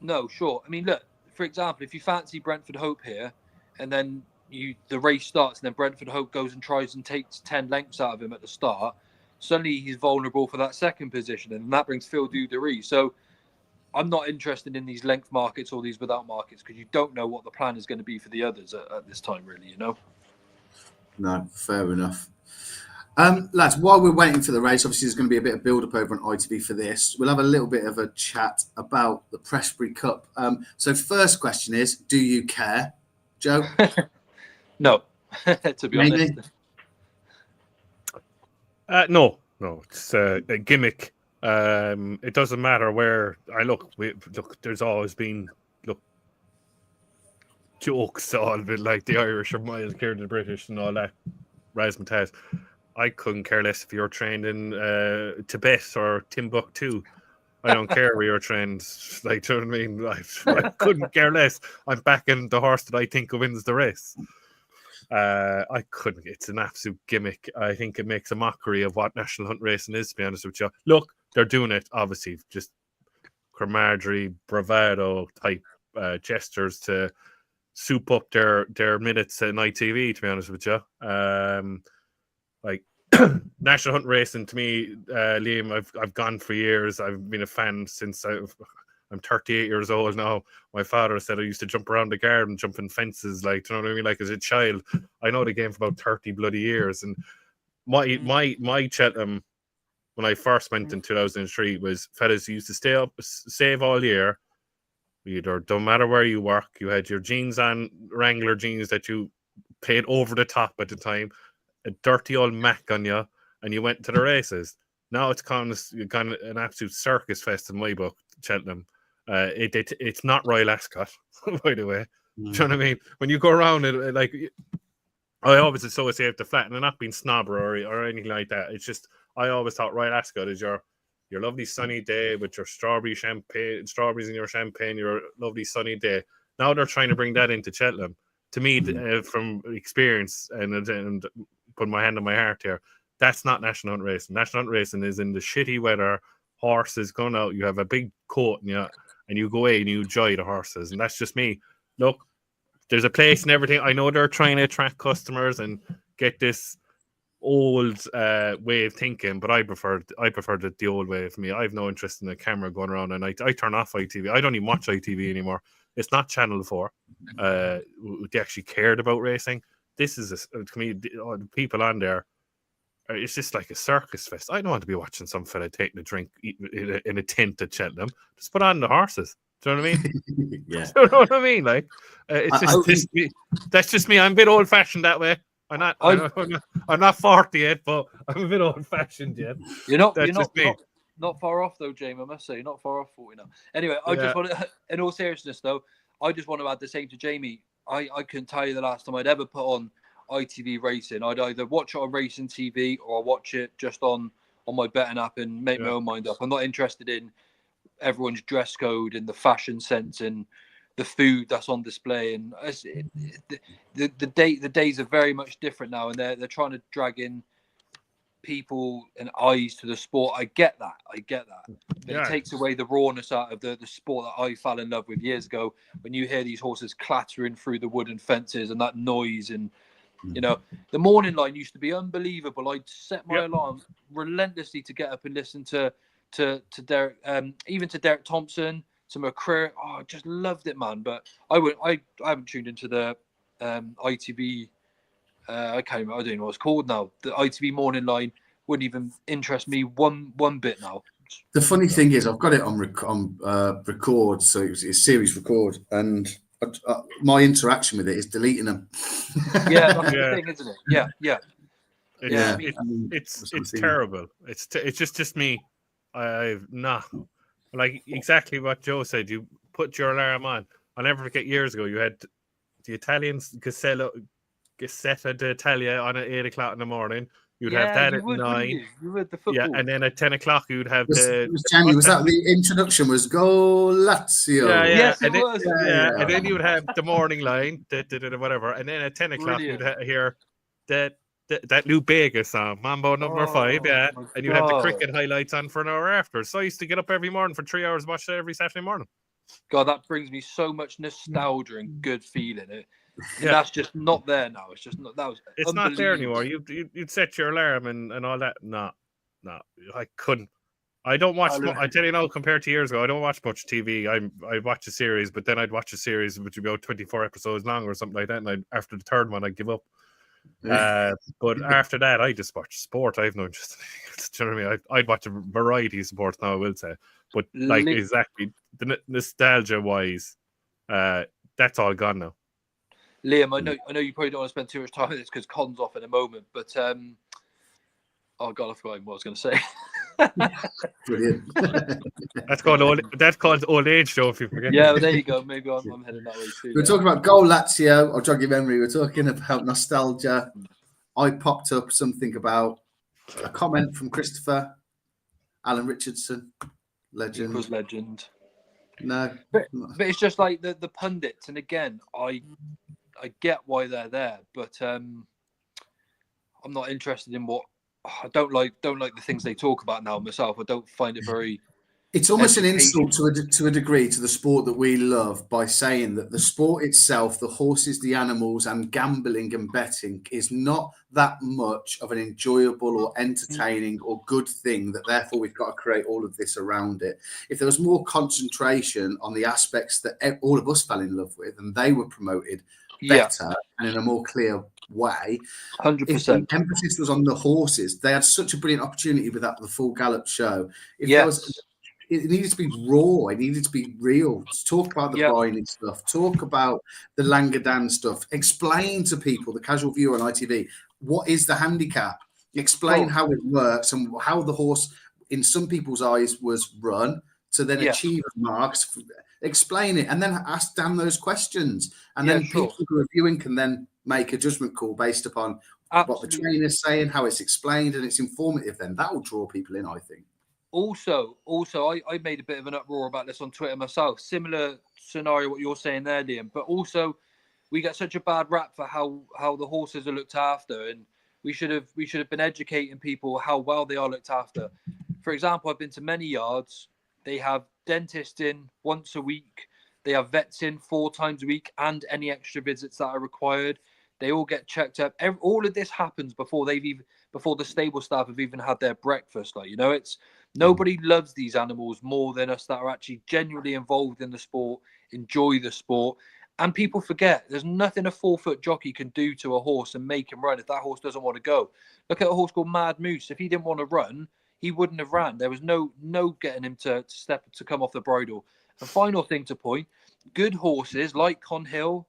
No, sure. I mean, look, for example, if you fancy Brentford Hope here, and then the race starts, and then Brentford Hope goes and tries and takes 10 lengths out of him at the start, suddenly he's vulnerable for that second position, and that brings Phil Dudery. So I'm not interested in these length markets or these without markets because you don't know what the plan is going to be for the others at this time, really, you know? No, fair enough. Lads, while we're waiting for the race, obviously there's going to be a bit of build-up over on ITV for this. We'll have a little bit of a chat about the Prestbury Cup. So first question is, do you care, Joe? No, to be honest. No, it's a gimmick. It doesn't matter where I look. There's always been jokes all of it, like the Irish are miles clear to the British and all that razzmatazz. I couldn't care less if you're trained in Tibet or Timbuktu. I don't care where you're trained. Like, do you know what I mean? I couldn't care less. I'm backing the horse that I think wins the race. I couldn't. It's an absolute gimmick. I think it makes a mockery of what national hunt racing is, to be honest with you. Look, they're doing it, obviously, just camaraderie, bravado type gestures to soup up their minutes in ITV, to be honest with you. Like national hunt racing, to me, Liam, I've gone for years. I've been a fan since I'm 38 years old now. My father said I used to jump around the garden, jumping fences, like, do you know what I mean? Like, as a child, I know the game for about 30 bloody years. And my Cheltenham, when I first went in 2003, was fellas who used to save all year. Either, don't matter where you work, you had your jeans on, Wrangler jeans that you paid over the top at the time, a dirty old Mac on you, and you went to the races. Now it's kind of an absolute circus fest in my book, Cheltenham. It's not Royal Ascot, by the way. Do you know what I mean? When you go around it, like, I always associate the flat, and not being snobber or anything like that. It's just, I always thought Royal Ascot is your lovely sunny day with your strawberries in your champagne, your lovely sunny day. Now they're trying to bring that into Cheltenham. To me, from experience and putting my hand on my heart here, that's not national hunt racing. National hunt racing is in the shitty weather, horses going out, you have a big coat and you go away and you enjoy the horses. And that's just me. Look, there's a place and everything. I know they're trying to attract customers and get this old way of thinking, but I prefer the old way for me. I have no interest in the camera going around, and I turn off ITV. I don't even watch ITV anymore. It's not Channel 4. They actually cared about racing. This is to me, the people on there, it's just like a circus fest. I don't want to be watching some fella taking a drink in a tent at Cheltenham. Just put on the horses. Do you know what I mean? Yeah. Do you know what I mean? Like, it's just me. That's just me. I'm a bit old fashioned that way. I'm not 40 yet, but I'm a bit old fashioned yet. You're not far off though, James. I must say, you're not far off 40 now. Anyway, I just want to, in all seriousness though, I just want to add the same to Jamie. I couldn't tell you the last time I'd ever put on ITV racing. I'd either watch it on racing TV or I watch it just on my betting app and make my own mind up. I'm not interested in everyone's dress code and the fashion sense and the food that's on display. And the days are very much different now, and they're trying to drag in people and eyes to the sport. I get that. But it takes away the rawness out of the sport that I fell in love with years ago. When you hear these horses clattering through the wooden fences and that noise, and the morning line used to be unbelievable. I'd set my alarm relentlessly to get up and listen to Derek, even to Derek Thompson, to McCreary. Oh, I just loved it, man. But I haven't tuned into the ITV. I can't remember. I don't know what it's called now. The ITV morning line wouldn't even interest me one bit now. The funny thing is, I've got it on record, so it's series record, and my interaction with it is deleting them. Yeah, that's the thing, isn't it? Yeah. It's terrible. It's just me. I've like exactly what Joe said. You put your alarm on. I'll never forget years ago, you had the Italians Gazzetta d'Italia on at 8 o'clock in the morning. You'd have that at 9. You would the Yeah, football. and then at 10 o'clock, you'd have Jamie, was that the introduction? Was Go Lazio? Yeah. Yes, and it was. And then you would have the morning line, whatever. And then at 10 o'clock, you'd hear that new Bega song, Mambo number 5, yeah. And you'd have the cricket highlights on for an hour after. So I used to get up every morning for 3 hours, watch that every Saturday morning. God, that brings me so much nostalgia and good feeling. That's just not there now. It's just not. It's not there anymore. You'd set your alarm and all that. No, I couldn't. I don't watch. I tell you now, compared to years ago, I don't watch much TV. I watch a series, but then I'd watch a series which would be about 24 episodes long or something like that. And after the third one, I'd give up. But after that, I just watch sport. I have no interest in anything else. Do you know what I mean? I'd watch a variety of sports now, I will say. But like exactly the nostalgia wise, that's all gone now. Liam, I know you probably don't want to spend too much time on this because Con's off in a moment, but oh God, I forgot what I was going to say. Brilliant. That's called old age, Joe. If you forget. Yeah, well, there you go. Maybe I'm heading that way too. We're talking about Go Lazio. I'll jog your memory. We're talking about nostalgia. I popped up something about a comment from Christopher Alan Richardson, legend. He was legend. No, but it's just like the pundits, and again, I get why they're there, but I'm not interested in what. I don't like the things they talk about now myself. I don't find it very. It's almost an insult to a degree to the sport that we love by saying that the sport itself, the horses, the animals, and gambling and betting is not that much of an enjoyable or entertaining or good thing that therefore we've got to create all of this around it. If there was more concentration on the aspects that all of us fell in love with and they were promoted better and in a more clear way, 100%. If the emphasis was on the horses, they had such a brilliant opportunity with the full gallop show. It needed to be raw. It needed to be real. Talk about the Bryony stuff. Talk about the Langadan stuff. Explain to people, the casual viewer on ITV, what is the handicap? Explain how it works and how the horse, in some people's eyes, was run to then achieve marks. Explain it and then ask Dan those questions. And then people who are viewing can then make a judgment call based upon what the trainer's saying, how it's explained, and it's informative. Then that will draw people in, I think. Also, I made a bit of an uproar about this on Twitter myself. Similar scenario what you're saying there, Liam. But also, we get such a bad rap for how the horses are looked after, and we should have been educating people how well they are looked after. For example, I've been to many yards. They have dentists in once a week. They have vets in 4 times a week, and any extra visits that are required. They all get checked up. All of this happens before the stable staff have even had their breakfast. It's nobody loves these animals more than us that are actually genuinely involved in the sport, enjoy the sport. And people forget there's nothing a 4-foot jockey can do to a horse and make him run if that horse doesn't want to go. Look at a horse called Mad Moose. If he didn't want to run, he wouldn't have ran. There was no getting him to come off the bridle. And final thing to point, good horses like Conhill,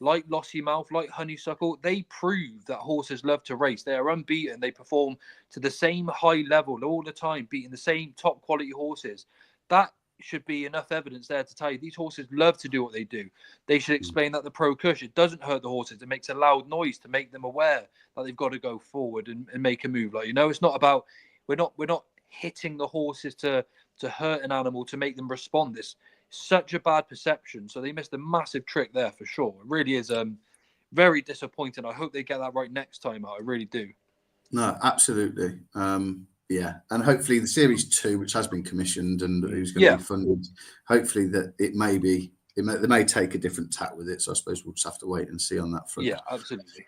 like Lossiemouth, like Honeysuckle, they prove that horses love to race. They are unbeaten. They perform to the same high level all the time, beating the same top quality horses. That should be enough evidence there to tell you these horses love to do what they do. They should explain that the Pro Cush, it doesn't hurt the horses. It makes a loud noise to make them aware that they've got to go forward and make a move. It's not about, we're not hitting the horses to hurt an animal to make them respond. It's such a bad perception. So they missed a massive trick there for sure. It really is very disappointing. I hope they get that right next time out. I really do. No, absolutely. And hopefully the series 2, which has been commissioned and who's going to be funded, hopefully that they may take a different tack with it. So I suppose we'll just have to wait and see on that front. Yeah, absolutely.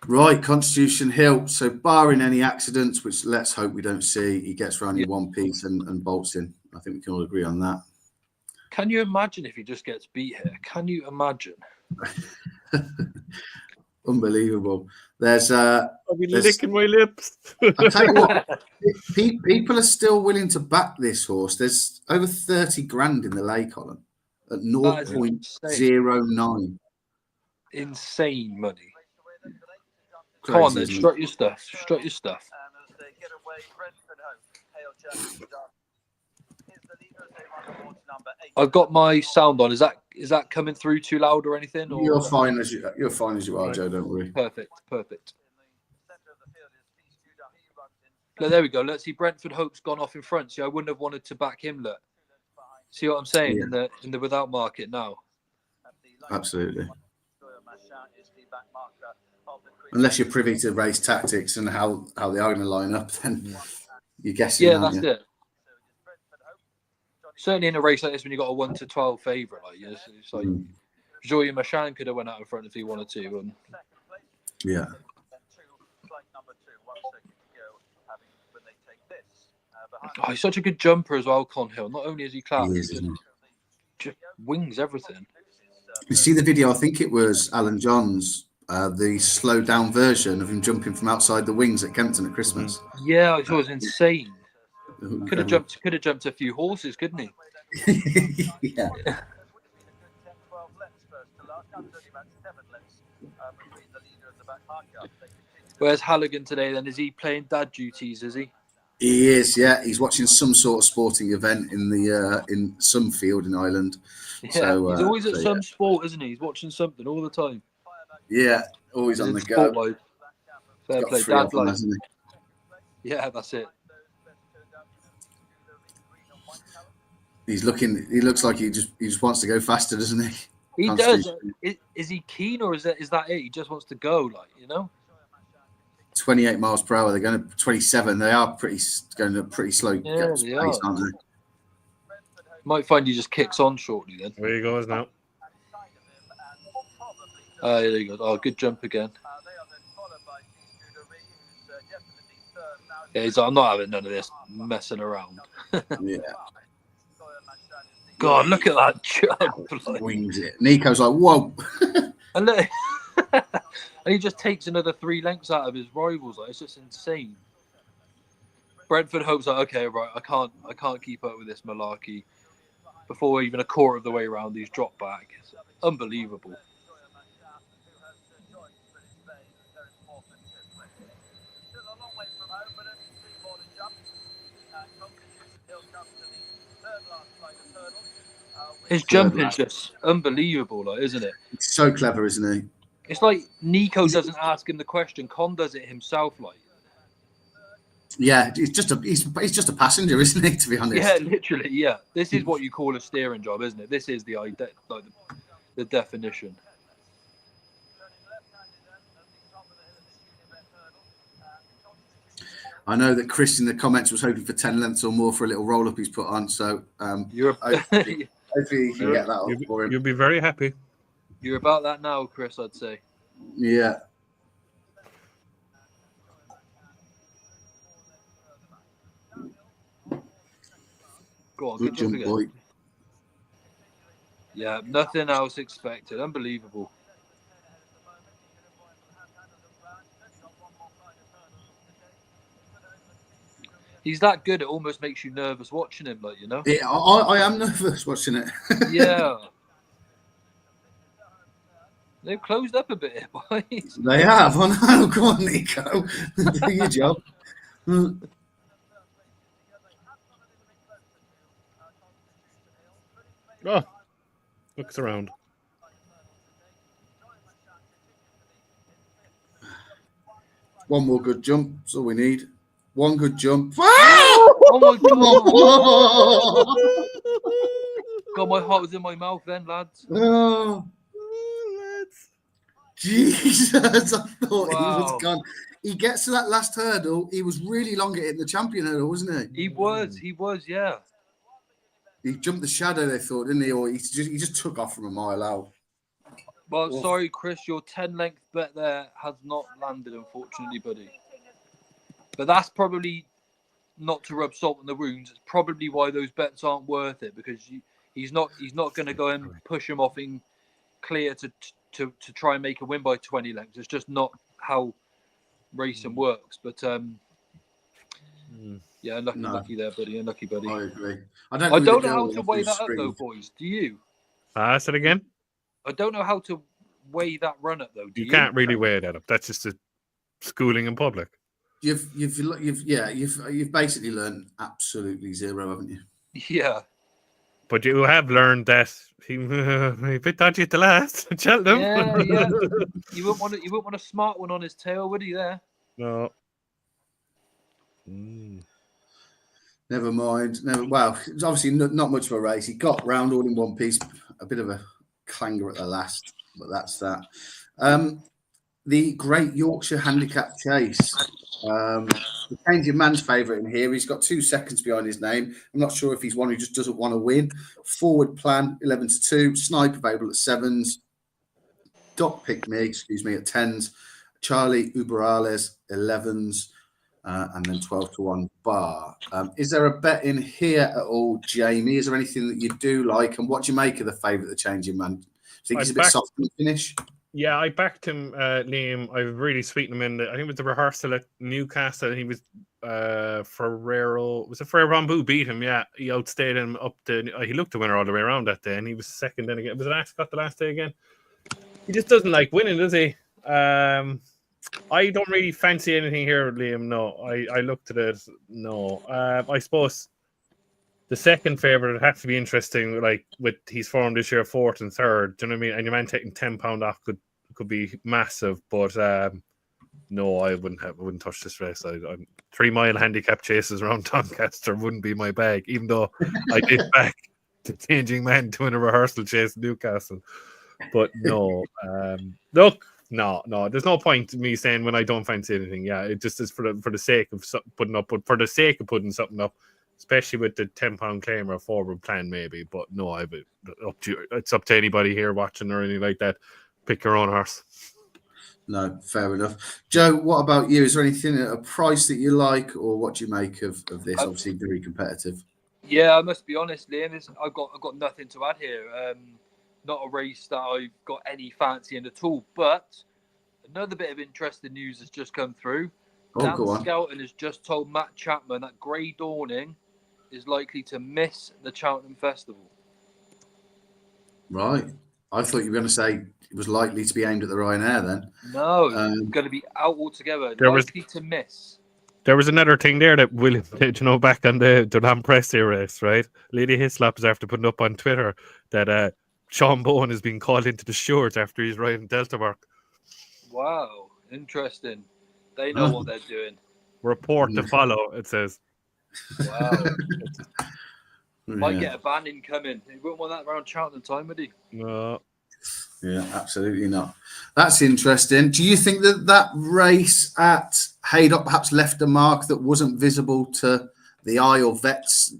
Right, Constitution Hill. So barring any accidents, which let's hope we don't see, he gets round in one piece and bolts in. I think we can all agree on that. Can you imagine if he just gets beat here? Can you imagine? Unbelievable. I'll be licking my lips. I'll tell you what, people are still willing to back this horse. There's over 30 grand in the lay column at 0.09. Insane money. Crazy, come on then, strut your stuff. I've got my sound on. Is that coming through too loud or anything? Or You're fine as you are, Right. Joe. Don't worry. Perfect. Look, there we go. Let's see. Brentford Hope's gone off in front. See, I wouldn't have wanted to back him. Look, see what I'm saying in the without market now. Absolutely. Unless you're privy to race tactics and how they're going to line up, then you're guessing. Yeah, that's it. Certainly in a race like this, when you got a 1 to 12 favourite, like it's like Joy Machan could have went out in front if he wanted to. And yeah. Oh, he's such a good jumper as well, Conhill. Not only is he class, He is, he isn't he? just wings everything. You see the video? I think it was Alan Johns, the slowed down version of him jumping from outside the wings at Kempton at Christmas. Yeah, it was insane. Could have jumped a few horses, couldn't he? Yeah. Where's Halligan today then? Is he playing dad duties, is he? He is, yeah. He's watching some sort of sporting event in some field in Ireland. Yeah, So, he's always at some yeah. sport, isn't he? He's watching something all the time. Yeah, always on the go. Sport Fair Got play, 3 dad of them, life. hasn't Yeah, that's it. he? He looks like he just wants to go faster, doesn't he? He Constitution. does. Is he keen or is that it? He just wants to go, like, you know? 28 miles per hour. They're going to 27. They are going to pretty slow Yeah, pace, they are. aren't they? Might find he just kicks on shortly then. There he goes now. Oh, there you go. Oh, good jump again. Yeah, he's like, I'm not having none of this messing around. Yeah. God, look at that jump. Like, Wings it. Nico's like, whoa. and look, and he just takes another 3 lengths out of his rivals. Like, it's just insane. Brentford Hope's like, okay, right, I can't keep up with this malarkey. Before even a quarter of the way around, he's dropped back. It's unbelievable. His jumping's just unbelievable, like, isn't it? He's so clever, isn't he? It's like Nico doesn't ask him the question. Con does it himself, like. Yeah, he's just a passenger, isn't he? To be honest. Yeah, literally. Yeah, this is what you call a steering job, isn't it? This is the definition. I know that Chris in the comments was hoping for 10 lengths or more for a little roll up he's put on. So hopefully you can get that off for him. You'll be very happy. You're about that now, Chris, I'd say. Yeah. Go on, Good jump, again. boy. Yeah, nothing else expected. Unbelievable. He's that good, it almost makes you nervous watching him, like, you know? Yeah, I am nervous watching it. Yeah. They've closed up a bit here, boys. They have. I know. Go on, Nico. Do your job. Oh, looks around. One more good jump. That's all we need. One good jump. Oh my god! God, my heart was in my mouth then, lads. Oh, Jesus, I thought he was gone. He gets to that last hurdle. He was really long at hitting the champion hurdle, wasn't he? He was, yeah. He jumped the shadow, they thought, didn't he? Or he just took off from a mile out. Well, sorry, Chris, your 10 length bet there has not landed, unfortunately, buddy. But that's probably not to rub salt in the wounds. It's probably why those bets aren't worth it, because he's not going to go and push him off in clear to try and make a win by 20 lengths. It's just not how racing works. But yeah, unlucky there, buddy. Unlucky, buddy. I agree. I don't know how to weigh that up, though, boys. Do you? Say it again. I don't know how to weigh that run up, though. You can't really weigh that up. That's just a schooling in public. You've basically learned absolutely zero, haven't you? Yeah. But you have learned that he a bit dodgy at the last. Cheltenham. Yeah. You wouldn't want a smart one on his tail, would he? There. No. Never mind. Well, it's obviously not much of a race. He got round all in one piece. A bit of a clanger at the last, but that's that. The Great Yorkshire Handicap Chase. The changing man's favourite in here. He's got 2 seconds behind his name. I'm not sure if he's one who just doesn't want to win. Forward Plan 11-2. Snipe available at 7s. Doc Pick Me, at 10s. Charlie Uberales 11s. And then 12-1 Bar. Is there a bet in here at all, Jamie? Is there anything that you do like? And what do you make of the favourite, the changing man? Do you think he's a bit soft in the finish? Yeah, I backed him, Liam. I really sweetened him in. I think it was the rehearsal at Newcastle. He was Ferrero. Was it Ferrero Bamboo beat him? Yeah, he outstayed him up to. He looked to winner all the way around that day, and he was second. Then again, was it Ascot the last day again? He just doesn't like winning, does he? I don't really fancy anything here, Liam. No, I looked at it. No, I suppose the second favourite would have to be interesting. Like with his form this year, 4th and 3rd. Do you know what I mean? And your man taking £10 off could be massive. But no, I wouldn't touch this race. I'm 3 mile handicap chases around Doncaster wouldn't be my bag. Even though I did back the changing man doing a rehearsal chase in Newcastle. But no, look. No, there's no point in me saying when I don't fancy anything. Yeah, it just is for the sake of putting up, but for the sake of putting something up, especially with the £10 claim or a forward plan, maybe. But no, it's up to anybody here watching or anything like that. Pick your own horse. No, fair enough. Joe, what about you? Is there anything at a price that you like, or what do you make of this? Obviously, very competitive. Yeah, I must be honest, Liam. I've got nothing to add here. Not a race that I've got any fancy in at all. But another bit of interesting news has just come through. Dan Skelton has just told Matt Chapman that Grey Dawning is likely to miss the Cheltenham Festival. Right. I thought you were going to say it was likely to be aimed at the Ryanair then. No, it's going to be out altogether. To miss. There was another thing there that William did, back on the Lampresti race, right? Lady Hislop is after putting up on Twitter that Sean Bowen has been called into the shorts after he's riding Delta Work. Wow, interesting. They know what they're doing. Report to follow, it says. Wow. Might get a ban incoming. He wouldn't want that around Cheltenham time, would he? No. Yeah, absolutely not. That's interesting. Do you think that race at Haydock perhaps left a mark that wasn't visible to the eye or vets,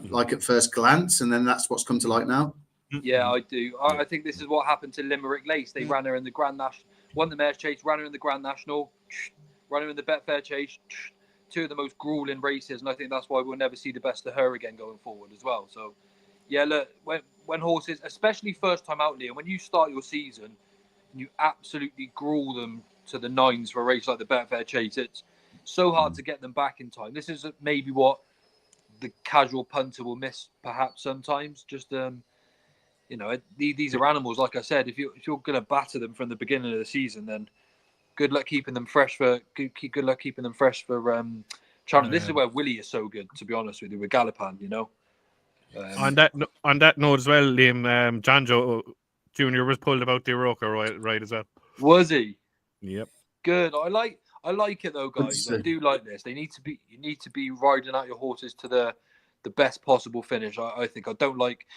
like at first glance, and then that's what's come to light now? Yeah, I do. I think this is what happened to Limerick Lace. They ran her in the Grand National, won the Mayor's Chase, ran her in the Grand National, ran her in the Betfair Chase. 2 of the most grueling races, and I think that's why we'll never see the best of her again going forward as well. So, yeah, look, when horses, especially first time out, Liam, when you start your season and you absolutely gruel them to the 9s for a race like the Betfair Chase, it's so hard to get them back in time. This is maybe what the casual punter will miss perhaps sometimes. Just these are animals, like I said. If you're going to batter them from the beginning of the season, then good luck keeping them fresh for Cheltenham. This is where Willie is so good, to be honest with you, with Galopan, On that note as well, Liam, John Joe Jr. was pulled about the Oroka right as well. Was he? Yep. Good. I like it though, guys. I do like this. You need to be riding out your horses to the best possible finish. I think I don't like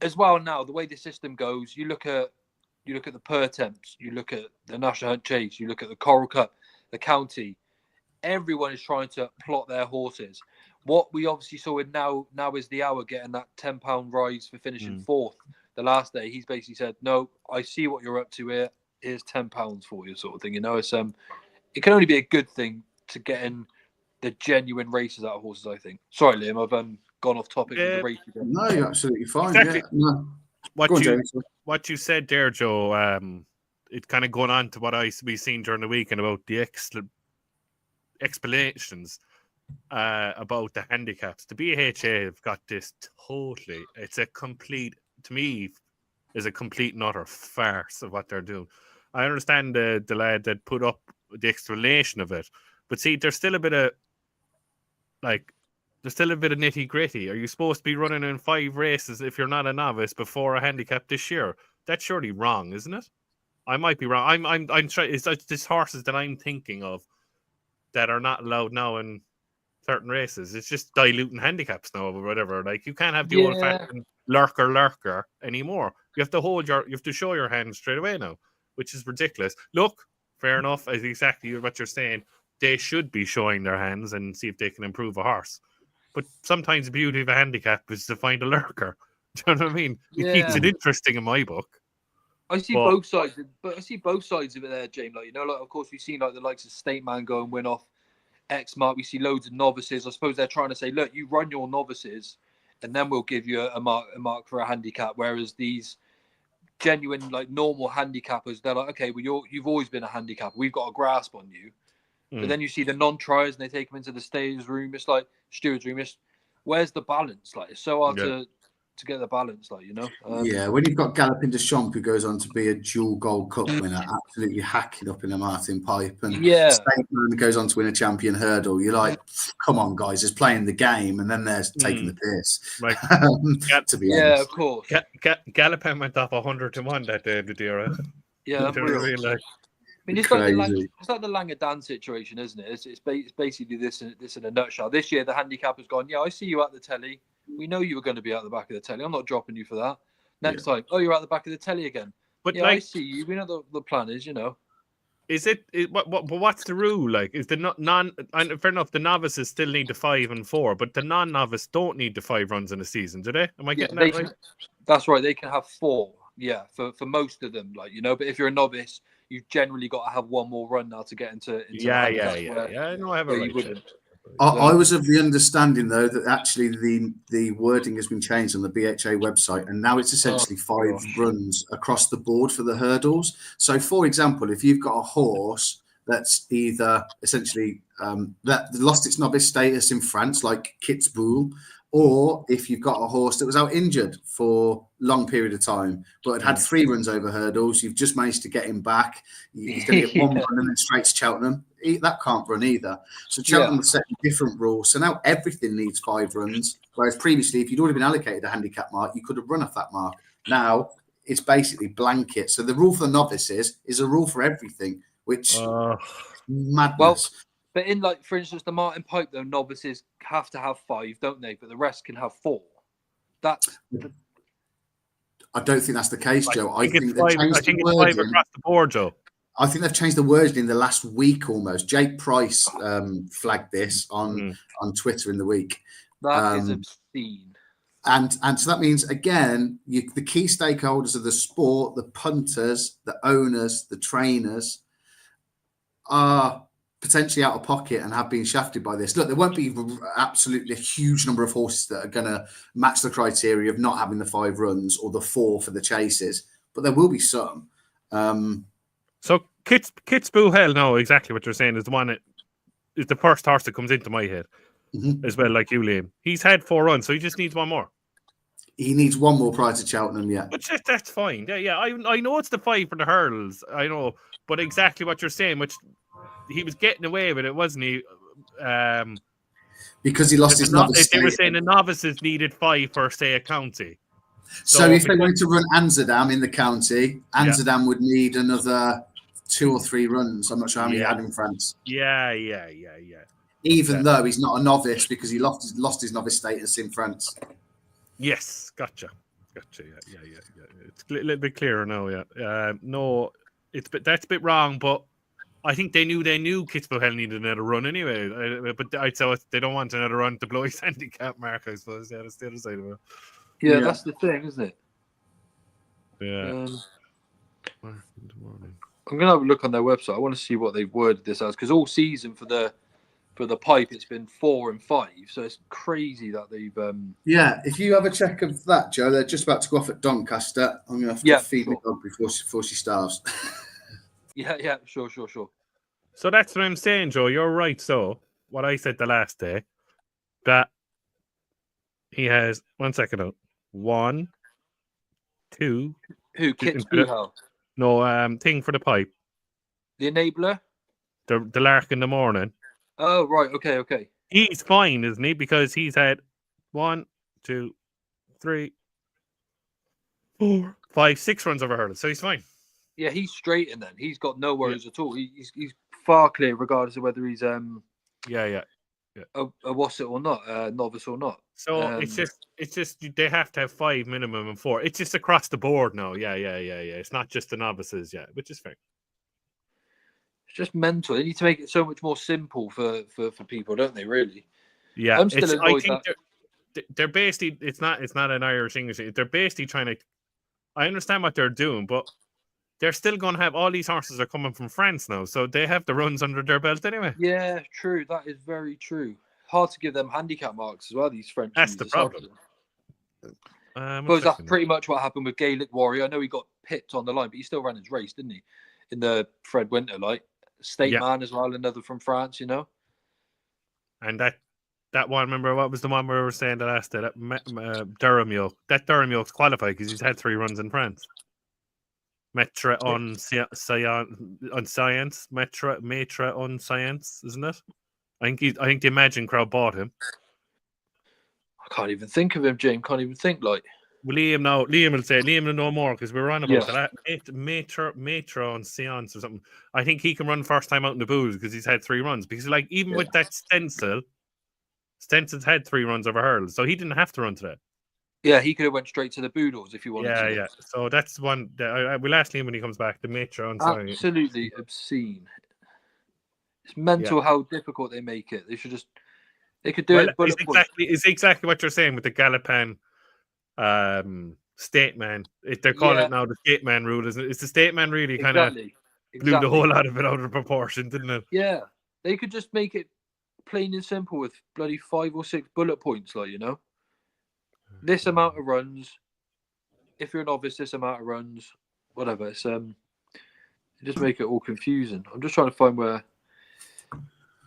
as well now the way the system goes. You look at the per temps, you look at the National Hunt Chase, you look at the Coral Cup, the County. Everyone is trying to plot their horses. What we obviously saw with now is the hour getting that £10 rise for finishing 4th the last day. He's basically said, "No, I see what you're up to here. Here's £10 for you," sort of thing. It's it can only be a good thing to get in the genuine races out of horses. I think. Sorry, Liam, I've gone off topic with the race again. No, you're absolutely fine. Exactly. Yeah, no. What you said there, Joe, it's kind of going on to what we seen during the weekend about the explanations about the handicaps. The BHA have got this totally. It's a complete, to me, is a complete and utter farce of what they're doing. I understand the lad that put up the explanation of it, but see, there's still a bit of there's still a bit of nitty gritty. Are you supposed to be running in 5 races if you're not a novice before a handicap this year? That's surely wrong, isn't it? I might be wrong. I'm trying. It's just horses that I'm thinking of that are not allowed now in certain races. It's just diluting handicaps now or whatever. Like you can't have the old fashioned lurker anymore. You have to show your hand straight away now, which is ridiculous. Look, fair enough, as exactly what you're saying. They should be showing their hands and see if they can improve a horse. But sometimes the beauty of a handicap is to find a lurker. Do you know what I mean? It keeps it interesting in my book. I see both sides, but I see both sides of it there, James. Like, like of course we've seen like the likes of State Man go and win off X mark. We see loads of novices. I suppose they're trying to say, look, you run your novices, and then we'll give you a mark for a handicap. Whereas these genuine like normal handicappers, they're like, okay, well you've always been a handicapper. We've got a grasp on you. But then you see the non-triers and they take them into the steward's room. It's like steward's room. Where's the balance? Like it's so hard to get the balance. Like when you've got Galloping Deschamps who goes on to be a dual Gold Cup winner, absolutely hacking up in a Martin pipe, and Stateman goes on to win a champion hurdle. You're like, come on, guys, it's playing the game, and then they're taking the piss. Like, to be honest, of course. Gallopin went off 100-1 that day, did you? Yeah, I mean, it's like the Langer Dan situation, isn't it? It's basically this in a nutshell. This year, the handicap has gone, I see you at the telly. We know you were going to be at the back of the telly. I'm not dropping you for that. Next time, you're at the back of the telly again. But I see you. We know the plan is, Is what's the rule? Like, is the fair enough, the novices still need the 5 and 4, but the non-novice don't need the 5 runs in a season, do they? Am I getting that right? That's right. They can have 4. Yeah, for most of them, but if you're a novice, you've generally got to have one more run now to get into yeah. No, I have a right. I was of the understanding though that actually the wording has been changed on the BHA website, and now it's essentially 5 runs across the board for the hurdles. So, for example, if you've got a horse that's either essentially that lost its novice status in France, like Kitzbühel, or if you've got a horse that was out injured for a long period of time, but had 3 runs over hurdles, you've just managed to get him back. He's going to get 1 run and then straight to Cheltenham. That can't run either. So Cheltenham set a different rule. So now everything needs 5 runs, whereas previously, if you'd already been allocated a handicap mark, you could have run off that mark. Now it's basically blanket. So the rule for the novices is a rule for everything, which madness. Well, but in for instance, the Martin Pipe, though, novices have to have 5, don't they? But the rest can have 4. I don't think that's the case, Joe. I think it's 5 across the board, Joe. I think they've changed the wording in the last week almost. Jake Price flagged this on Twitter in the week. That is obscene. And so that means, again, the key stakeholders of the sport, the punters, the owners, the trainers, are potentially out of pocket and have been shafted by this. Look, there won't be absolutely a huge number of horses that are going to match the criteria of not having the 5 runs or the 4 for the chases, but there will be some. So Kitzbühel, no, exactly what you're saying, is the one that is the first horse that comes into my head as well, like you, Liam. He's had 4 runs, so he just needs 1 more. He needs 1 more prior to Cheltenham, yeah. But that's fine. Yeah. I know it's the 5 for the hurdles. I know, but exactly what you're saying, which he was getting away with it, wasn't he? Because he lost his novice. They were saying the novices needed 5 for, say, a county. So if they wanted to run Amsterdam in the county, Amsterdam would need another 2 or 3 runs. I'm not sure how many he had in France. Yeah. Even though he's not a novice because he lost his novice status in France. Yes, gotcha. Yeah. It's a little bit clearer now. Yeah. No, that's a bit wrong, but I think they knew Kitzbühel needed another run anyway. But I'd say they don't want another run to blow his handicap mark, I suppose. Yeah, that's the other side of it. Yeah, that's the thing, isn't it? Yeah. I'm going to have a look on their website. I want to see what they've worded this as, because all season for the pipe, it's been 4 and 5. So it's crazy that they've... Yeah, if you have a check of that, Joe, they're just about to go off at Doncaster. I'm going to have to feed the dog before she starves. Yeah, sure. So that's what I'm saying, Joe. You're right. So what I said the last day, that he has 1 second out. 1, 2. Who? Kitzbühel? No, thing for the pipe. The enabler? The lark in the morning. Oh, right. Okay. he's fine, isn't he? Because he's had 1, 2, 3, 4, 5, 6 runs over hurdles, so he's fine. Yeah, he's straight in then. He's got no worries at all. He's far clear, regardless of whether he's yeah. a what's it or not, novice or not. So it's just they have to have 5 minimum and 4. It's just across the board now. Yeah. It's not just the novices, which is fair. It's just mental. They need to make it so much more simple for people, don't they? Really? Yeah, I'm still I annoyed think that they're basically it's not an Irish English. They're basically trying to. I understand what they're doing, but they're still going to have all these horses are coming from France now, so they have the runs under their belt anyway. Yeah, true. That is very true. Hard to give them handicap marks as well. These French. That's the problem. But that's pretty much what happened with Gaelic Warrior. I know he got pipped on the line, but he still ran his race, didn't he? In the Fred Winter light. State Man as well, another from France, you know. And that one, remember what was the one we were saying the last day? That Durham yoke. That Durham yoke's qualified because he's had 3 runs in France. Metra on science, Metra on science, isn't it? I think the Imagine crowd bought him. I can't even think of him, James. Can't even think like. Well, Liam will say will know more because we're on about that. Metra on Seance or something. I think he can run first time out in the booze because he's had 3 runs. Because like even with that Stenson's had 3 runs over hurdles, so he didn't have to run today. Yeah, he could have went straight to the Boodles if he wanted to. Yeah. So that's one. We'll ask him when he comes back. The Metra on Science. Absolutely obscene. It's mental how difficult they make it. They could do it. It's exactly what you're saying with the Galopan State Man. They're calling it now the State Man rule, isn't it? It's the State Man really kind of blew the whole lot of it out of proportion, didn't it? Yeah. They could just make it plain and simple with bloody 5 or 6 bullet points, like, you know. This amount of runs. If you're a novice, this amount of runs. Whatever. It's just make it all confusing. I'm just trying to find where.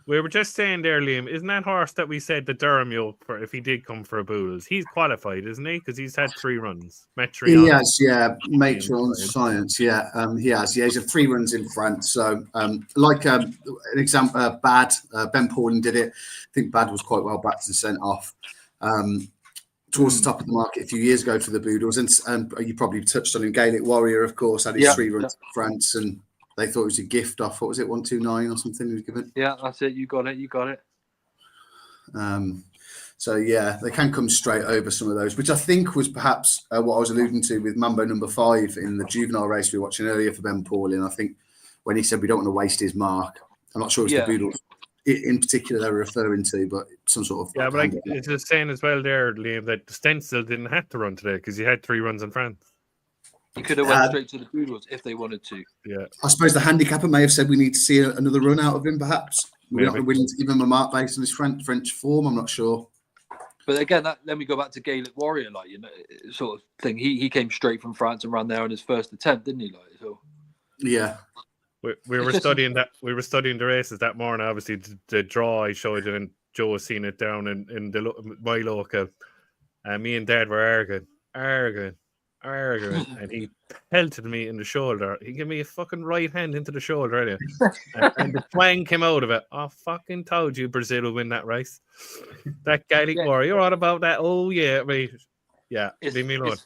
We were just saying there, Liam, isn't that horse that we said the Durham yoke for if he did come for a Bulls? He's qualified, isn't he? Because he's had 3 runs. He has, Matron Science, he has. Yeah, he's had 3 runs in France. So, like an example, Bad, Ben Pauling did it. I think Bad was quite well backed and sent off towards the top of the market a few years ago for the Boodles. And you probably touched on him. Gaelic Warrior, of course, had his 3 runs in France, and they thought it was a gift off. What was it, 129 or something? He was given. Yeah, that's it. You got it. So yeah, they can come straight over some of those, which I think was perhaps what I was alluding to with Mambo number 5 in the juvenile race we were watching earlier for Ben Pauling. I think when he said we don't want to waste his mark, I'm not sure it's the Boodles in particular they were referring to, but some sort of but like it's just saying as well there, Liam, that Stencil didn't have to run today because he had 3 runs in France. He could have went straight to the Boodles if they wanted to. Yeah, I suppose the handicapper may have said we need to see another run out of him. Perhaps we're not willing to give him a mark based on his French form. I'm not sure. But again, then we go back to Gaelic Warrior, like, you know, sort of thing. He came straight from France and ran there on his first attempt, didn't he? Like, so yeah. We were studying that. We were studying the races that morning. Obviously, the draw I showed you, and Joe has seen it down in my local. And me and Dad were arguing, and he pelted me in the shoulder. He gave me a fucking right hand into the shoulder, anyway. and the twang came out of it. I fucking told you Brazil will win that race. That Gaelic Warrior, you're on about that? Oh yeah, right. Yeah, leave me alone.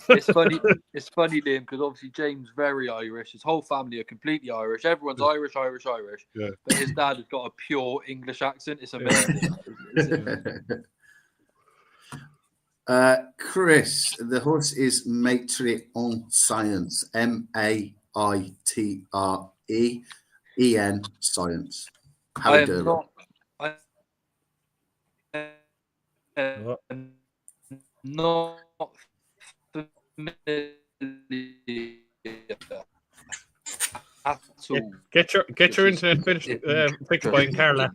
It's funny, Liam, because obviously James very Irish. His whole family are completely Irish. Everyone's Irish. Yeah. But his dad has got a pure English accent. It's amazing. Chris, the horse is Maitre en Science, Maitre En Science. I am not familiar at all. Get your internet fixed by Carla.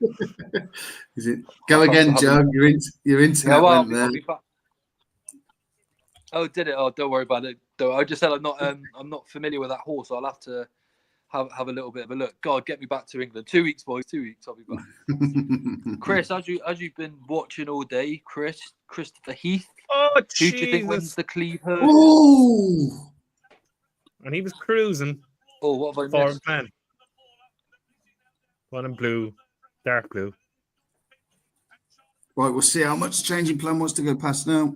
Is it? Go again, Joe. Your internet went there. Oh, did it? Oh, don't worry about it. I just said I'm not familiar with that horse. So I'll have to have a little bit of a look. God, get me back to England. 2 weeks, boys. 2 weeks. I'll be back. Chris, as you've been watching all day, Christopher Heath. Oh, who do you think wins the Cleve Hurdle? Oh, and he was cruising. Oh, what have I forward missed? plan. One in blue, dark blue. Right, we'll see how much changing plan wants to go past now.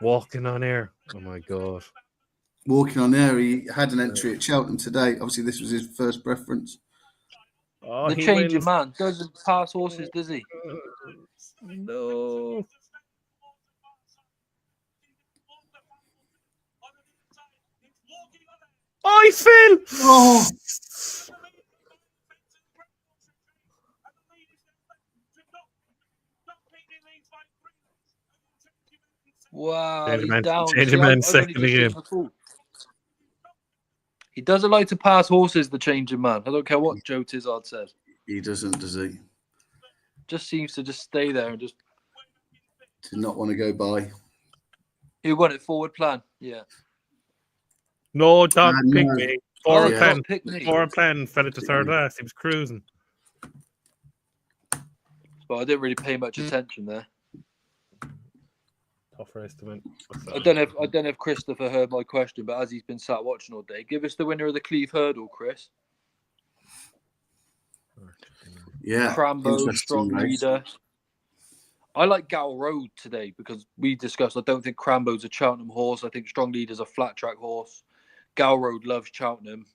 Walking on air. Oh my god. Walking on air, he had an entry at Cheltenham today. Obviously, this was his first preference. Oh, The he changing wins. man doesn't pass horses, does he? No. Oh, he's Phil. Oh, Wow, he's man, down. change See, him in I've only second just seen again. the full. He doesn't like to pass horses, the changing man. I don't care what Joe Tizard says. he doesn't, does he? Just seems to just stay there and just. Did not want to go by. He won it forward plan. Yeah. No, dog No. picked me. Oh, Forward yeah. plan. pick me. Forward plan fell into third last. He was cruising. But I didn't really pay much attention there. Tough race to win. I don't know if Christopher heard my question, but as he's been sat watching all day, give us the winner of the Cleve Hurdle, Chris. Yeah. Crambo, interesting strong race. leader. I like Gal Road today because we discussed. I don't think Crambo's a Cheltenham horse. I think Strong Leader's a flat track horse. Gal Road loves Cheltenham.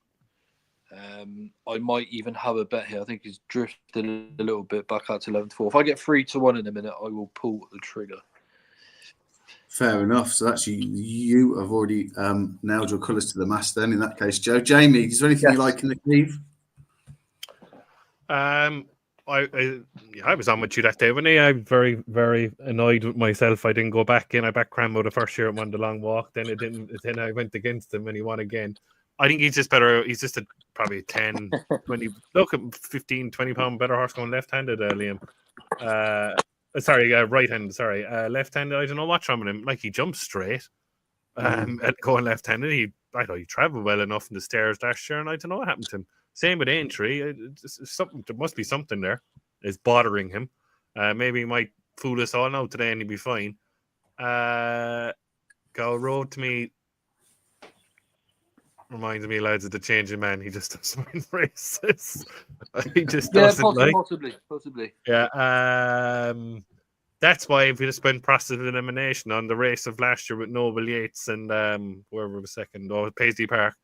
I might even have a bet here. I think he's drifted a little bit back out to 11-4. If I get 3-1 in a minute, I will pull the trigger. Fair enough. So actually, you have already nailed your colours to the mast then, in that case, Joe. Jamie, is there anything you like in the Cleve? I was on with you that day, wasn't I? I'm very, very annoyed with myself. I didn't go back in. I backed Crambo the first year and won the long walk. Then it didn't. Then I went against him and he won again. I think he's just better. He's just probably 10, 20, look at 15, 20 pound better horse going left-handed, Liam. Right-handed, sorry. Left-handed, I don't know what's wrong with him. Like, he jumps straight. And going left-handed, I thought he travelled well enough in the stairs last year, and I don't know what happened to him. Same with Aintree. There must be something there is bothering him. Maybe he might fool us all now today and he'll be fine. Go Road to me reminds me, lads, of the changing man. He just doesn't win races. He just doesn't possibly. Yeah. That's why if we just went process of elimination on the race of last year with Noble Yates and whoever was second, or Paisley Park,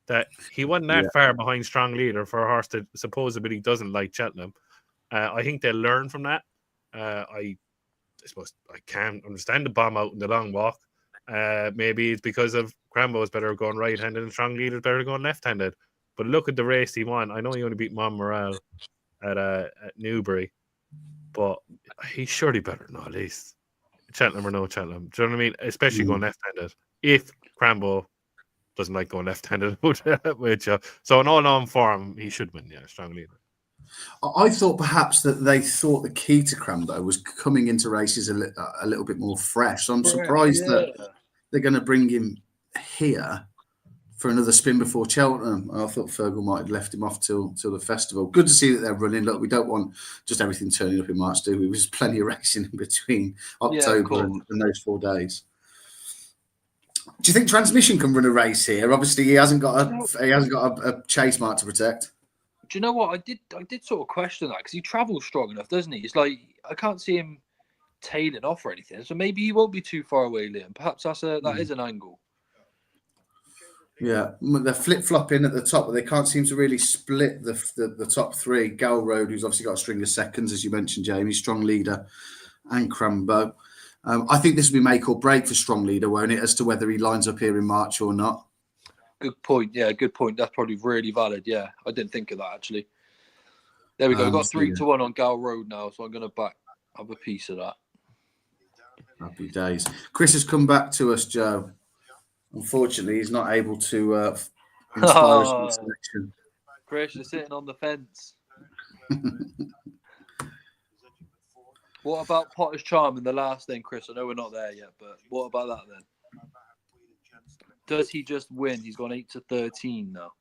that he wasn't that far behind Strong Leader for a horse that supposedly doesn't like Cheltenham. I think they'll learn from that. I suppose I can't understand the bomb out in the long walk. Maybe it's because of Crambo is better going right-handed and Strong Leader is better going left-handed. But look at the race he won. I know he only beat Montmorel at Newbury, but he's surely better than all these. Cheltenham or no Cheltenham. Do you know what I mean? Especially going left-handed. If Crambo doesn't like going left-handed, which so in all on form, he should win. Yeah, Strong Leader. I thought perhaps that they thought the key to Crambo was coming into races a little bit more fresh. So I'm surprised that they're going to bring him here for another spin before Cheltenham. I thought Fergal might have left him off till the festival. Good to see that they're running. Look, we don't want just everything turning up in March, do we? There's plenty of racing in between October and those 4 days. Do you think Transmission can run a race here? Obviously, he hasn't got a chase mark to protect. Do you know what? I did sort of question that because he travels strong enough, doesn't he? It's like I can't see him tailing off or anything. So maybe he won't be too far away, Liam. Perhaps that is an angle. Yeah, they're flip-flopping at the top, but they can't seem to really split the top three. Gal Road, who's obviously got a string of seconds, as you mentioned, Jamie, Strong Leader and Crambo. I think this will be make or break for Strong Leader, won't it, as to whether he lines up here in March or not? Good point. Yeah, good point. That's probably really valid. Yeah, I didn't think of that, actually. There we go. We've got 3-1 on Gal Road now, so I'm going to have a piece of that. Happy days. Chris has come back to us, Joe. Unfortunately, he's not able to inspire us with selection. Chris, you're sitting on the fence. What about Potter's Charm in the last then, Chris? I know we're not there yet, but what about that then? Does he just win? He's gone 8-13 now.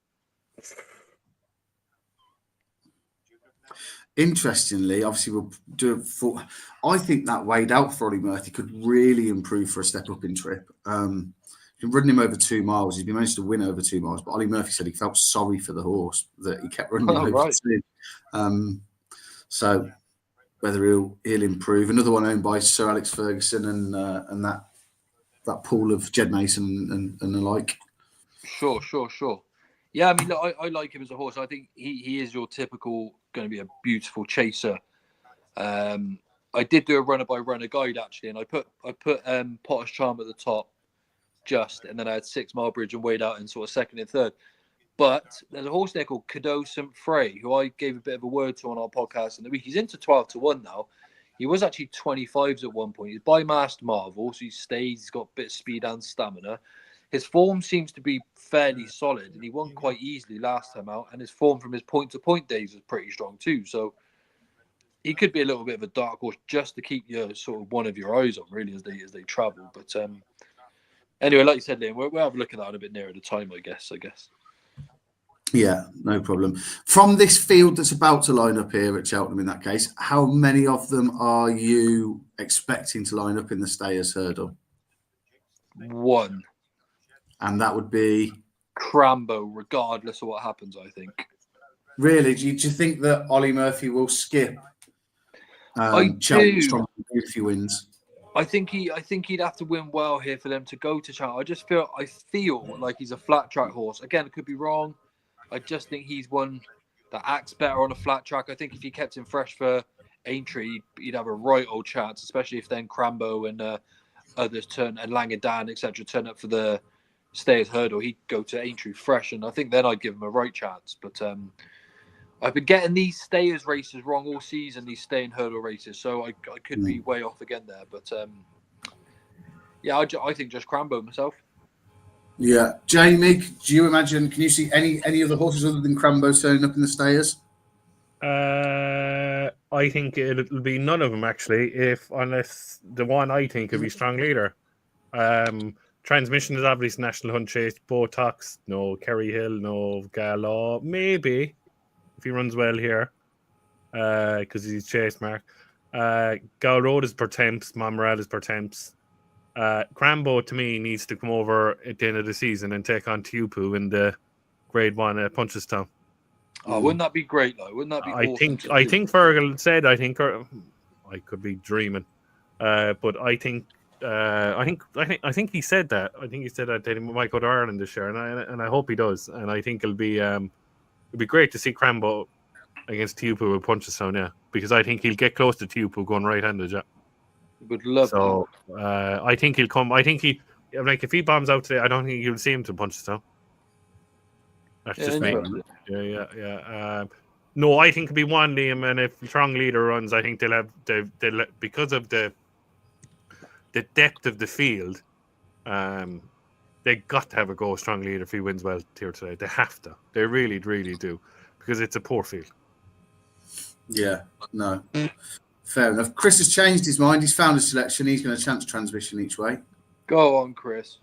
Interestingly, obviously, we'll do it for. I think that weighed out for Ollie Murphy could really improve for a step up in trip. He's ridden him over 2 miles. He's been managed to win over 2 miles. But Ollie Murphy said he felt sorry for the horse that he kept running him over right. 2. So whether he'll improve. Another one owned by Sir Alex Ferguson and that pool of Jed Mason and the like. Sure. Yeah, I mean, look, I like him as a horse. I think he is your typical going to be a beautiful chaser. I did do a runner by runner guide actually, and I put Potter's Charm at the top, and then I had 6 Mile Bridge and weighed out in sort of second and third. But there's a horse there called Cadeau St. Frey, who I gave a bit of a word to on our podcast in the week. He's into 12-1 now. He was actually 25s at one point. He's by Master Marvel, so he stays. He's got a bit of speed and stamina. His form seems to be fairly solid, and he won quite easily last time out. And his form from his point-to-point days was pretty strong too. So he could be a little bit of a dark horse just to keep your sort of one of your eyes on, really, as they travel. But anyway, like you said, Liam, we'll have a look at that a bit nearer the time, I guess. Yeah, no problem. From this field that's about to line up here at Cheltenham, in that case, how many of them are you expecting to line up in the Stayers hurdle? 1. And that would be Crambo, regardless of what happens, I think. Really? Do you think that Ollie Murphy will skip Cheltenham if he wins? I think he'd have to win well here for them to go to Cheltenham. I feel like he's a flat track horse. Again, it could be wrong. I just think he's one that acts better on a flat track. I think if he kept him fresh for Aintree, he'd have a right old chance, especially if then Crambo and others turn, and Lang and Dan, etc., turn up for the Stayers hurdle. He'd go to Aintree fresh, and I think then I'd give him a right chance. But I've been getting these Stayers races wrong all season, these staying hurdle races, so I could be way off again there. But yeah, I think just Crambo myself. Yeah, Jamie, do you imagine? Can you see any other horses other than Crambo turning up in the Stayers? I think it'll be none of them actually, unless the one I think will be Strong Leader. Transmission is obviously National Hunt Chase, Botox, no Kerry Hill, no Galaw, maybe if he runs well here, because he's chase mark. Gal Road is per temps, Monmorad is per temps. Crambo to me needs to come over at the end of the season and take on Tupu in the Grade 1 at Punchestown. Oh, wouldn't that be great though? Wouldn't that be awesome? I think Fergal said, I could be dreaming, but I think he said that. I think he said that he might go to Ireland this year, and I hope he does. And I think it'll be great to see Crambo against Tupu at Punchestown, yeah, because I think he'll get close to Tupu going right-handed, yeah. Would love so, I think he'll come. I think if he bombs out today, I don't think you'll see him to Punchestown. That's just me. Yeah. No, I think it'll be one, Liam, and if Strong Leader runs, I think they'll because of the depth of the field, they got to have a go Strong Leader if he wins well here today. They have to. They really, really do, because it's a poor field. Yeah, no. Fair enough. Chris has changed his mind. He's found a selection. He's going to chance transmission each way. Go on, Chris.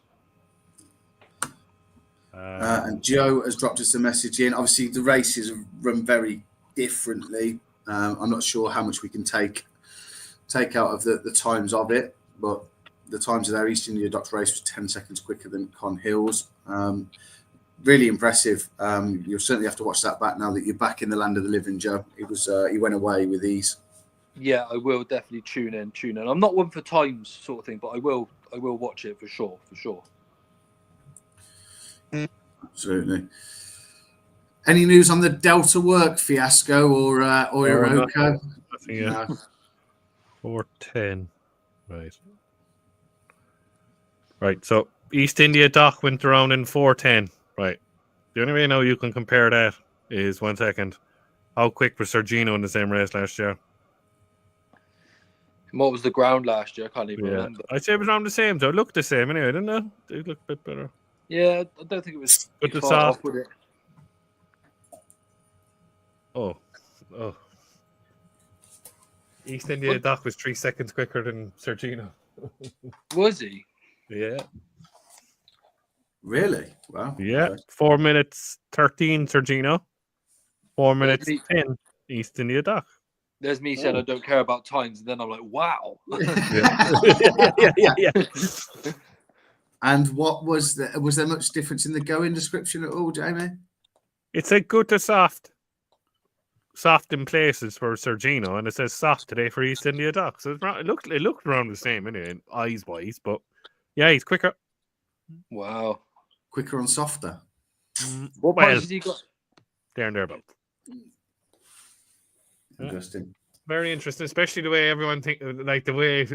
And Joe has dropped us a message in. Obviously, the races run very differently. I'm not sure how much we can take out of the times of it, but the times of their East India Docks race was 10 seconds quicker than Con Hill's. Really impressive. You'll certainly have to watch that back now that you're back in the land of the living, Joe. He went away with ease. Yeah, I will definitely tune in. I'm not one for times sort of thing, but I will watch it for sure. Absolutely. Any news on the Delta Work fiasco or Iroko? No. 410. Right. So East India Dock went around in 410. Right. The only way I know you can compare that is 1 second. How quick was Sergino in the same race last year? What was the ground last year? I can't even remember. I'd say it was around the same. So it looked the same anyway, didn't it? It looked a bit better. Yeah, I don't think it was good to far off with it. Oh. East India Dock was 3 seconds quicker than Sergino. Was he? Yeah. Really? Wow. Yeah. Okay. 4 minutes 13 Sergino. 4 minutes 10 East India Dock. There's me saying I don't care about times, and then I'm like, wow. Yeah. And what was there much difference in the going description at all, Jamie? It said good to soft in places for Sergino, and it says soft today for East India Dock. So it looked around the same anyway, eyes wise. But yeah, he's quicker. Wow. Quicker and softer. What price has he got? There and thereabouts. Interesting. Very interesting, especially the way everyone the way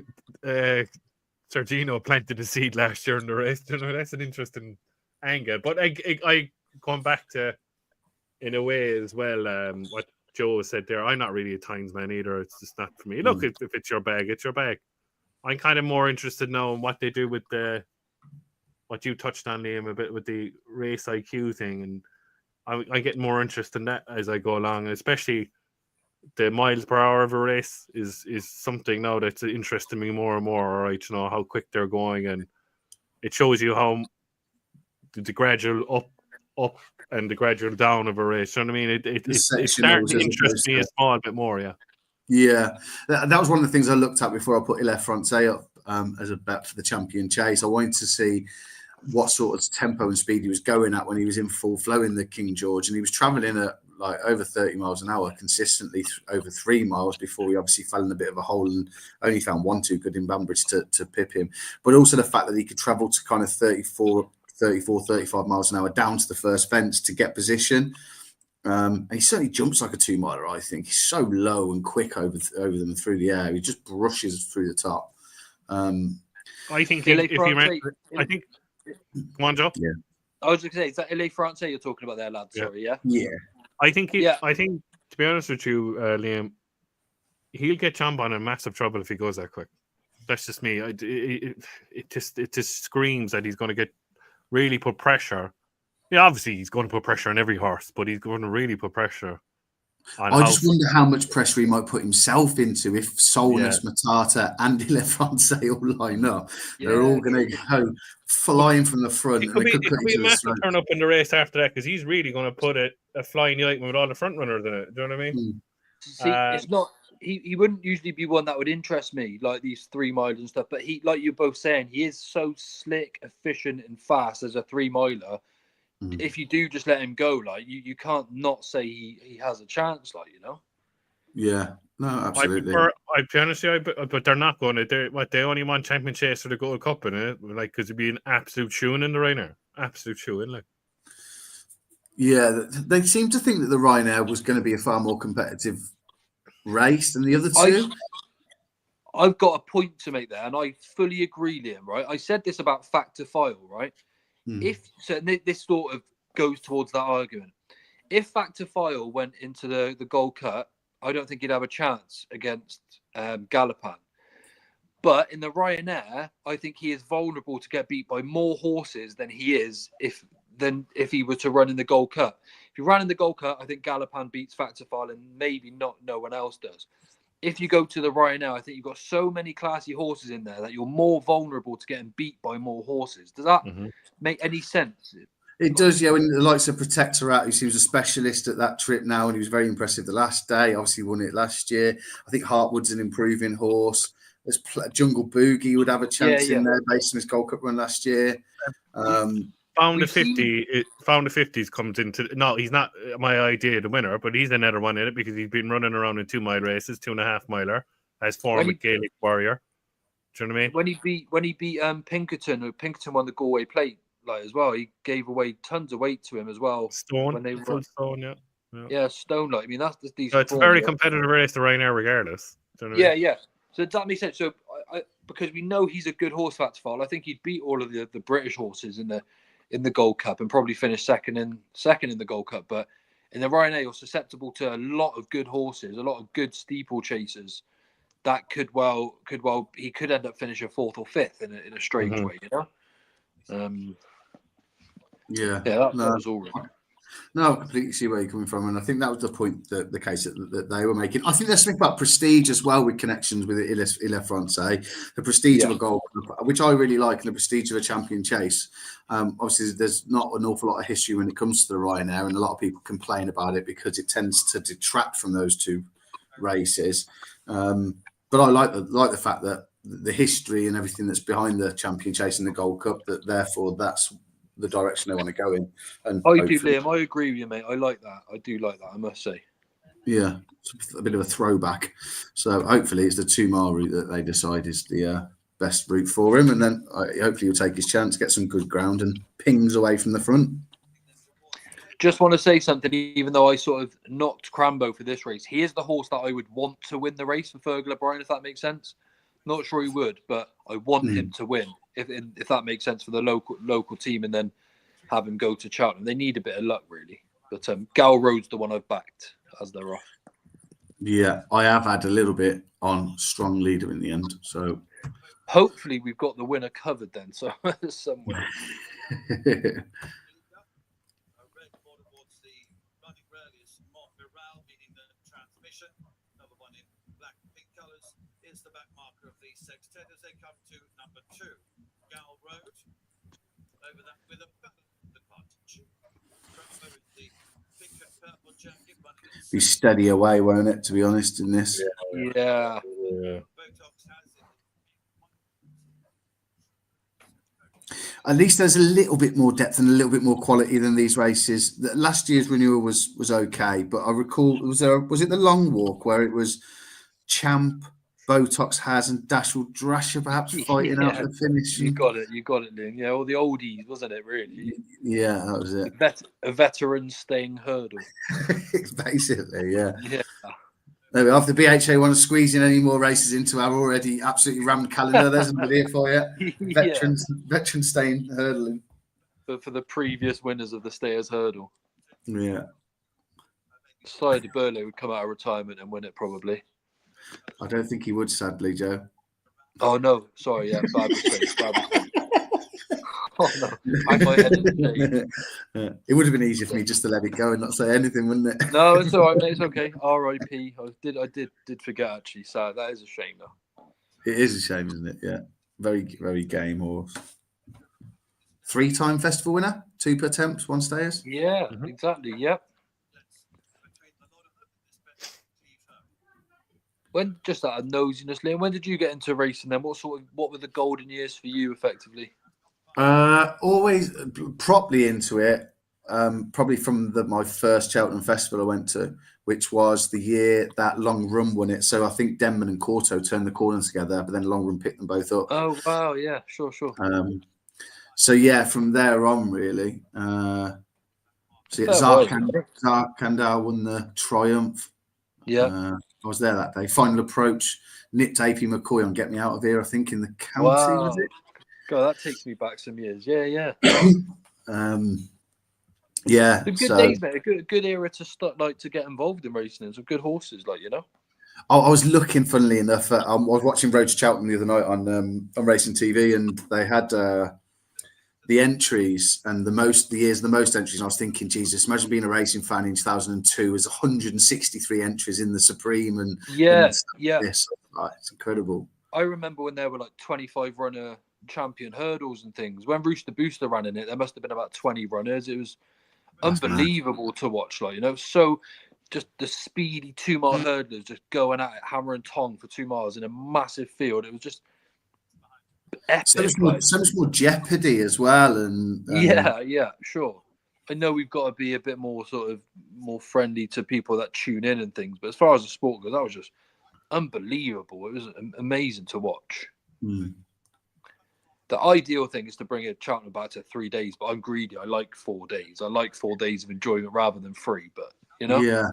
Sergino planted the seed last year in the race. You know, that's an interesting angle. But I going back to, in a way as well, what Joe said there. I'm not really a times man either. It's just not for me. Look, if it's your bag, it's your bag. I'm kind of more interested now in what they do with what you touched on, Liam, a bit with the race IQ thing, and I get more interest in that as I go along, especially the miles per hour of a race is something now that's interesting me more and more. Right, you know how quick they're going, and it shows you how the gradual up and the gradual down of a race. You know what I mean? It's starting to interest me a small bit more. Yeah. Yeah, that was one of the things I looked at before I put Ile Francais up as a bet for the champion chase. I wanted to see what sort of tempo and speed he was going at when he was in full flow in the King George, and he was travelling at like over 30 miles an hour consistently over 3 miles before he obviously fell in a bit of a hole and only found 1 too good in Banbridge to pip him. But also the fact that he could travel to kind of 35 miles an hour down to the first fence to get position. And he certainly jumps like a 2-miler, I think. He's so low and quick over them through the air. He just brushes through the top. I think if he ran, I think. Come on, Joe. Yeah. I was going to say, is that Ile Francais you're talking about there, lad? Yeah. Sorry, yeah? Yeah. I think, to be honest with you, Liam, he'll get Champa in massive trouble if he goes that quick. That's just me. It just screams that he's going to get really put pressure. Yeah, obviously he's going to put pressure on every horse, but he's going to really put pressure on. I just wonder how much pressure he might put himself into if Solness, Matata, and Ile Francais all line up. Yeah. They're all going to go flying from the front. It could be a massive turn up in the race after that because he's really going to put a flying night with all the front runners in it. Do you know what I mean? See, it's not. He wouldn't usually be one that would interest me, like these 3 miles and stuff. But he, like you're both saying, he is so slick, efficient, and fast as a 3-miler. If you do just let him go, like you can't not say he has a chance, like, you know. Yeah, no, absolutely. I'd be honest with you, but they're not going to. They only want champion chase for the Gold Cup in it, like because it'd be an absolute shoe-in in the Ryanair, absolute shoe-in, like. Yeah, they seem to think that the Ryanair was going to be a far more competitive race than the other two. I've got a point to make there, and I fully agree, Liam. Right, I said this about Factor File, right? If so, this sort of goes towards that argument. If Factor File went into the Gold Cup, I don't think he'd have a chance against Galopan. But in the Ryanair, I think he is vulnerable to get beat by more horses than he is if he were to run in the Gold Cup. If he ran in the Gold Cup, I think Galopan beats Factor File and maybe no one else does. If you go to the Ryanair, I think you've got so many classy horses in there that you're more vulnerable to getting beat by more horses. Does that make any sense? It does, yeah. When the likes of Protector out, he was a specialist at that trip now, and he was very impressive the last day. Obviously, won it last year. I think Hartwood's an improving horse. There's Jungle Boogie would have a chance in there based on his Gold Cup run last year. Found a 50. Found a 50s comes into. No, he's not my idea the winner, but he's another one in it because he's been running around in 2-mile races, 2.5 miler, as form with Gaelic Warrior. Do you know what I mean? When he beat Pinkerton won the Galway Plate like as well. He gave away tons of weight to him as well. Stone, when they full Stone, yeah, Stone. Like I mean, that's decent. So it's a very competitive race to Ryanair, regardless. Do you know what I mean? Yeah. So that makes sense. So because we know he's a good horse Factor File, I think he'd beat all of the British horses in the Gold Cup and probably finish second in the Gold Cup. But in the Ryanair, you're susceptible to a lot of good horses, a lot of good steeple chasers that he could end up finishing 4th or 5th in a strange way, you know. That was all right. No, I completely see where you're coming from, and I think that was the point the case that they were making. I think there's something about prestige as well with connections with Ile Francais, the prestige of a Gold Cup, which I really like, and the prestige of a champion chase. Obviously, there's not an awful lot of history when it comes to the Ryanair, and a lot of people complain about it because it tends to detract from those two races. But I like the fact that the history and everything that's behind the champion chasing the Gold Cup, that therefore that's the direction they want to go in. And I do, Liam. I agree with you, mate. I like that. I do like that, I must say. Yeah, it's a bit of a throwback. So hopefully it's the 2 mile route that they decide is the best route for him, and then hopefully he'll take his chance, get some good ground, and pings away from the front. Just want to say something, even though I sort of knocked Crambo for this race. He is the horse that I would want to win the race for Fergal O'Brien, if that makes sense. Not sure he would, but I want him to win, if that makes sense for the local team, and then have him go to Cheltenham. They need a bit of luck, really. But Gal Road's the one I've backed as they're off. Yeah, I have had a little bit on Strong Leader in the end. So hopefully we've got the winner covered then. So somewhere. As they come to number 2, Gal Road, over that with a advantage. The pink and purple jacket, be steady away, won't it? To be honest, in this, yeah. At least there's a little bit more depth and a little bit more quality than these races. Last year's renewal was okay, but I recall was it the long walk where it was Champ, Botox Has, and Dashel Drasher perhaps fighting out the finish. You got it, Liam. Yeah, all the oldies, wasn't it, really? Yeah, that was it. A veteran staying hurdle. Basically, yeah. Yeah. There we are. If the BHA want to squeeze in any more races into our already absolutely rammed calendar, there's an idea for you. Veteran staying hurdling. But for the previous winners of the Stayers Hurdle. Yeah. Slide Burley would come out of retirement and win it, probably. I don't think he would, sadly, Joe. Oh no, sorry, yeah, bad mistake. Oh no, I might head in yeah. It would have been easier for me just to let it go and not say anything, wouldn't it? No, it's all right, mate. It's okay. R.I.P. I did forget, actually. So that is a shame, though. It is a shame, isn't it? Yeah, very, very game horse. 3-time festival winner, 2 per attempt, 1 Stayers. Yeah, exactly. Yep. When, just out of nosiness, Liam, when did you get into racing then? What were the golden years for you, effectively? Always properly into it. Probably from my first Cheltenham festival I went to, which was the year that Long Run won it. So I think Denman and Corto turned the corner together, but then Long Run picked them both up. Oh wow, yeah, sure. So yeah, from there on, really. So yeah, Zarkandar won the Triumph. Yeah. I was there that day. Final approach, nipped AP McCoy on Get Me Out of Here, I think, in the county, was it? God, that takes me back some years. Yeah. Yeah. Good days, mate. A good era to start, to get involved in racing. And some good horses, I was looking, funnily enough, I was watching Road to Cheltenham the other night on Racing TV, and they had the entries and the years the most entries. And I was thinking, Jesus, imagine being a racing fan in 2002. There's 163 entries in the Supreme, and This. It's incredible. I remember when there were 25 runner champion hurdles and things. When Rooster Booster ran in it, there must have been about 20 runners. It was unbelievable to watch. So just the speedy 2 mile hurdlers just going at it, hammer and tong for 2 miles in a massive field. It was just epic. So much more jeopardy as well, and yeah, sure. I know we've got to be a bit more more friendly to people that tune in and things, but as far as the sport goes, that was just unbelievable. It was amazing to watch. The ideal thing is to bring a Cheltenham back to 3 days, but I'm greedy. I like 4 days. I like 4 days of enjoyment rather than 3. But yeah.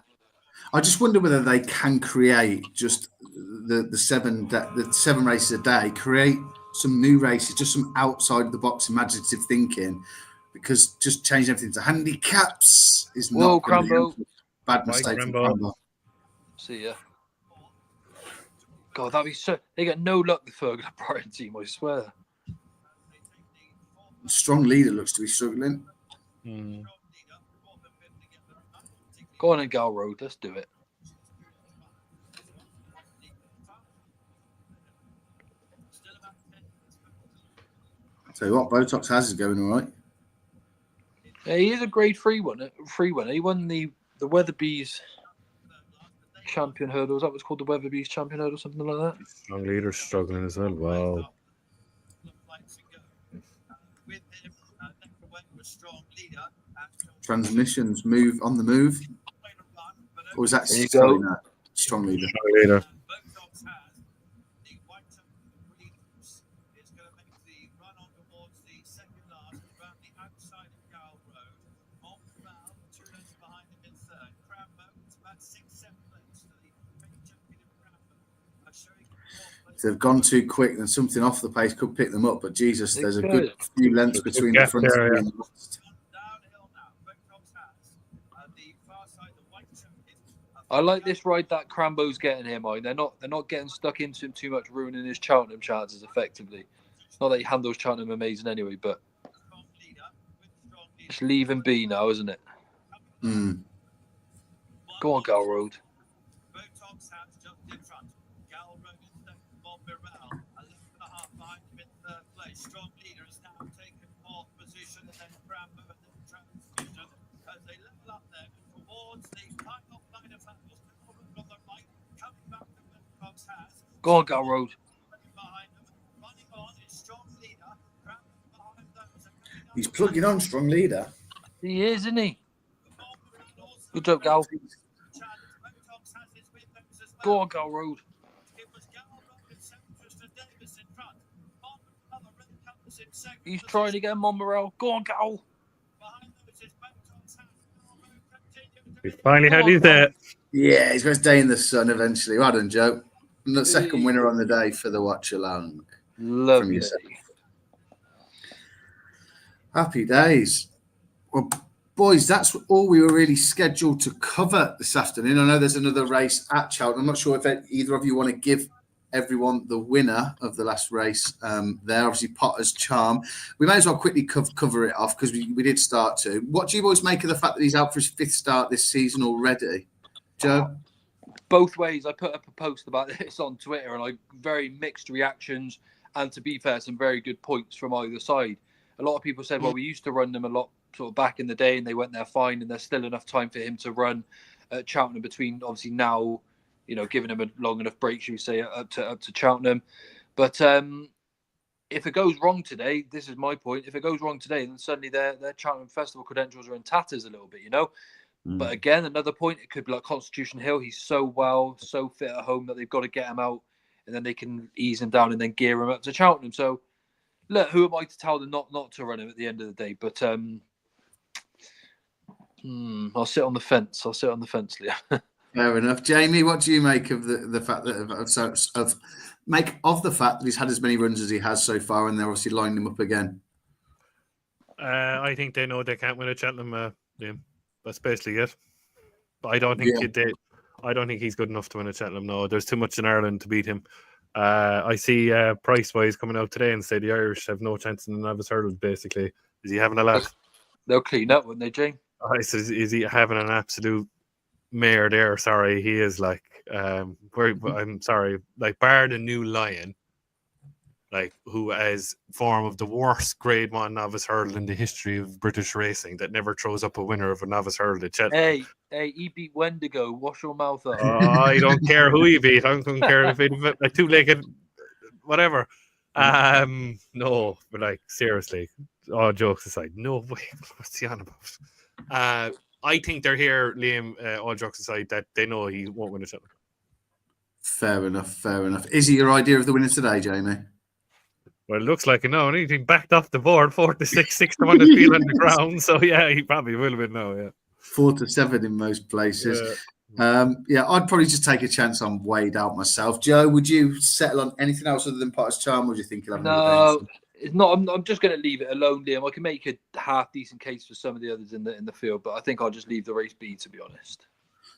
I just wonder whether they can create just the 7 races a day, create some new races, just some outside the box imaginative thinking, because just changing everything to handicaps is not bad mistake from Crambo. See ya. God, that'd be so. They get no luck, the Fergal O'Brien team, I swear. Strong Leader looks to be struggling. Go on and Gal Road, let's do it. So what Botox Has is going all right. Yeah, he is a grade 3 winner. He won the Weatherby's champion hurdle. Is that what's called the Weatherby's champion hurdle, something like that? Strong leaders struggling as well. Wow. With him, neck away was strong leader. Transmissions move on the move. Or was that There you sorry, go. no, strong leader? Strong leader. Both dogs has the white breeders is going to make the run on towards the second last around the outside of Gowl Road. On Val, 2 lengths behind him in third. Crambo is about 6-7 lengths to the main champion of Crambo. Showing If they've gone too quick, then something off the pace could pick them up. But Jesus, there's a good few lengths between the gap front there, and the last. downhill now. Both dogs has the far side, the white champion. I like this ride that Crambo's getting here, mate. They're not getting stuck into him too much, ruining his Cheltenham chances effectively. It's not that he handles Cheltenham amazing anyway, but just leave him be now, isn't it? Mm. Go on, Gal Road. Botox has just in front. Gal Road is second. Bob Mirrell, 11.5 behind him in third place. Strong leader has now taken fourth position, and then Crambo and then Transfusion as they level up there towards the final line of handles. On the right, coming back to Botox has. Go on, Gal Road. Behind them, running on is strong leader. Crambo behind those. He's plugging on, strong leader. He is, isn't he? Good job, Gal. Go on, Gal Road. He's trying to get Monmorel. Go on, Gal. He finally had his day. Yeah, he's got his day in the sun eventually. Well done, Joe. And the second winner on the day for the WatchAlong. Lovely. Happy days. Well, boys, that's all we were really scheduled to cover this afternoon. I know there's another race at Cheltenham. I'm not sure if either of you want to give everyone the winner of the last race there. Obviously, Potter's Charm. We may as well quickly cover it off because we did start to. What do you boys make of the fact that he's out for his 5th start this season already? Joe? Both ways. I put up a post about this on Twitter and I very mixed reactions. And to be fair, some very good points from either side. A lot of people said, well, we used to run them a lot sort of back in the day and they went there fine and there's still enough time for him to run at Cheltenham between obviously now, you know, giving him a long enough break, should we say, up to Cheltenham. But if it goes wrong today, this is my point, if it goes wrong today, then suddenly their Cheltenham Festival credentials are in tatters a little bit, you know. But again, another point, it could be like Constitution Hill. He's so fit at home that they've got to get him out and then they can ease him down and then gear him up to Cheltenham. So, look, who am I to tell them not to run him at the end of the day? But I'll sit on the fence. Leah. Fair enough. Jamie, what do you make of the fact that the fact that he's had as many runs as he has so far and they're obviously lining him up again? I think they know they can't win at Cheltenham. Liam. That's basically it. But I don't think I don't think he's good enough to win at Cheltenham. No, there's too much in Ireland to beat him. I see price-wise coming out today and say the Irish have no chance in the novice hurdles. Basically, is he having a laugh? They'll clean up, wouldn't they, Jane? Is he having an absolute mare there? Sorry, he is like. I'm sorry, like bar the New Lion, like who has form of the worst Grade 1 novice hurdle in the history of British racing that never throws up a winner of a novice hurdle at Cheltenham. Hey, he beat Wendigo. Wash your mouth up. I don't care who he beat. I don't care if it's a two-legged, whatever. No, but like seriously, all jokes aside, no way. What's he on about? I think they're here, Liam. All jokes aside, that they know he won't win a Cheltenham. Fair enough. Is he your idea of the winner today, Jamie? Well, it looks like no. He's backed off the board, 4 to 6, 6 to 1 to feel on the ground. So yeah, he probably will win now. Yeah, 4 to 7 in most places. Yeah, I'd probably just take a chance on Wade out myself. Joe, would you settle on anything else other than Potter's Charm? Or would you think you'll have No, it's not. I'm just going to leave it alone, Liam. I can make a half decent case for some of the others in the field, but I think I'll just leave the race be, to be honest.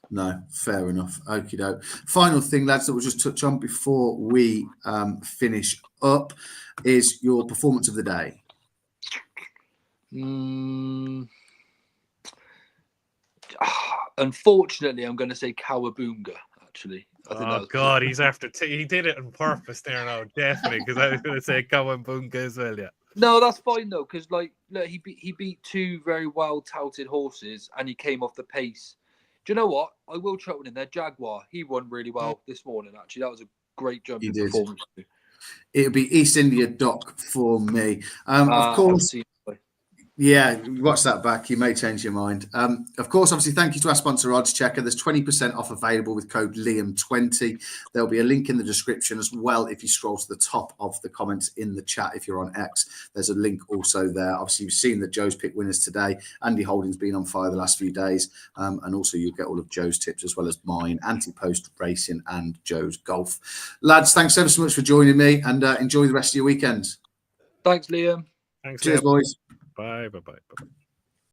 No, fair enough. Okie doke. Final thing, lads, that we'll just touch on before we finish up is your performance of the day. Unfortunately, I'm going to say Kawabunga, actually. God, he's after he did it on purpose there now, definitely, because I was going to say Kawabunga as well, yeah. No, that's fine, though, because like, look, he beat two very well-touted horses and he came off the pace Do you know what? I will chuck one in there. Jaguar, he won really well this morning, actually. That was a great jumping performance. It would be East India Doc for me. Of course. Yeah, watch that back. You may change your mind. Of course, obviously, thank you to our sponsor, Odds Checker. There's 20% off available with code Liam20. There'll be a link in the description as well. If you scroll to the top of the comments in the chat, if you're on X, there's a link also there. Obviously, you've seen that Joe's picked winners today. Andy Holding's been on fire the last few days. And also, you'll get all of Joe's tips as well as mine, Anti-Post Racing and Joe's Golf. Lads, thanks ever so much for joining me and enjoy the rest of your weekend. Thanks, Liam. Thanks, Cheers, Liam. boys. Bye.